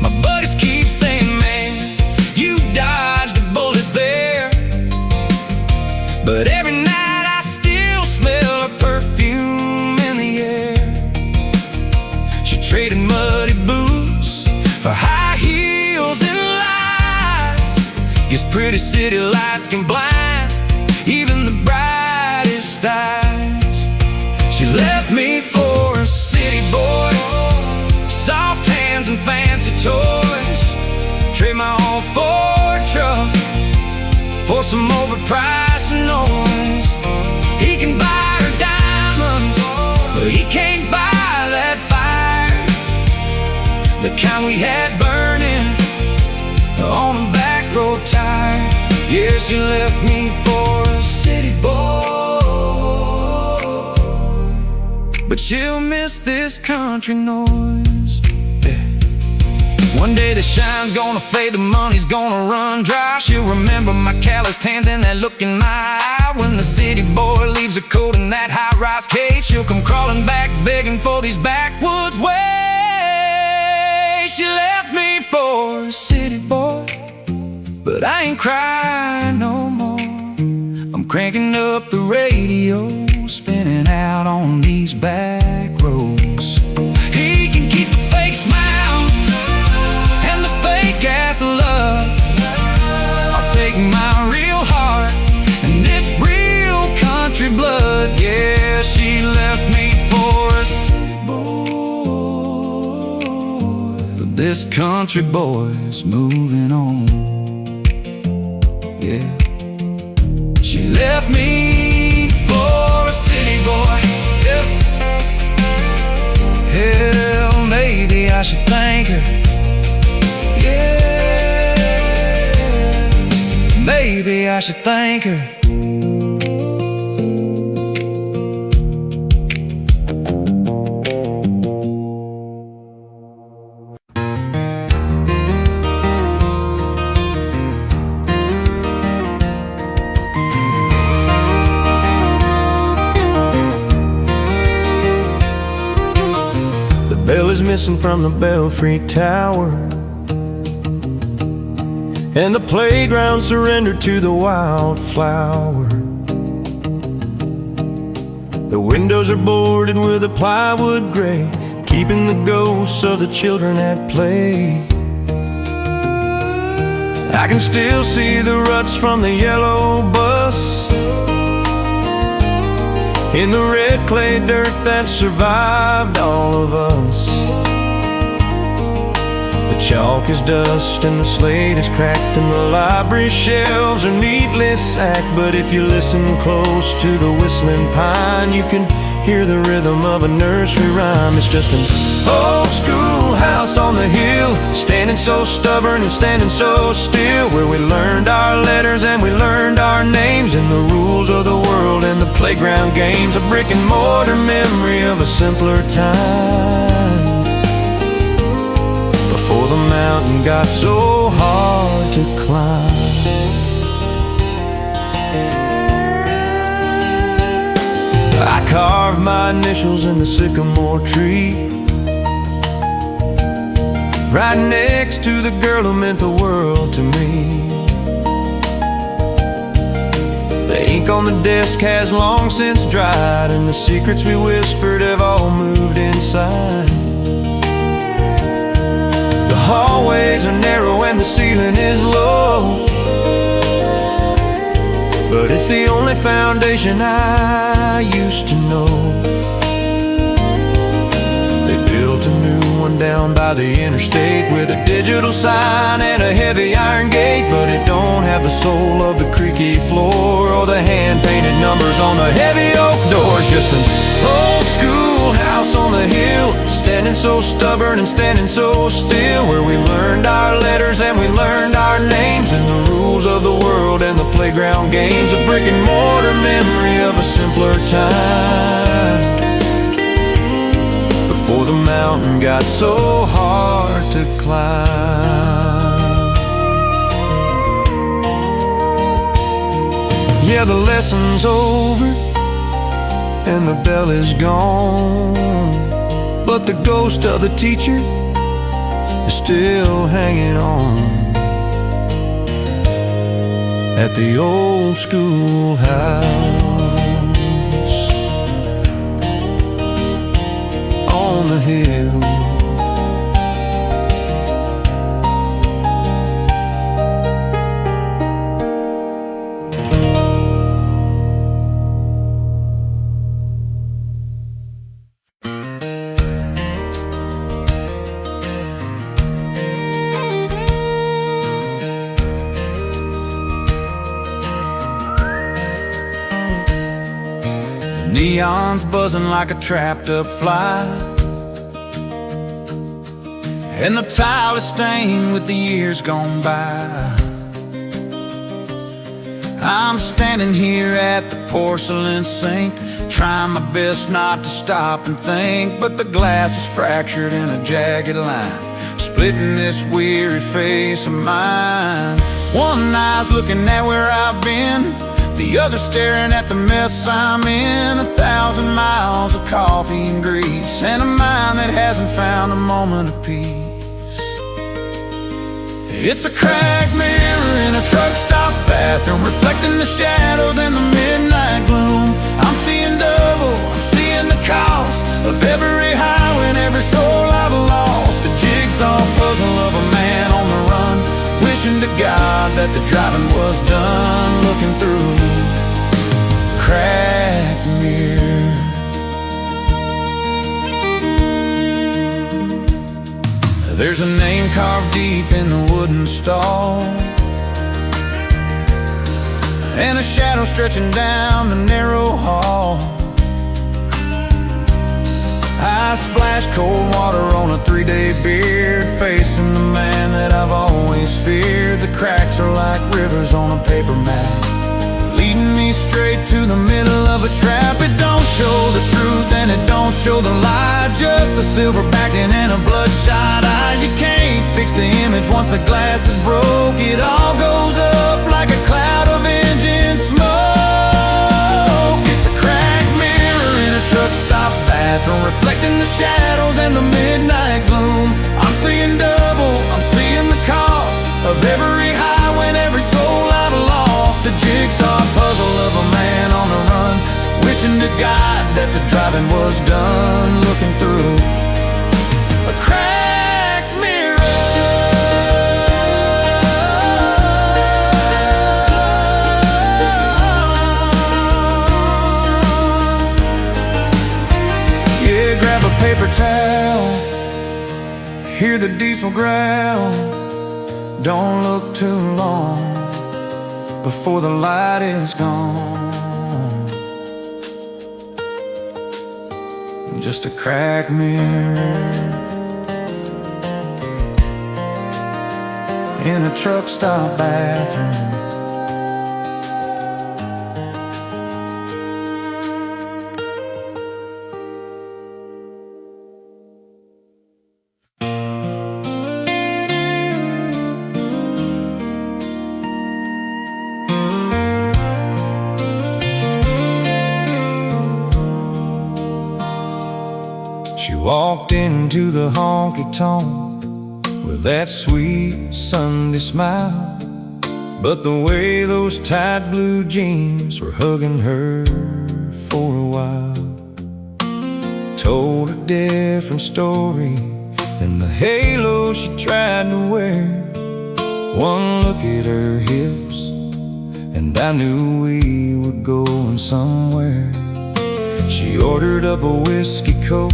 My buddies keep saying, man, you dodged a bullet there, but every night I still smell her perfume in the air. She traded muddy boots for high heels and lies. Guess pretty city lights can blind even the brightest eyes. She left me for a city boy, soft hands and fancy toys. Trade my old Ford truck for some overpriced noise. He can buy her diamonds, but he can't buy that fire, the kind we had burning on a back road tire. Yeah, she left me for a city boy, but she'll miss this country noise. Yeah. One day the shine's gonna fade, the money's gonna run dry. She'll remember my calloused hands and that look in my eye. When the city boy leaves her coat in that high-rise cage, she'll come crawling back begging for these backwoods ways. She left me for a city boy, but I ain't crying no more. I'm cranking up the radio, spinning out on these back roads. He can keep the fake smiles and the fake ass love. I'll take my real heart and this real country blood. Yeah, she left me for a city boy, but this country boy's moving on. Yeah, she left me for a city boy. Yeah. Hell, maybe I should thank her. Yeah, maybe I should thank her. Bell is missing from the belfry tower, and the playground surrendered to the wildflower. The windows are boarded with a plywood gray, keeping the ghosts of the children at play. I can still see the ruts from the yellow bus in the red clay dirt that survived all of us. The chalk is dust and the slate is cracked and the library shelves are neatly sacked. But if you listen close to the whistling pine, you can hear the rhythm of a nursery rhyme. It's just an old school house on the hill, standing so stubborn and standing so still, where we learned our letters and we learned our names and the rules of the world and the playground games. A brick and mortar memory of a simpler time, before the mountain got so hard to climb. I carved my initials in the sycamore tree, right next to the girl who meant the world to me. The ink on the desk has long since dried, and the secrets we whispered have all moved inside. The hallways are narrow and the ceiling is low, but it's the only foundation I used to know. They built a new one down by the interstate with a digital sign and a heavy iron gate, but it don't have the soul of the creaky floor or the hand-painted numbers on the heavy oak doors. Just an old school house on the hill, standing so stubborn and standing so still, where we learned our letters and we learned our names and the rules of the world and the playground games. A brick and mortar memory of a simpler time, before the mountain got so hard to climb. Yeah, the lesson's over and the bell is gone, but the ghost of the teacher is still hanging on at the old schoolhouse on the hill. Neon's buzzing like a trapped up fly, and the tile is stained with the years gone by. I'm standing here at the porcelain sink, Trying my best not to stop and think, but the glass is fractured in a jagged line, splitting this weary face of mine. One eye's looking at where I've been, the other staring at the mess I'm in. 1,000 miles of coffee and grease, and a mind that hasn't found a moment of peace. It's a cracked mirror in a truck stop bathroom, reflecting the shadows in the midnight gloom. I'm seeing double, I'm seeing the cost of every highway and every soul I've lost. A jigsaw puzzle of a man on the run, wishing to God that the driving was done. Looking through a cracked mirror. There's a name carved deep in the wooden stall, and a shadow stretching down the narrow hall. I splashed cold water on a 3-day beard, facing the man that I've always feared. The cracks are like rivers on a paper map, leading me straight to the middle of a trap. It don't show the truth and it don't show the lie, just a silver backing and a bloodshot eye. You can't fix the image once the glass is broke. It all goes up like a cloud of engine smoke. It's a cracked mirror in a truck stop bathroom, reflecting the shadows and the midnight gloom. I'm seeing double, I'm seeing the cost of every highway and every soul I've lost. A jigsaw puzzle of a man on the run, wishing to God that the driving was done. Looking through a cracked mirror. Yeah, grab a paper towel, hear the diesel growl. Don't look too long before the light is gone. Just a cracked mirror in a truck stop bathroom. She walked into the honky-tonk with that sweet Sunday smile, but the way those tight blue jeans were hugging her for a while told a different story than the halo she tried to wear. One look at her hips and I knew we were going somewhere. She ordered up a whiskey coke,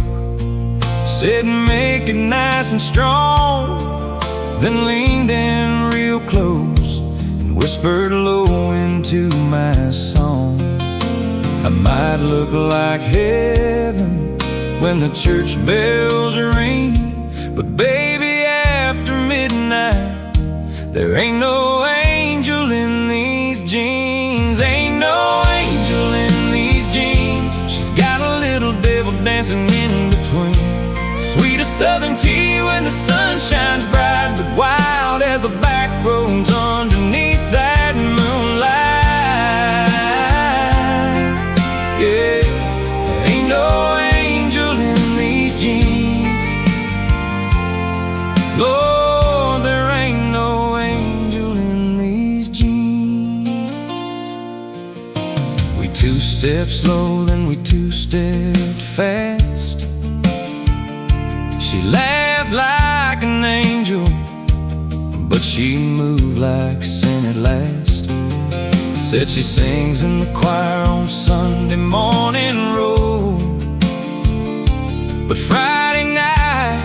said make it nice and strong, then leaned in real close and whispered low into my song. I might look like heaven when the church bells ring, but baby, after midnight there ain't no angel in these jeans. Ain't no angel in these jeans. She's got a little devil dancing in between, sweet as southern tea when the sun shines bright, but wild as the back roads underneath that moonlight. Yeah, there ain't no angel in these jeans. Lord, there ain't no angel in these jeans. We two-step slow, then we two-stepped fast. She laughed like an angel, but she moved like sin at last. Said she sings in the choir on Sunday morning road, but Friday night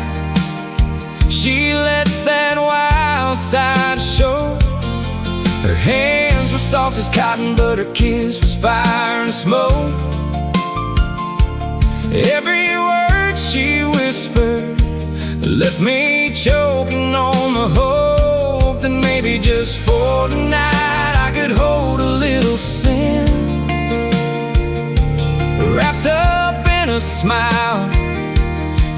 she lets that wild side show. Her hands were soft as cotton, but her kiss was fire and smoke. Every word she whispered left me choking on the hope that maybe just for tonight I could hold a little sin. smile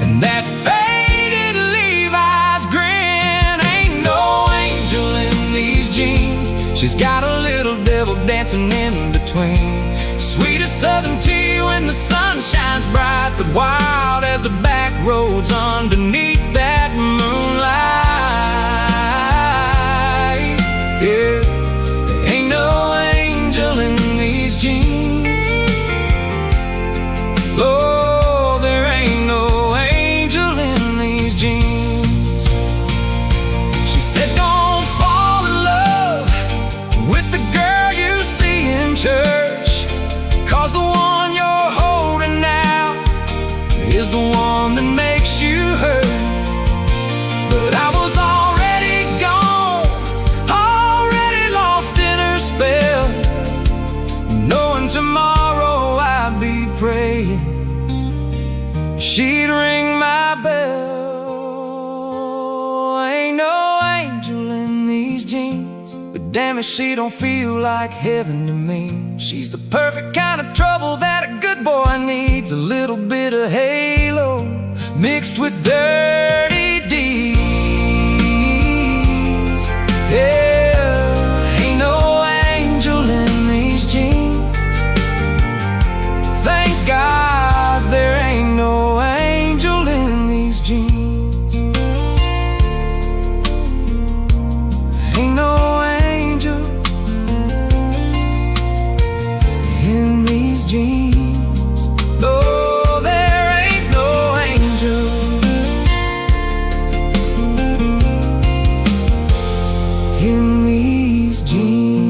and that faded Levi's grin. Ain't no angel in these jeans. She's got a little devil dancing in between. Sweet as southern tea when the sun shines bright, but wild as the back roads underneath that moonlight. Yeah, there ain't no angel in these jeans. Oh, there ain't no angel in these jeans. She said, don't fall in love with the girl you see in church, 'cause the one you're holding now is the one that makes you hurt. But I was already gone, already lost in her spell, knowing tomorrow I'd be praying she'd ring my bell. Ain't no angel in these jeans, but damn it, she don't feel like heaven to me. She's the perfect kind of trouble that a good boy needs. A little bit of halo mixed with dirty deeds. Yeah, ain't no angel in these jeans. Thank God there ain't no angel in these jeans. Ain't no angel in these jeans. No, there ain't no angel in these jeans.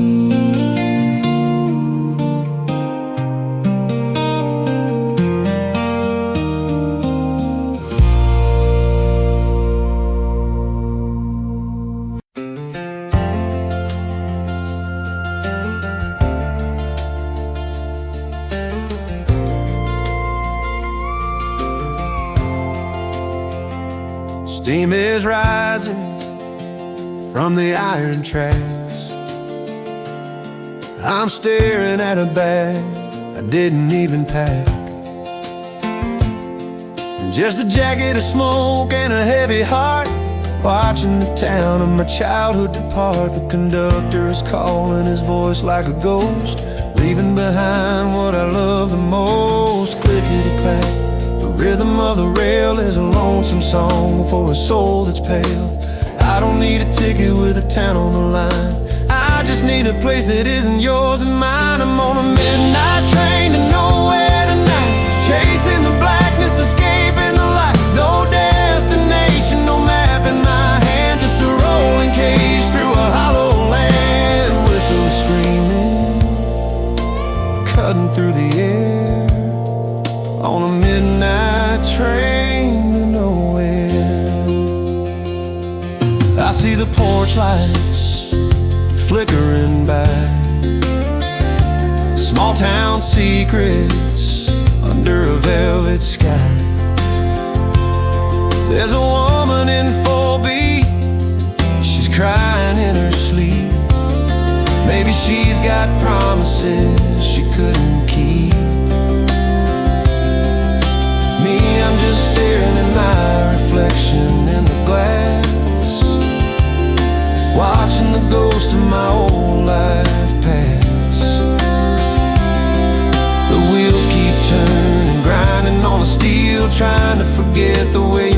Steam is rising from the iron tracks. I'm staring at a bag I didn't even pack, and just a jacket of smoke and a heavy heart, watching the town of my childhood depart. The conductor is calling, his voice like a ghost, leaving behind what I love the most. Clickety-clack, the rhythm of the rail is a lonesome song for a soul that's pale. I don't need a ticket with a town on the line, I just need a place that isn't yours and mine. I'm on a midnight train to nowhere tonight, chasing the blackness, escaping the light. No destination, no map in my hand, just a rolling cage through a hollow land. Whistle is screaming, cutting through the air, on a midnight train to nowhere. I see the porch lights flickering by, small town secrets under a velvet sky. There's a woman in full beat, she's crying in her sleep. Maybe she's got promises she couldn't keep. Me, I'm just staring at my reflection in the glass, watching the ghost of my old life pass. The wheels keep turning, grinding on the steel, trying to forget the way